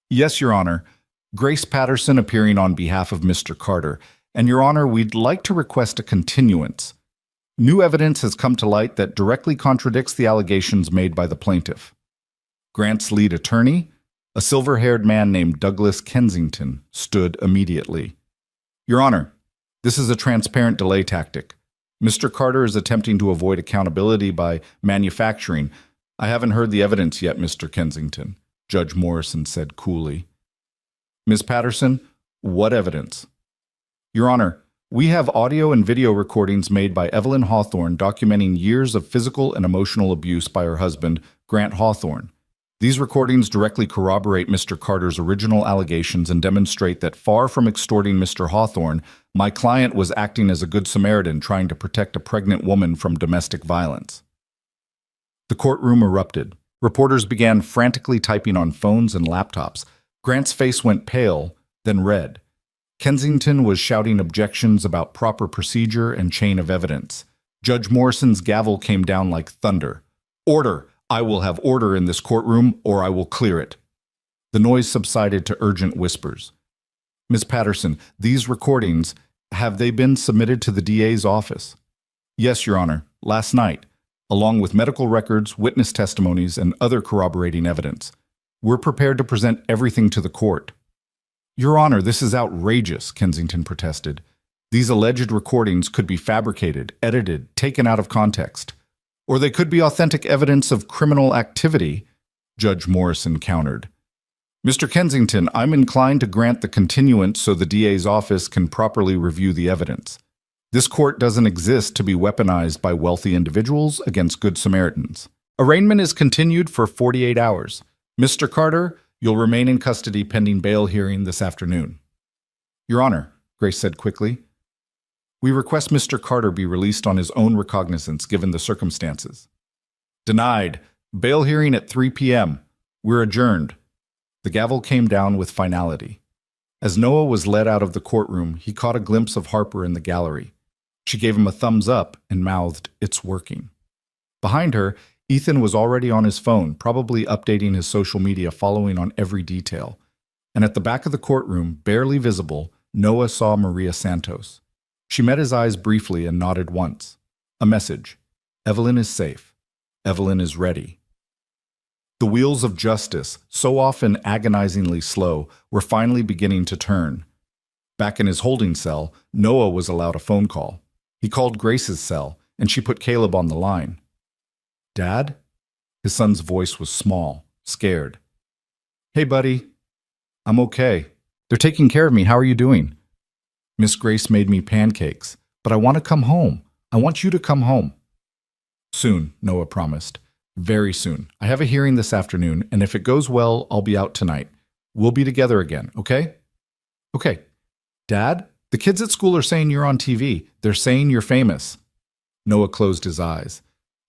"Yes, Your Honor. Grace Patterson appearing on behalf of Mr. Carter. And Your Honor, we'd like to request a continuance. New evidence has come to light that directly contradicts the allegations made by the plaintiff." Grant's lead attorney, a silver-haired man named Douglas Kensington, stood immediately. "Your Honor, this is a transparent delay tactic. Mr. Carter is attempting to avoid accountability by manufacturing. I haven't heard the evidence yet, Mr. Kensington," Judge Morrison said coolly. "Ms. Patterson, what evidence?" "Your Honor, we have audio and video recordings made by Evelyn Hawthorne documenting years of physical and emotional abuse by her husband, Grant Hawthorne. These recordings directly corroborate Mr. Carter's original allegations and demonstrate that far from extorting Mr. Hawthorne, my client was acting as a good Samaritan trying to protect a pregnant woman from domestic violence." The courtroom erupted. Reporters began frantically typing on phones and laptops. Grant's face went pale, then red. Kensington was shouting objections about proper procedure and chain of evidence. Judge Morrison's gavel came down like thunder. "Order! I will have order in this courtroom, or I will clear it." The noise subsided to urgent whispers. "Ms. Patterson, these recordings, have they been submitted to the DA's office?" "Yes, Your Honor, last night, along with medical records, witness testimonies, and other corroborating evidence. We're prepared to present everything to the court." "Your Honor, this is outrageous," Kensington protested. "These alleged recordings could be fabricated, edited, taken out of context. Or they could be authentic evidence of criminal activity," Judge Morrison countered. "Mr. Kensington, I'm inclined to grant the continuance so the DA's office can properly review the evidence. This court doesn't exist to be weaponized by wealthy individuals against good Samaritans. Arraignment is continued for 48 hours. Mr. Carter, you'll remain in custody pending bail hearing this afternoon." "Your Honor," Grace said quickly. We request Mr. Carter be released on his own recognizance given the circumstances. Denied. Bail hearing at 3 p.m. We're adjourned. The gavel came down with finality. As Noah was led out of the courtroom, he caught a glimpse of Harper in the gallery. She gave him a thumbs up and mouthed, "It's working." Behind her, Ethan was already on his phone, probably updating his social media, following on every detail. And at the back of the courtroom, barely visible, Noah saw Maria Santos. She met his eyes briefly and nodded once. A message. Evelyn is safe. Evelyn is ready. The wheels of justice, so often agonizingly slow, were finally beginning to turn. Back in his holding cell, Noah was allowed a phone call. He called Grace's cell, and she put Caleb on the line. "Dad?" His son's voice was small, scared. "Hey, buddy. I'm okay. They're taking care of me. How are you doing?" "Miss Grace made me pancakes, but I want to come home. I want you to come home." "Soon," Noah promised. "Very soon. I have a hearing this afternoon, and if it goes well, I'll be out tonight. We'll be together again, okay?" "Okay." "Dad, the kids at school are saying you're on TV. They're saying you're famous." Noah closed his eyes.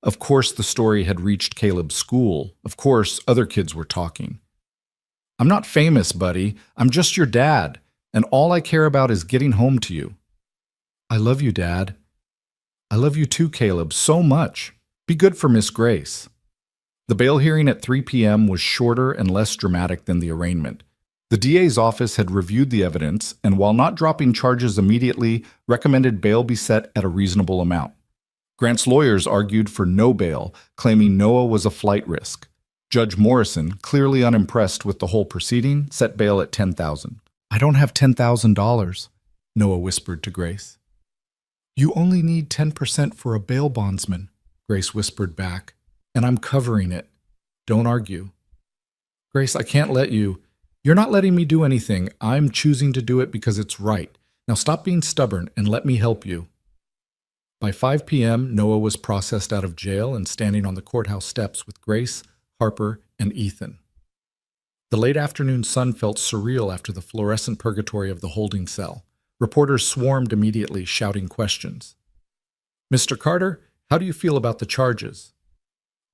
Of course the story had reached Caleb's school. Of course other kids were talking. "I'm not famous, buddy. I'm just your dad, and all I care about is getting home to you." "I love you, Dad." "I love you too, Caleb, so much. Be good for Miss Grace." The bail hearing at 3 p.m. was shorter and less dramatic than the arraignment. The DA's office had reviewed the evidence and, while not dropping charges immediately, recommended bail be set at a reasonable amount. Grant's lawyers argued for no bail, claiming Noah was a flight risk. Judge Morrison, clearly unimpressed with the whole proceeding, set bail at $10,000. "I don't have $10,000, Noah whispered to Grace. "You only need 10% for a bail bondsman," Grace whispered back, "and I'm covering it. Don't argue." "Grace, I can't let you. You're not letting me do anything. I'm choosing to do it because it's right. Now stop being stubborn and let me help you." By 5 p.m., Noah was processed out of jail and standing on the courthouse steps with Grace, Harper, and Ethan. The late afternoon sun felt surreal after the fluorescent purgatory of the holding cell. Reporters swarmed immediately, shouting questions. "Mr. Carter, how do you feel about the charges?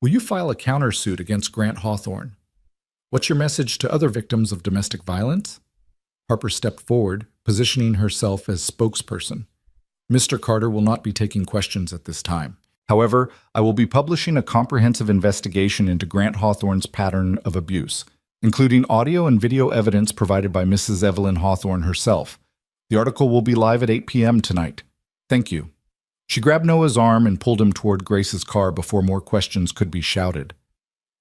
Will you file a countersuit against Grant Hawthorne? What's your message to other victims of domestic violence?" Harper stepped forward, positioning herself as spokesperson. "Mr. Carter will not be taking questions at this time. However, I will be publishing a comprehensive investigation into Grant Hawthorne's pattern of abuse, including audio and video evidence provided by Mrs. Evelyn Hawthorne herself. The article will be live at 8 p.m. tonight. Thank you." She grabbed Noah's arm and pulled him toward Grace's car before more questions could be shouted.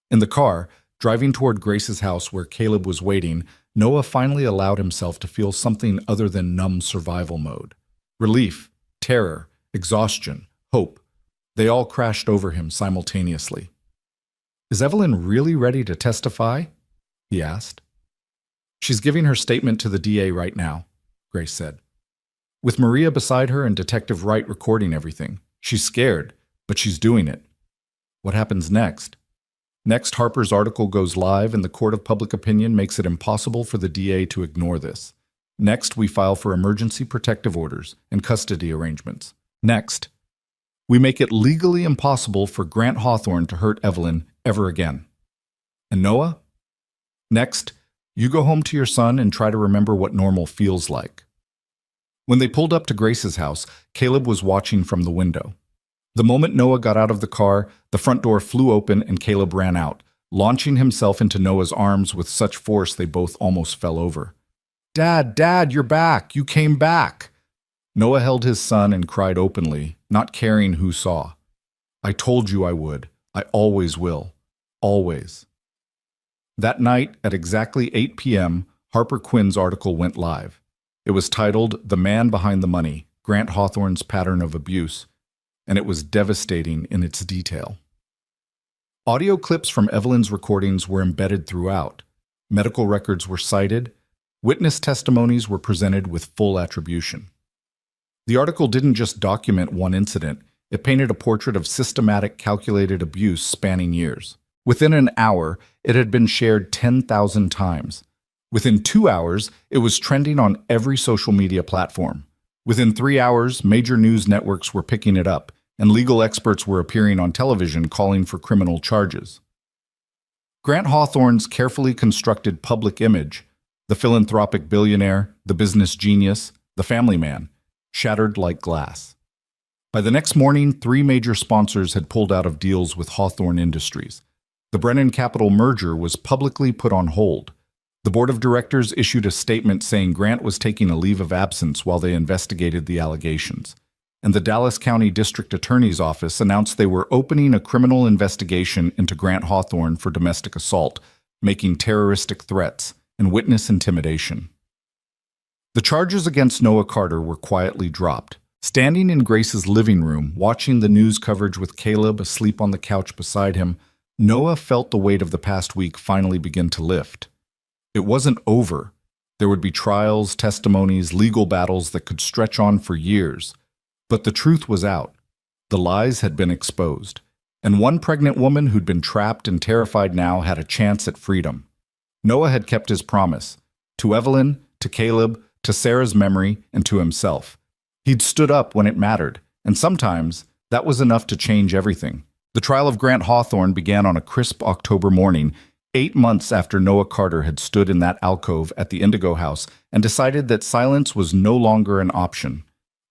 In the car, driving toward Grace's house where Caleb was waiting, Noah finally allowed himself to feel something other than numb survival mode. Relief, terror, exhaustion, hope. They all crashed over him simultaneously. "Is Evelyn really ready to testify?" he asked. "She's giving her statement to the DA right now," Grace said. "With Maria beside her and Detective Wright recording everything. She's scared, but she's doing it." "What happens next?" "Next, Harper's article goes live and the court of public opinion makes it impossible for the DA to ignore this. Next, we file for emergency protective orders and custody arrangements. Next, we make it legally impossible for Grant Hawthorne to hurt Evelyn ever again. And Noah? Next, you go home to your son and try to remember what normal feels like." When they pulled up to Grace's house, Caleb was watching from the window. The moment Noah got out of the car, the front door flew open and Caleb ran out, launching himself into Noah's arms with such force they both almost fell over. Dad, you're back. You came back." Noah held his son and cried openly, not caring who saw. "I told you I would. I always will. Always." That night, at exactly 8 p.m., Harper Quinn's article went live. It was titled "The Man Behind the Money, Grant Hawthorne's Pattern of Abuse," and it was devastating in its detail. Audio clips from Evelyn's recordings were embedded throughout. Medical records were cited. Witness testimonies were presented with full attribution. The article didn't just document one incident, it painted a portrait of systematic, calculated abuse spanning years. Within an hour, it had been shared 10,000 times. Within 2 hours, it was trending on every social media platform. Within 3 hours, major news networks were picking it up, and legal experts were appearing on television calling for criminal charges. Grant Hawthorne's carefully constructed public image, the philanthropic billionaire, the business genius, the family man, shattered like glass. By the next morning, 3 major sponsors had pulled out of deals with Hawthorne Industries. The Brennan Capital merger was publicly put on hold. The board of directors issued a statement saying Grant was taking a leave of absence while they investigated the allegations. And the Dallas County District Attorney's Office announced they were opening a criminal investigation into Grant Hawthorne for domestic assault, making terroristic threats, and witness intimidation. The charges against Noah Carter were quietly dropped. Standing in Grace's living room, watching the news coverage with Caleb asleep on the couch beside him, Noah felt the weight of the past week finally begin to lift. It wasn't over. There would be trials, testimonies, legal battles that could stretch on for years. But the truth was out. The lies had been exposed. And one pregnant woman who'd been trapped and terrified now had a chance at freedom. Noah had kept his promise. To Evelyn, to Caleb, to Sarah's memory, and to himself. He'd stood up when it mattered, and sometimes that was enough to change everything. The trial of Grant Hawthorne began on a crisp October morning, 8 months after Noah Carter had stood in that alcove at the Indigo House and decided that silence was no longer an option.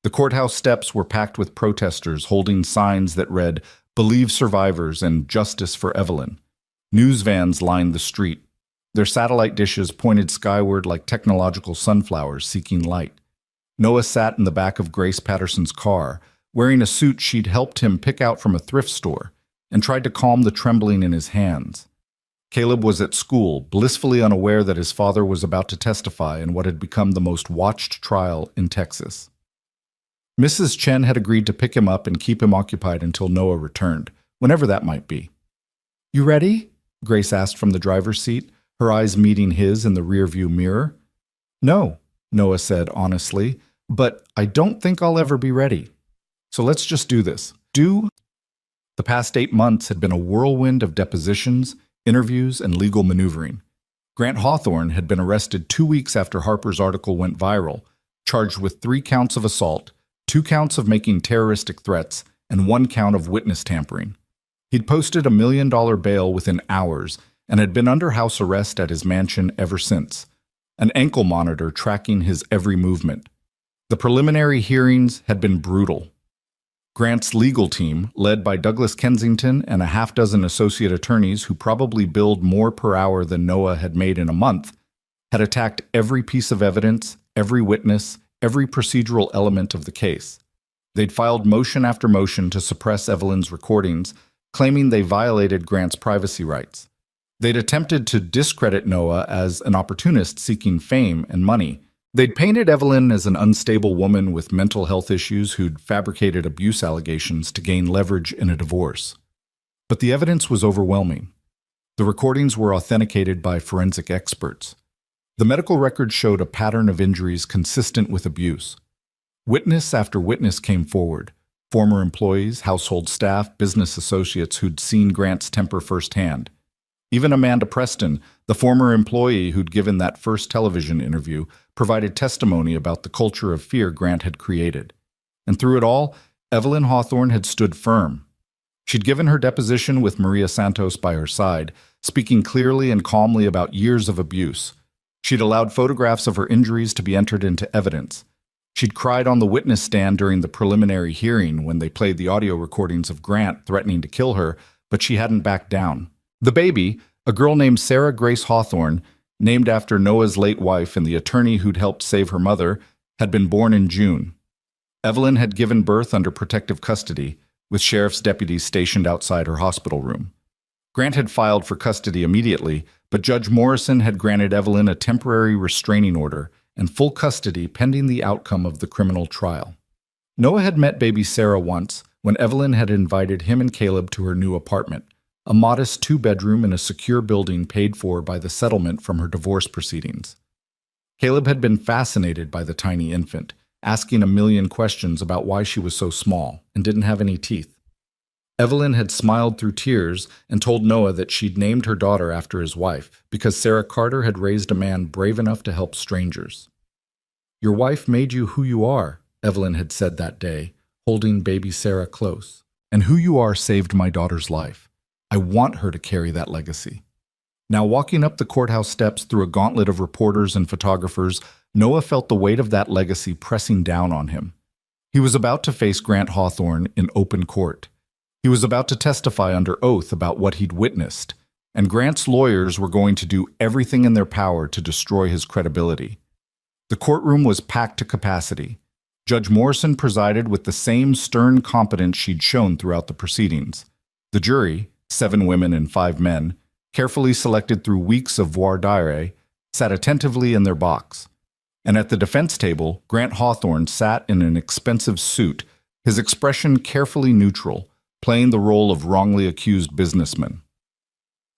The courthouse steps were packed with protesters holding signs that read, "Believe survivors" and "Justice for Evelyn." News vans lined the street. Their satellite dishes pointed skyward like technological sunflowers seeking light. Noah sat in the back of Grace Patterson's car, wearing a suit she'd helped him pick out from a thrift store, and tried to calm the trembling in his hands. Caleb was at school, blissfully unaware that his father was about to testify in what had become the most watched trial in Texas. Mrs. Chen had agreed to pick him up and keep him occupied until Noah returned, whenever that might be. "You ready?" Grace asked from the driver's seat, her eyes meeting his in the rearview mirror. "No," Noah said honestly, "but I don't think I'll ever be ready. So let's just do this." The past 8 months had been a whirlwind of depositions, interviews, and legal maneuvering. Grant Hawthorne had been arrested 2 weeks after Harper's article went viral, charged with 3 counts of assault, 2 counts of making terroristic threats, and 1 count of witness tampering. He'd posted $1 million bail within hours and had been under house arrest at his mansion ever since, an ankle monitor tracking his every movement. The preliminary hearings had been brutal. Grant's legal team, led by Douglas Kensington and a half-dozen associate attorneys who probably billed more per hour than Noah had made in a month, had attacked every piece of evidence, every witness, every procedural element of the case. They'd filed motion after motion to suppress Evelyn's recordings, claiming they violated Grant's privacy rights. They'd attempted to discredit Noah as an opportunist seeking fame and money. They'd painted Evelyn as an unstable woman with mental health issues who'd fabricated abuse allegations to gain leverage in a divorce. But the evidence was overwhelming. The recordings were authenticated by forensic experts. The medical records showed a pattern of injuries consistent with abuse. Witness after witness came forward, former employees, household staff, business associates who'd seen Grant's temper firsthand. Even Amanda Preston, the former employee who'd given that first television interview, provided testimony about the culture of fear Grant had created. And through it all, Evelyn Hawthorne had stood firm. She'd given her deposition with Maria Santos by her side, speaking clearly and calmly about years of abuse. She'd allowed photographs of her injuries to be entered into evidence. She'd cried on the witness stand during the preliminary hearing when they played the audio recordings of Grant threatening to kill her, but she hadn't backed down. The baby, a girl named Sarah Grace Hawthorne, named after Noah's late wife and the attorney who'd helped save her mother, had been born in June. Evelyn had given birth under protective custody, with sheriff's deputies stationed outside her hospital room. Grant had filed for custody immediately, but Judge Morrison had granted Evelyn a temporary restraining order and full custody pending the outcome of the criminal trial. Noah had met baby Sarah once when Evelyn had invited him and Caleb to her new apartment, a modest 2-bedroom in a secure building paid for by the settlement from her divorce proceedings. Caleb had been fascinated by the tiny infant, asking a million questions about why she was so small and didn't have any teeth. Evelyn had smiled through tears and told Noah that she'd named her daughter after his wife because Sarah Carter had raised a man brave enough to help strangers. "Your wife made you who you are," Evelyn had said that day, holding baby Sarah close. And who you are saved my daughter's life. I want her to carry that legacy. Now, walking up the courthouse steps through a gauntlet of reporters and photographers, Noah felt the weight of that legacy pressing down on him. He was about to face Grant Hawthorne in open court. He was about to testify under oath about what he'd witnessed, and Grant's lawyers were going to do everything in their power to destroy his credibility. The courtroom was packed to capacity. Judge Morrison presided with the same stern competence she'd shown throughout the proceedings. The jury, 7 women and 5 men, carefully selected through weeks of voir dire, sat attentively in their box. And at the defense table, Grant Hawthorne sat in an expensive suit, his expression carefully neutral, playing the role of wrongly accused businessman.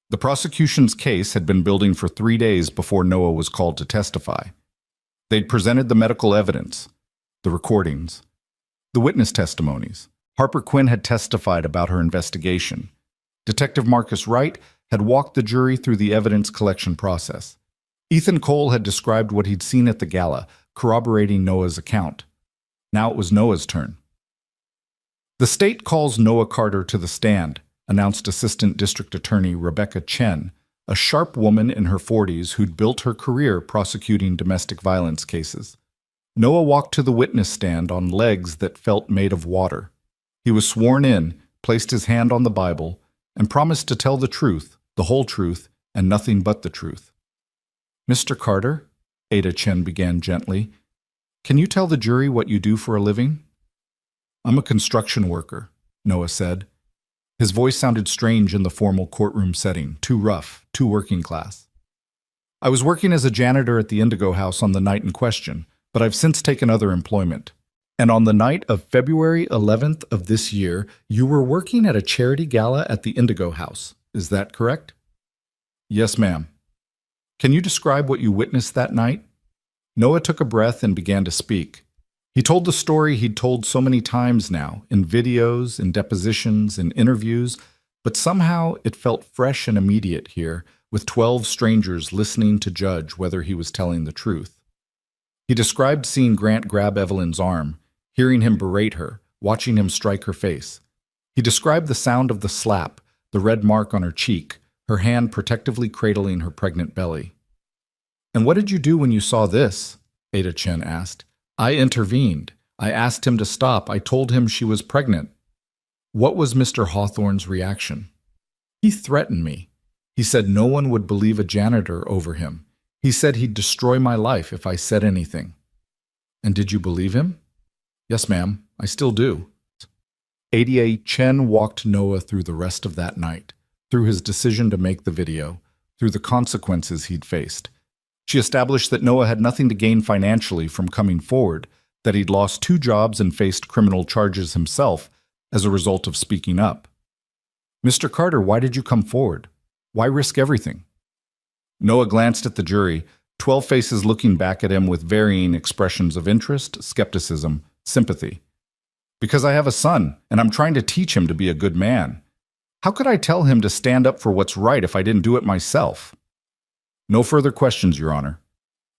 The prosecution's case had been building for 3 days before Noah was called to testify. They'd presented the medical evidence, the recordings, the witness testimonies. Harper Quinn had testified about her investigation. Detective Marcus Wright had walked the jury through the evidence collection process. Ethan Cole had described what he'd seen at the gala, corroborating Noah's account. Now it was Noah's turn. "The state calls Noah Carter to the stand," announced Assistant District Attorney Rebecca Chen, a sharp woman in her 40s who'd built her career prosecuting domestic violence cases. Noah walked to the witness stand on legs that felt made of water. He was sworn in, placed his hand on the Bible, and promised to tell the truth, the whole truth, and nothing but the truth. "Mr. Carter," Ada Chen began gently, "can you tell the jury what you do for a living?" "I'm a construction worker," Noah said. His voice sounded strange in the formal courtroom setting, too rough, too working class. "I was working as a janitor at the Indigo House on the night in question, but I've since taken other employment. And on the night of February 11th of this year, you were working at a charity gala at the Indigo House. Is that correct?" "Yes, ma'am." "Can you describe what you witnessed that night?" Noah took a breath and began to speak. He told the story he'd told so many times now, in videos, in depositions, in interviews, but somehow it felt fresh and immediate here, with 12 strangers listening to judge whether he was telling the truth. He described seeing Grant grab Evelyn's arm, hearing him berate her, watching him strike her face. He described the sound of the slap, the red mark on her cheek, her hand protectively cradling her pregnant belly. "And what did you do when you saw this?" Ada Chen asked. "I intervened. I asked him to stop. I told him she was pregnant." "What was Mr. Hawthorne's reaction?" "He threatened me. He said no one would believe a janitor over him. He said he'd destroy my life if I said anything." "And did you believe him?" "Yes, ma'am. I still do." Ada Chen walked Noah through the rest of that night, through his decision to make the video, through the consequences he'd faced. She established that Noah had nothing to gain financially from coming forward, that he'd lost 2 jobs and faced criminal charges himself as a result of speaking up. "Mr. Carter, why did you come forward? Why risk everything?" Noah glanced at the jury, 12 faces looking back at him with varying expressions of interest, skepticism, sympathy. "Because I have a son, and I'm trying to teach him to be a good man. How could I tell him to stand up for what's right if I didn't do it myself?" "No further questions, Your Honor."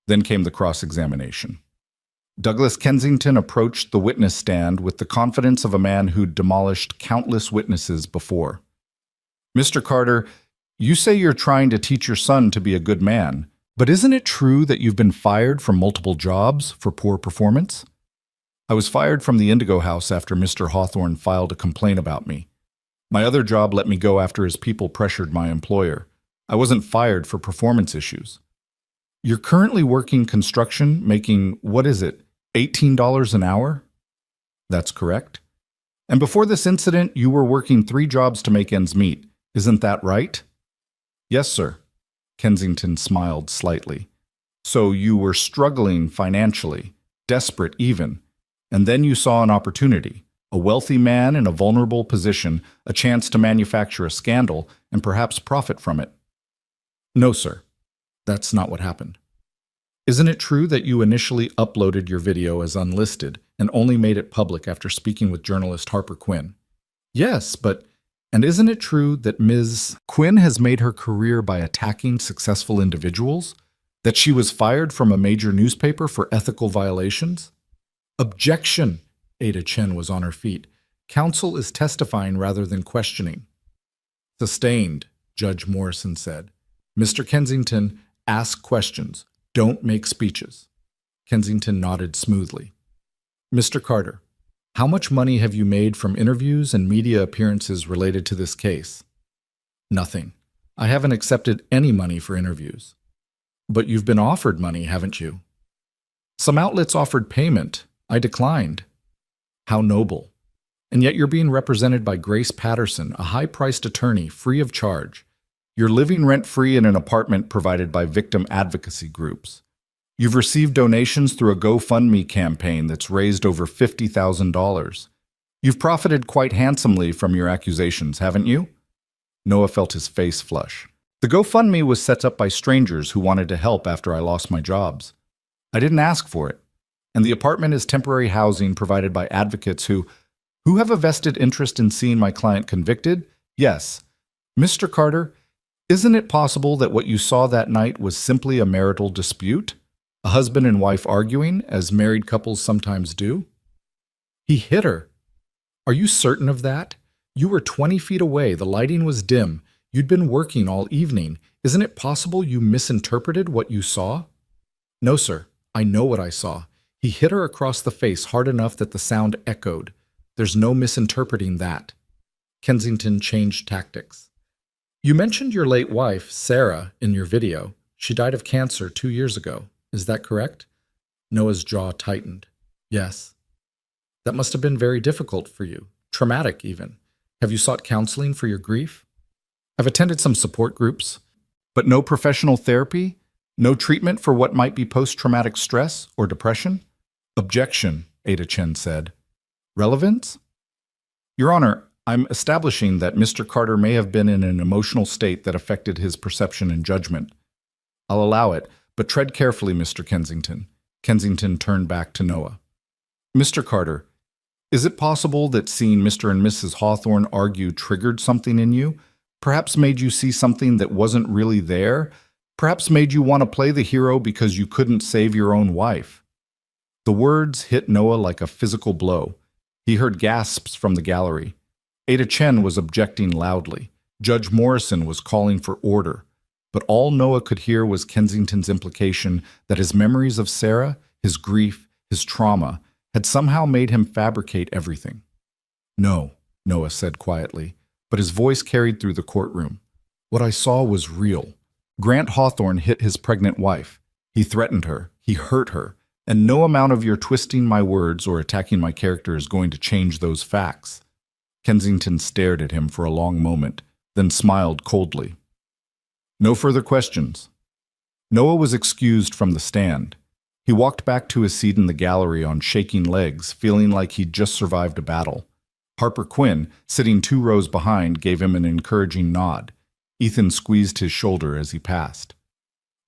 Then came the cross-examination. Douglas Kensington approached the witness stand with the confidence of a man who'd demolished countless witnesses before. "Mr. Carter, you say you're trying to teach your son to be a good man, but isn't it true that you've been fired from multiple jobs for poor performance?" "I was fired from the Indigo House after Mr. Hawthorne filed a complaint about me. My other job let me go after his people pressured my employer. I wasn't fired for performance issues." "You're currently working construction, making, what is it, $18 an hour?" "That's correct." "And before this incident, you were working 3 jobs to make ends meet. Isn't that right?" "Yes, sir." Kensington smiled slightly. "So you were struggling financially, desperate even, and then you saw an opportunity, a wealthy man in a vulnerable position, a chance to manufacture a scandal and perhaps profit from it." "No, sir. That's not what happened." "Isn't it true that you initially uploaded your video as unlisted and only made it public after speaking with journalist Harper Quinn?" "Yes, but... And isn't it true that Ms. Quinn has made her career by attacking successful individuals? That she was fired from a major newspaper for ethical violations?" Objection! Ada Chen was on her feet. Counsel is testifying rather than questioning. Sustained, Judge Morrison said. Mr. Kensington, ask questions. Don't make speeches. Kensington nodded smoothly. Mr. Carter, how much money have you made from interviews and media appearances related to this case? Nothing. I haven't accepted any money for interviews. But you've been offered money, haven't you? Some outlets offered payment. I declined. How noble. And yet you're being represented by Grace Patterson, a high-priced attorney, free of charge. You're living rent-free in an apartment provided by victim advocacy groups. You've received donations through a GoFundMe campaign that's raised over $50,000. You've profited quite handsomely from your accusations, haven't you? Noah felt his face flush. The GoFundMe was set up by strangers who wanted to help after I lost my jobs. I didn't ask for it. And the apartment is temporary housing provided by advocates who have a vested interest in seeing my client convicted? Yes. Mr. Carter, isn't it possible that what you saw that night was simply a marital dispute? A husband and wife arguing, as married couples sometimes do? He hit her. Are you certain of that? You were 20 feet away, the lighting was dim. You'd been working all evening. Isn't it possible you misinterpreted what you saw? No, sir. I know what I saw. He hit her across the face hard enough that the sound echoed. There's no misinterpreting that. Kensington changed tactics. You mentioned your late wife, Sarah, in your video. She died of cancer 2 years ago. Is that correct? Noah's jaw tightened. Yes. That must have been very difficult for you. Traumatic, even. Have you sought counseling for your grief? I've attended some support groups, but no professional therapy? No treatment for what might be post-traumatic stress or depression? Objection, Ada Chen said. Relevance? Your Honor, I'm establishing that Mr. Carter may have been in an emotional state that affected his perception and judgment. I'll allow it, but tread carefully, Mr. Kensington. Kensington turned back to Noah. Mr. Carter, is it possible that seeing Mr. and Mrs. Hawthorne argue triggered something in you? Perhaps made you see something that wasn't really there? Perhaps made you want to play the hero because you couldn't save your own wife? The words hit Noah like a physical blow. He heard gasps from the gallery. Ada Chen was objecting loudly. Judge Morrison was calling for order. But all Noah could hear was Kensington's implication that his memories of Sarah, his grief, his trauma, had somehow made him fabricate everything. No, Noah said quietly, but his voice carried through the courtroom. What I saw was real. Grant Hawthorne hit his pregnant wife. He threatened her. He hurt her. And no amount of your twisting my words or attacking my character is going to change those facts. Kensington stared at him for a long moment, then smiled coldly. No further questions. Noah was excused from the stand. He walked back to his seat in the gallery on shaking legs, feeling like he'd just survived a battle. Harper Quinn, sitting 2 rows behind, gave him an encouraging nod. Ethan squeezed his shoulder as he passed.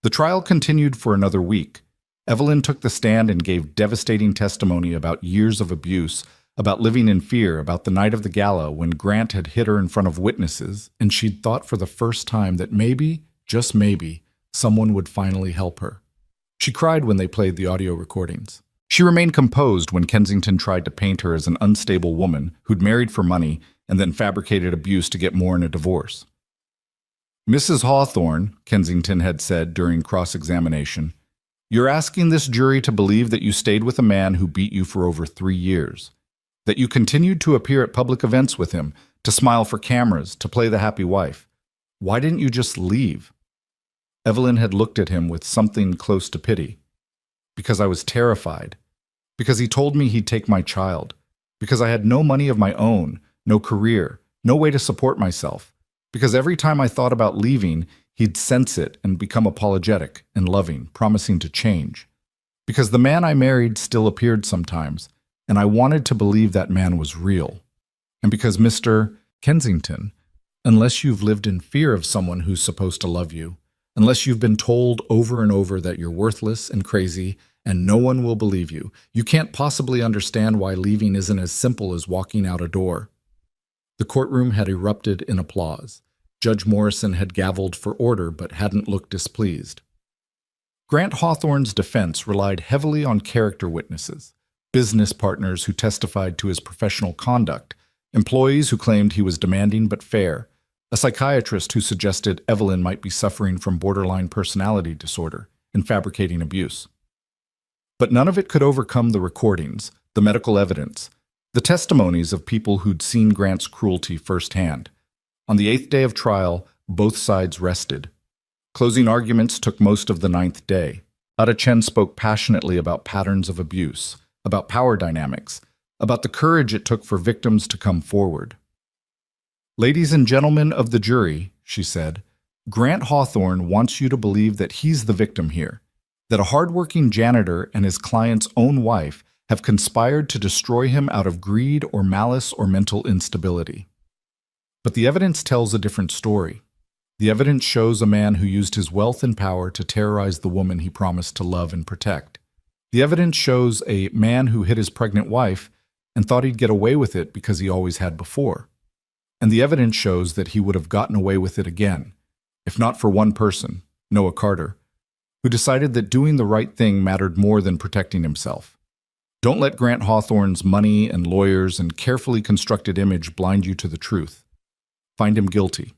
The trial continued for another week. Evelyn took the stand and gave devastating testimony about years of abuse, about living in fear, about the night of the gala when Grant had hit her in front of witnesses, and she'd thought for the first time that maybe, just maybe, someone would finally help her. She cried when they played the audio recordings. She remained composed when Kensington tried to paint her as an unstable woman who'd married for money and then fabricated abuse to get more in a divorce. Mrs. Hawthorne, Kensington had said during cross-examination, you're asking this jury to believe that you stayed with a man who beat you for over 3 years, that you continued to appear at public events with him, to smile for cameras, to play the happy wife. Why didn't you just leave? Evelyn had looked at him with something close to pity. Because I was terrified. Because he told me he'd take my child. Because I had no money of my own, no career, no way to support myself. Because every time I thought about leaving, he'd sense it and become apologetic and loving, promising to change. Because the man I married still appeared sometimes, and I wanted to believe that man was real. And because Mr. Kensington, unless you've lived in fear of someone who's supposed to love you, unless you've been told over and over that you're worthless and crazy and no one will believe you, you can't possibly understand why leaving isn't as simple as walking out a door. The courtroom had erupted in applause. Judge Morrison had gavelled for order but hadn't looked displeased. Grant Hawthorne's defense relied heavily on character witnesses. business partners who testified to his professional conduct, employees who claimed he was demanding but fair, a psychiatrist who suggested Evelyn might be suffering from borderline personality disorder and fabricating abuse. But none of it could overcome the recordings, the medical evidence, the testimonies of people who'd seen Grant's cruelty firsthand. On the 8th day of trial, both sides rested. Closing arguments took most of the 9th day. Ada Chen spoke passionately about patterns of abuse, about power dynamics, about the courage it took for victims to come forward. "Ladies and gentlemen of the jury," she said, "Grant Hawthorne wants you to believe that he's the victim here, that a hardworking janitor and his client's own wife have conspired to destroy him out of greed or malice or mental instability. But the evidence tells a different story. The evidence shows a man who used his wealth and power to terrorize the woman he promised to love and protect. The evidence shows a man who hit his pregnant wife and thought he'd get away with it because he always had before. And the evidence shows that he would have gotten away with it again, if not for one person, Noah Carter, who decided that doing the right thing mattered more than protecting himself. Don't let Grant Hawthorne's money and lawyers and carefully constructed image blind you to the truth. Find him guilty.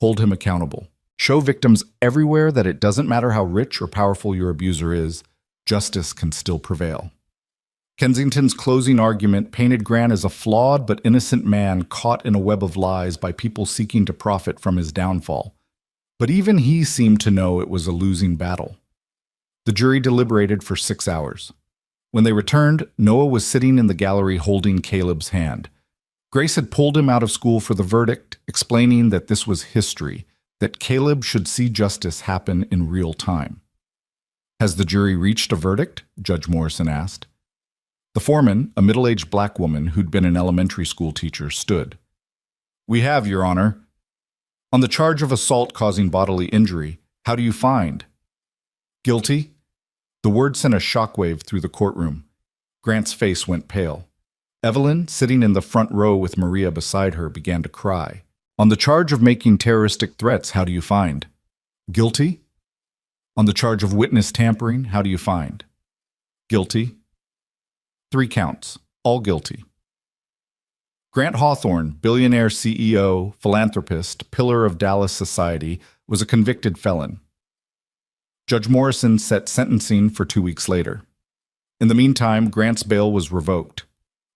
Hold him accountable. Show victims everywhere that it doesn't matter how rich or powerful your abuser is, justice can still prevail." Kensington's closing argument painted Grant as a flawed but innocent man caught in a web of lies by people seeking to profit from his downfall. But even he seemed to know it was a losing battle. The jury deliberated for 6 hours. When they returned, Noah was sitting in the gallery holding Caleb's hand. Grace had pulled him out of school for the verdict, explaining that this was history, that Caleb should see justice happen in real time. "Has the jury reached a verdict?" Judge Morrison asked. The foreman, a middle-aged black woman who'd been an elementary school teacher, stood. "We have, Your Honor. On the charge of assault causing bodily injury, how do you find?" "Guilty." The word sent a shockwave through the courtroom. Grant's face went pale. Evelyn, sitting in the front row with Maria beside her, began to cry. "On the charge of making terroristic threats, how do you find?" "Guilty." "On the charge of witness tampering, how do you find?" "Guilty." 3 counts, all guilty. Grant Hawthorne, billionaire CEO, philanthropist, pillar of Dallas society, was a convicted felon. Judge Morrison set sentencing for 2 weeks later. In the meantime, Grant's bail was revoked.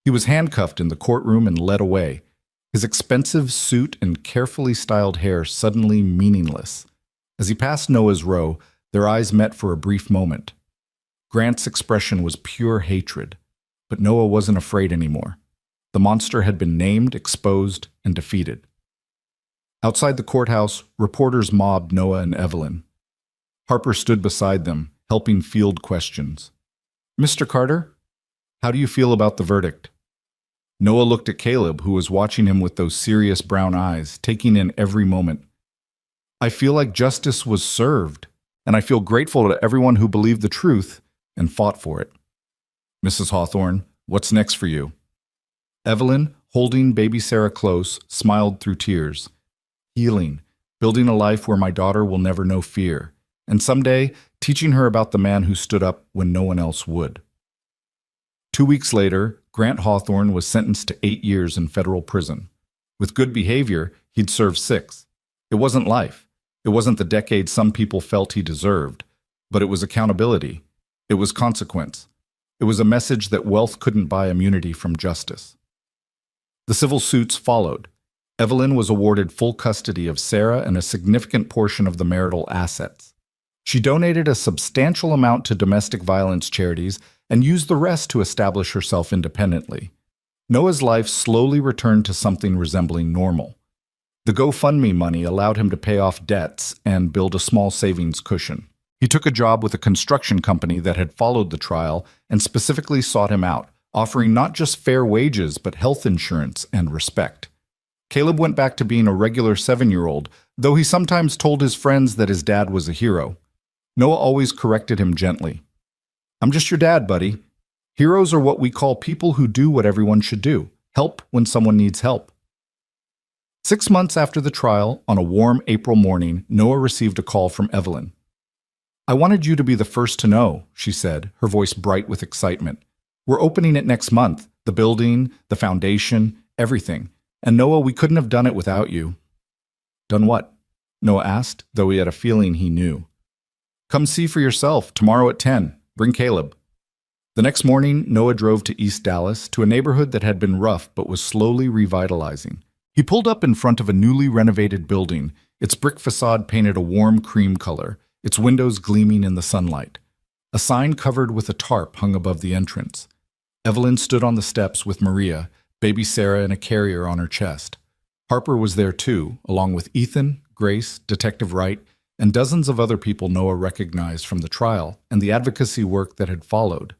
He was handcuffed in the courtroom and led away, his expensive suit and carefully styled hair suddenly meaningless. As he passed Noah's row, their eyes met for a brief moment. Grant's expression was pure hatred, but Noah wasn't afraid anymore. The monster had been named, exposed, and defeated. Outside the courthouse, reporters mobbed Noah and Evelyn. Harper stood beside them, helping field questions. "Mr. Carter, how do you feel about the verdict?" Noah looked at Caleb, who was watching him with those serious brown eyes, taking in every moment. "I feel like justice was served, and I feel grateful to everyone who believed the truth and fought for it." "Mrs. Hawthorne, what's next for you?" Evelyn, holding baby Sarah close, smiled through tears. "Healing, building a life where my daughter will never know fear, and someday teaching her about the man who stood up when no one else would." 2 weeks later, Grant Hawthorne was sentenced to 8 years in federal prison. With good behavior, he'd serve 6. It wasn't life. It wasn't the decade some people felt he deserved, but it was accountability. It was consequence. It was a message that wealth couldn't buy immunity from justice. The civil suits followed. Evelyn was awarded full custody of Sarah and a significant portion of the marital assets. She donated a substantial amount to domestic violence charities and used the rest to establish herself independently. Noah's life slowly returned to something resembling normal. The GoFundMe money allowed him to pay off debts and build a small savings cushion. He took a job with a construction company that had followed the trial and specifically sought him out, offering not just fair wages but health insurance and respect. Caleb went back to being a regular 7-year-old, though he sometimes told his friends that his dad was a hero. Noah always corrected him gently. "I'm just your dad, buddy. Heroes are what we call people who do what everyone should do, help when someone needs help." 6 months after the trial, on a warm April morning, Noah received a call from Evelyn. "I wanted you to be the first to know," she said, her voice bright with excitement. We're opening it next month. The building, the foundation, everything. And Noah, we couldn't have done it without you. Done what? Noah asked, though he had a feeling he knew. Come see for yourself, tomorrow at 10. Bring Caleb. The next morning, Noah drove to East Dallas, to a neighborhood that had been rough but was slowly revitalizing. He pulled up in front of a newly renovated building, its brick facade painted a warm cream color, its windows gleaming in the sunlight. A sign covered with a tarp hung above the entrance. Evelyn stood on the steps with Maria, baby Sarah in a carrier on her chest. Harper was there too, along with Ethan, Grace, Detective Wright, and dozens of other people Noah recognized from the trial and the advocacy work that had followed.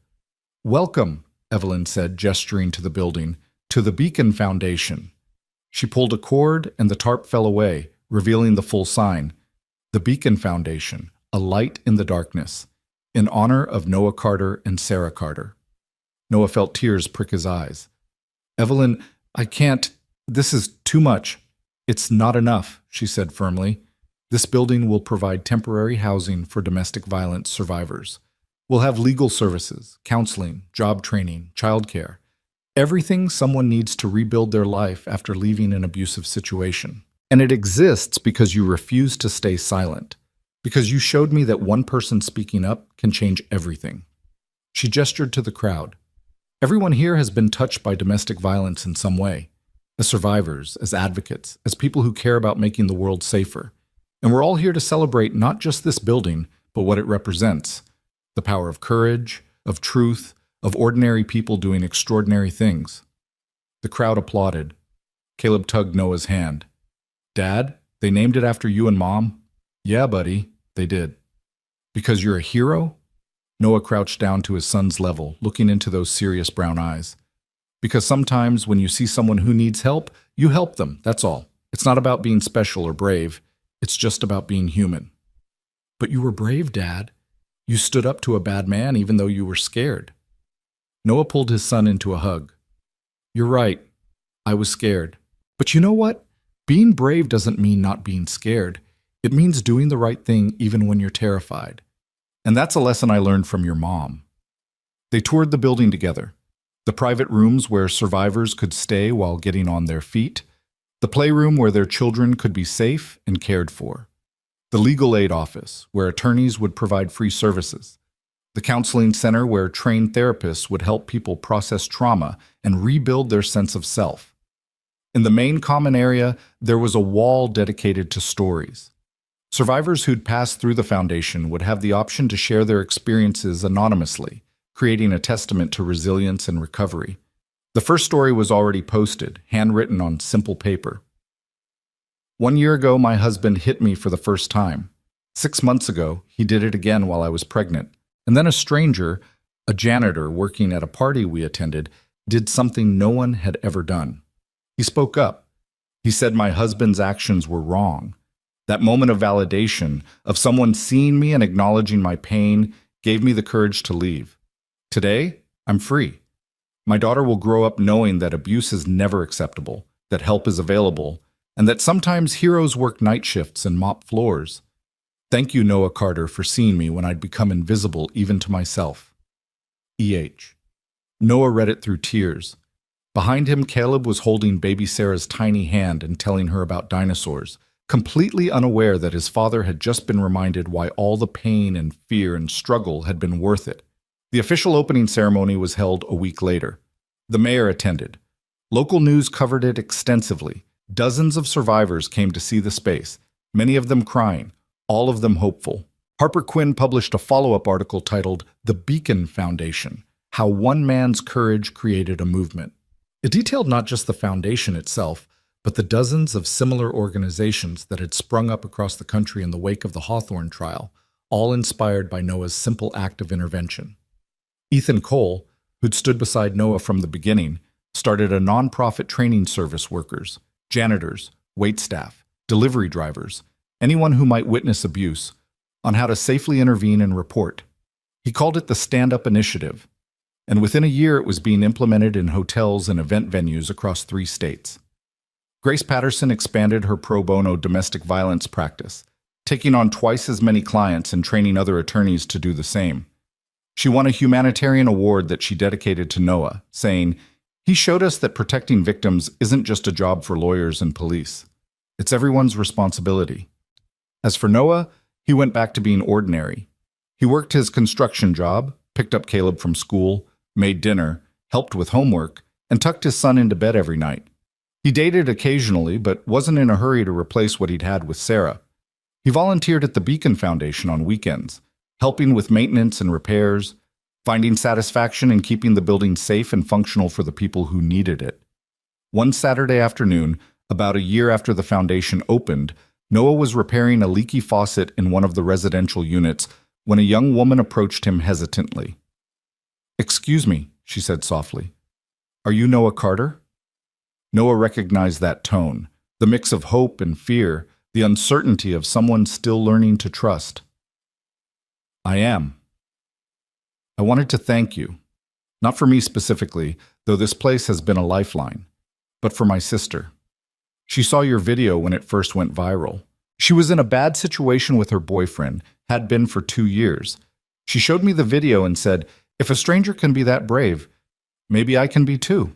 Welcome, Evelyn said, gesturing to the building, to the Beacon Foundation. She pulled a cord and the tarp fell away, revealing the full sign. The Beacon Foundation, a light in the darkness, in honor of Noah Carter and Sarah Carter. Noah felt tears prick his eyes. Evelyn, I can't. This is too much. It's not enough, she said firmly. This building will provide temporary housing for domestic violence survivors. We'll have legal services, counseling, job training, childcare. Everything someone needs to rebuild their life after leaving an abusive situation. And it exists because you refuse to stay silent. Because you showed me that one person speaking up can change everything. She gestured to the crowd. Everyone here has been touched by domestic violence in some way. As survivors, as advocates, as people who care about making the world safer. And we're all here to celebrate not just this building, but what it represents. The power of courage, of truth, of ordinary people doing extraordinary things. The crowd applauded. Caleb tugged Noah's hand. Dad, they named it after you and Mom? Yeah, buddy, they did. Because you're a hero? Noah crouched down to his son's level, looking into those serious brown eyes. Because sometimes when you see someone who needs help, you help them, that's all. It's not about being special or brave. It's just about being human. But you were brave, Dad. You stood up to a bad man even though you were scared. Noah pulled his son into a hug. You're right. I was scared. But you know what? Being brave doesn't mean not being scared. It means doing the right thing even when you're terrified. And that's a lesson I learned from your mom. They toured the building together. The private rooms where survivors could stay while getting on their feet. The playroom where their children could be safe and cared for. The legal aid office, where attorneys would provide free services. The counseling center where trained therapists would help people process trauma and rebuild their sense of self. In the main common area, there was a wall dedicated to stories. Survivors who'd passed through the foundation would have the option to share their experiences anonymously, creating a testament to resilience and recovery. The first story was already posted, handwritten on simple paper. 1 year ago, my husband hit me for the first time. 6 months ago, he did it again while I was pregnant. And then a stranger, a janitor working at a party we attended, did something no one had ever done. He spoke up. He said my husband's actions were wrong. That moment of validation, of someone seeing me and acknowledging my pain, gave me the courage to leave. Today, I'm free. My daughter will grow up knowing that abuse is never acceptable, that help is available, and that sometimes heroes work night shifts and mop floors. Thank you, Noah Carter, for seeing me when I'd become invisible even to myself. E.H. Noah read it through tears. Behind him, Caleb was holding baby Sarah's tiny hand and telling her about dinosaurs, completely unaware that his father had just been reminded why all the pain and fear and struggle had been worth it. The official opening ceremony was held a week later. The mayor attended. Local news covered it extensively. Dozens of survivors came to see the space, many of them crying, all of them hopeful. Harper Quinn published a follow-up article titled The Beacon Foundation, How One Man's Courage Created a Movement. It detailed not just the foundation itself, but the dozens of similar organizations that had sprung up across the country in the wake of the Hawthorne trial, all inspired by Noah's simple act of intervention. Ethan Cole, who'd stood beside Noah from the beginning, started a nonprofit training service workers, janitors, waitstaff, delivery drivers, anyone who might witness abuse, on how to safely intervene and report. He called it the Stand Up Initiative, and within a year it was being implemented in hotels and event venues across 3 states. Grace Patterson expanded her pro bono domestic violence practice, taking on twice as many clients and training other attorneys to do the same. She won a humanitarian award that she dedicated to Noah, saying, "He showed us that protecting victims isn't just a job for lawyers and police. It's everyone's responsibility." As for Noah, he went back to being ordinary. He worked his construction job, picked up Caleb from school, made dinner, helped with homework, and tucked his son into bed every night. He dated occasionally, but wasn't in a hurry to replace what he'd had with Sarah. He volunteered at the Beacon Foundation on weekends, helping with maintenance and repairs, finding satisfaction in keeping the building safe and functional for the people who needed it. One Saturday afternoon, about a year after the foundation opened, Noah was repairing a leaky faucet in one of the residential units when a young woman approached him hesitantly. "Excuse me," she said softly. "Are you Noah Carter?" Noah recognized that tone, the mix of hope and fear, the uncertainty of someone still learning to trust. "I am. I wanted to thank you. Not for me specifically, though this place has been a lifeline, but for my sister. She saw your video when it first went viral. She was in a bad situation with her boyfriend, had been for 2 years. She showed me the video and said, 'If a stranger can be that brave, maybe I can be too.'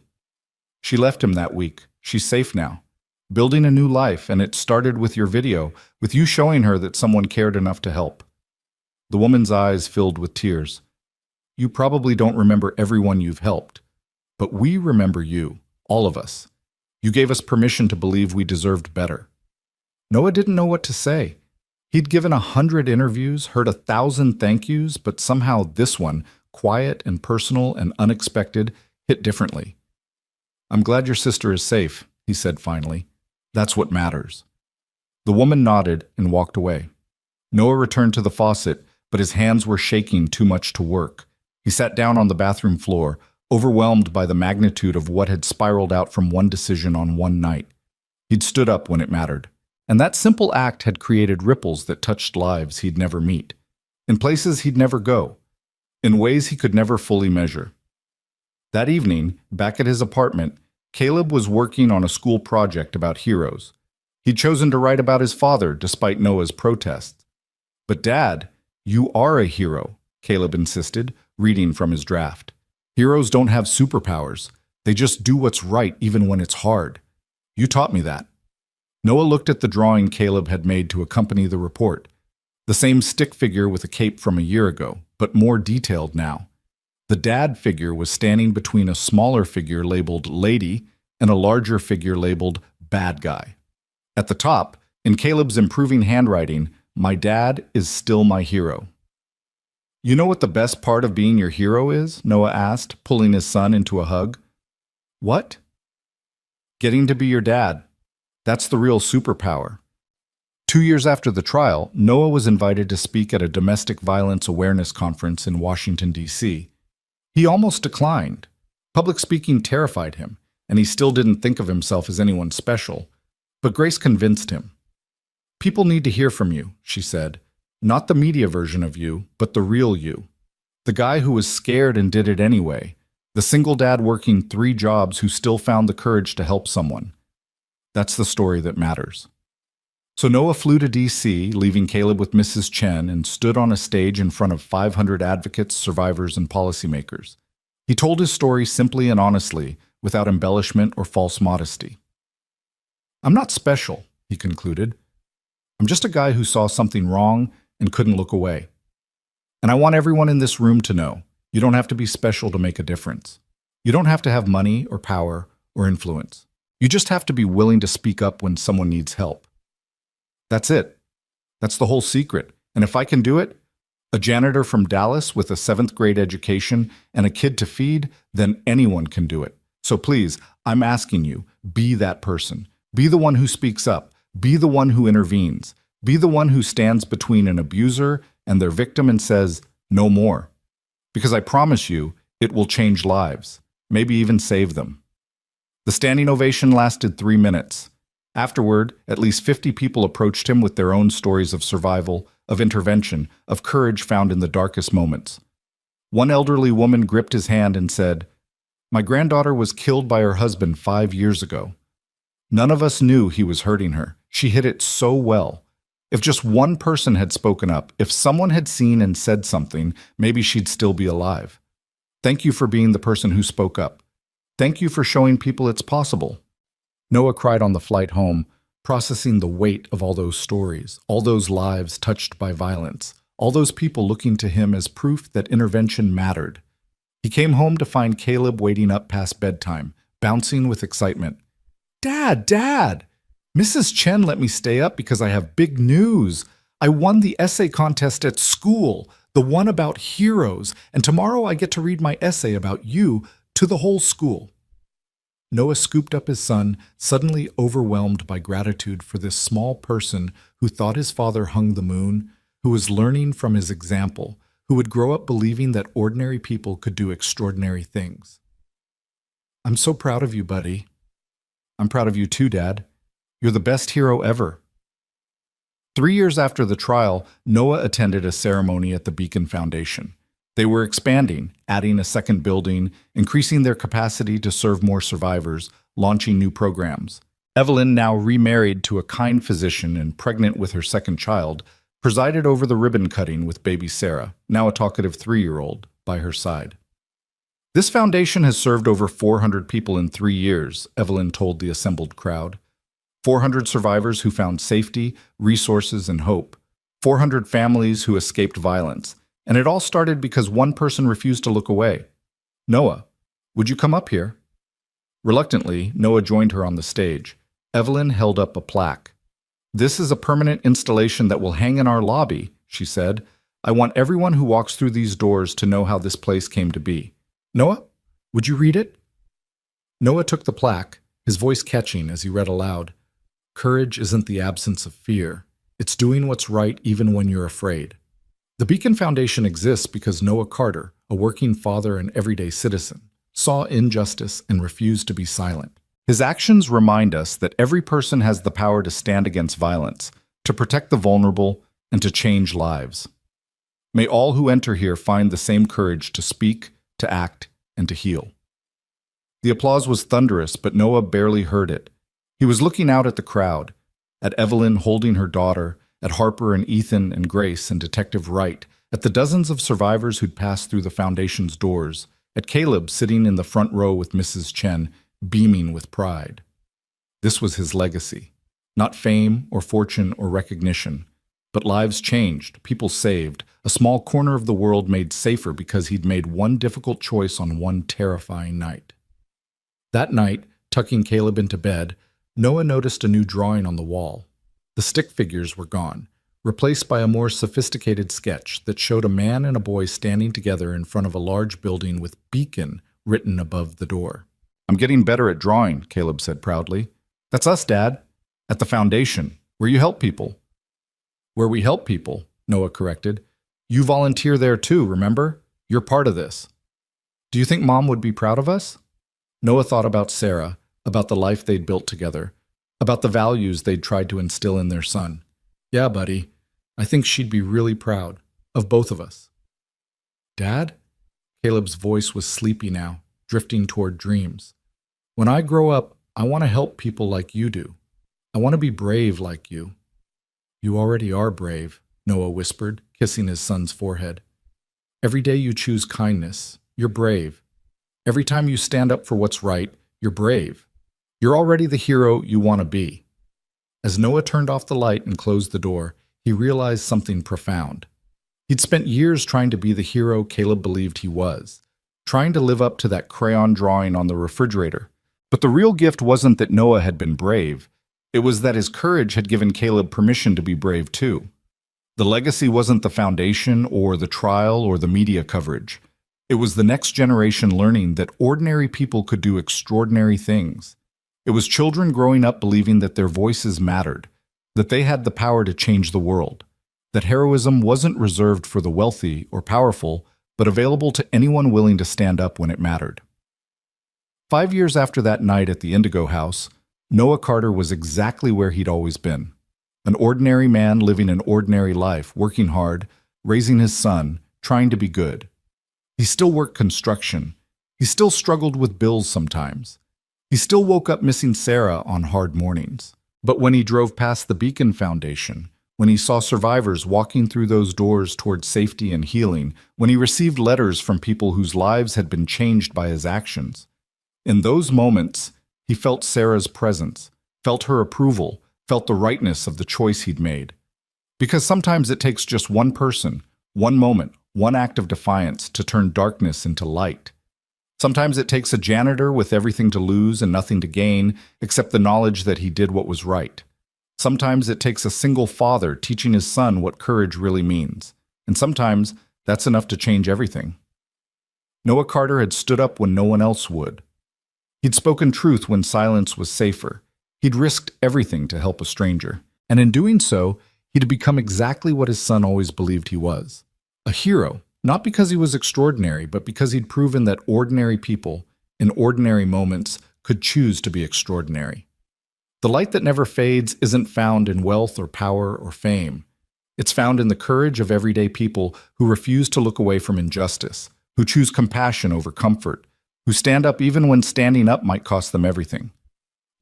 She left him that week. She's safe now, building a new life, and it started with your video, with you showing her that someone cared enough to help." The woman's eyes filled with tears. "You probably don't remember everyone you've helped, but we remember you, all of us. You gave us permission to believe we deserved better." Noah didn't know what to say. He'd given 100 interviews, heard 1,000 thank yous, but somehow this one, quiet and personal and unexpected, hit differently. "I'm glad your sister is safe," he said finally. "That's what matters." The woman nodded and walked away. Noah returned to the faucet, but his hands were shaking too much to work. He sat down on the bathroom floor, overwhelmed by the magnitude of what had spiraled out from one decision on one night. He'd stood up when it mattered, and that simple act had created ripples that touched lives he'd never meet, in places he'd never go, in ways he could never fully measure. That evening, back at his apartment, Caleb was working on a school project about heroes. He'd chosen to write about his father despite Noah's protests. "But Dad, you are a hero," Caleb insisted, reading from his draft. "Heroes don't have superpowers. They just do what's right even when it's hard. You taught me that." Noah looked at the drawing Caleb had made to accompany the report. The same stick figure with a cape from a year ago, but more detailed now. The dad figure was standing between a smaller figure labeled Lady and a larger figure labeled Bad Guy. At the top, in Caleb's improving handwriting, "My dad is still my hero." "You know what the best part of being your hero is?" Noah asked, pulling his son into a hug. "What?" "Getting to be your dad. That's the real superpower." 2 years after the trial, Noah was invited to speak at a domestic violence awareness conference in Washington, D.C. He almost declined. Public speaking terrified him, and he still didn't think of himself as anyone special. But Grace convinced him. "People need to hear from you," she said. "Not the media version of you, but the real you. The guy who was scared and did it anyway. The single dad working 3 jobs who still found the courage to help someone. That's the story that matters." So Noah flew to D.C., leaving Caleb with Mrs. Chen, and stood on a stage in front of 500 advocates, survivors, and policymakers. He told his story simply and honestly, without embellishment or false modesty. "I'm not special," he concluded. "I'm just a guy who saw something wrong and couldn't look away. And I want everyone in this room to know, you don't have to be special to make a difference. You don't have to have money or power or influence. You just have to be willing to speak up when someone needs help. That's it. That's the whole secret. And if I can do it, a janitor from Dallas with a 7th grade education and a kid to feed, then anyone can do it. So please, I'm asking you, be that person. Be the one who speaks up. Be the one who intervenes. Be the one who stands between an abuser and their victim and says, no more. Because I promise you, it will change lives, maybe even save them." The standing ovation lasted 3 minutes. Afterward, at least 50 people approached him with their own stories of survival, of intervention, of courage found in the darkest moments. One elderly woman gripped his hand and said, "My granddaughter was killed by her husband 5 years ago. None of us knew he was hurting her. She hid it so well. If just one person had spoken up, if someone had seen and said something, maybe she'd still be alive. Thank you for being the person who spoke up. Thank you for showing people it's possible. Noah cried on the flight home, processing the weight of all those stories, all those lives touched by violence, all those people looking to him as proof that intervention mattered. He came home to find Caleb waiting up past bedtime, bouncing with excitement. Dad, Dad! Mrs. Chen let me stay up because I have big news. I won the essay contest at school, the one about heroes, and tomorrow I get to read my essay about you to the whole school. Noah scooped up his son, suddenly overwhelmed by gratitude for this small person who thought his father hung the moon, who was learning from his example, who would grow up believing that ordinary people could do extraordinary things. I'm so proud of you, buddy. I'm proud of you too, Dad. You're the best hero ever. 3 years after the trial, Noah attended a ceremony at the Beacon Foundation. They were expanding, adding a second building, increasing their capacity to serve more survivors, launching new programs. Evelyn, now remarried to a kind physician and pregnant with her second child, presided over the ribbon cutting with baby Sarah, now a talkative 3-year-old, by her side. This foundation has served over 400 people in 3 years, Evelyn told the assembled crowd. 400 survivors who found safety, resources, and hope. 400 families who escaped violence. And it all started because one person refused to look away. Noah, would you come up here? Reluctantly, Noah joined her on the stage. Evelyn held up a plaque. This is a permanent installation that will hang in our lobby, she said. I want everyone who walks through these doors to know how this place came to be. Noah, would you read it? Noah took the plaque, his voice catching as he read aloud. Courage isn't the absence of fear. It's doing what's right even when you're afraid. The Beacon Foundation exists because Noah Carter, a working father and everyday citizen, saw injustice and refused to be silent. His actions remind us that every person has the power to stand against violence, to protect the vulnerable, and to change lives. May all who enter here find the same courage to speak, to act, and to heal. The applause was thunderous, but Noah barely heard it. He was looking out at the crowd, at Evelyn holding her daughter, at Harper and Ethan and Grace and Detective Wright, at the dozens of survivors who'd passed through the foundation's doors, at Caleb sitting in the front row with Mrs. Chen, beaming with pride. This was his legacy. Not fame or fortune or recognition, but lives changed, people saved, a small corner of the world made safer because he'd made one difficult choice on one terrifying night. That night, tucking Caleb into bed, Noah noticed a new drawing on the wall. The stick figures were gone, replaced by a more sophisticated sketch that showed a man and a boy standing together in front of a large building with Beacon written above the door. I'm getting better at drawing, Caleb said proudly. That's us, Dad. At the foundation, where you help people. Where we help people, Noah corrected. You volunteer there too, remember? You're part of this. Do you think Mom would be proud of us? Noah thought about Sarah, about the life they'd built together, about the values they'd tried to instill in their son. Yeah, buddy, I think she'd be really proud of both of us. Dad? Caleb's voice was sleepy now, drifting toward dreams. When I grow up, I want to help people like you do. I want to be brave like you. You already are brave, Noah whispered, kissing his son's forehead. Every day you choose kindness, you're brave. Every time you stand up for what's right, you're brave. You're already the hero you want to be. As Noah turned off the light and closed the door, he realized something profound. He'd spent years trying to be the hero Caleb believed he was, trying to live up to that crayon drawing on the refrigerator. But the real gift wasn't that Noah had been brave. It was that his courage had given Caleb permission to be brave too. The legacy wasn't the foundation or the trial or the media coverage. It was the next generation learning that ordinary people could do extraordinary things. It was children growing up believing that their voices mattered, that they had the power to change the world, that heroism wasn't reserved for the wealthy or powerful, but available to anyone willing to stand up when it mattered. 5 years after that night at the Indigo House, Noah Carter was exactly where he'd always been. An ordinary man living an ordinary life, working hard, raising his son, trying to be good. He still worked construction. He still struggled with bills sometimes. He still woke up missing Sarah on hard mornings. But when he drove past the Beacon Foundation, when he saw survivors walking through those doors towards safety and healing, when he received letters from people whose lives had been changed by his actions. In those moments, he felt Sarah's presence, felt her approval, felt the rightness of the choice he'd made. Because sometimes it takes just one person, one moment, one act of defiance to turn darkness into light. Sometimes it takes a janitor with everything to lose and nothing to gain, except the knowledge that he did what was right. Sometimes it takes a single father teaching his son what courage really means. And sometimes that's enough to change everything. Noah Carter had stood up when no one else would. He'd spoken truth when silence was safer. He'd risked everything to help a stranger. And in doing so, he'd become exactly what his son always believed he was. A hero, not because he was extraordinary, but because he'd proven that ordinary people, in ordinary moments, could choose to be extraordinary. The light that never fades isn't found in wealth or power or fame. It's found in the courage of everyday people who refuse to look away from injustice, who choose compassion over comfort, who stand up even when standing up might cost them everything.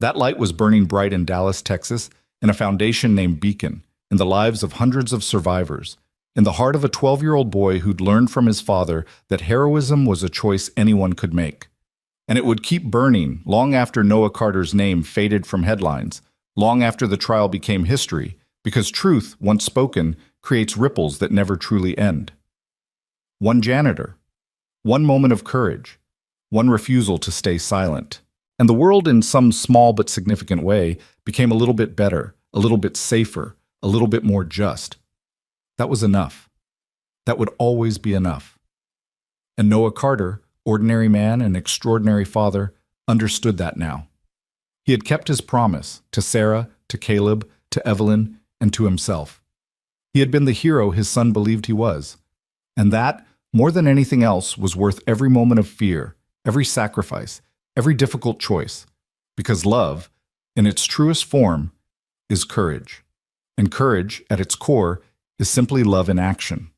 That light was burning bright in Dallas, Texas, in a foundation named Beacon, in the lives of hundreds of survivors, in the heart of a 12-year-old boy who'd learned from his father that heroism was a choice anyone could make. And it would keep burning long after Noah Carter's name faded from headlines, long after the trial became history, because truth, once spoken, creates ripples that never truly end. One janitor, one moment of courage, one refusal to stay silent. And the world, in some small but significant way, became a little bit better, a little bit safer, a little bit more just. That was enough. That would always be enough. And Noah Carter, ordinary man and extraordinary father, understood that now. He had kept his promise to Sarah, to Caleb, to Evelyn, and to himself. He had been the hero his son believed he was. And that, more than anything else, was worth every moment of fear, every sacrifice, every difficult choice. Because love, in its truest form, is courage. And courage, at its core, is simply love in action.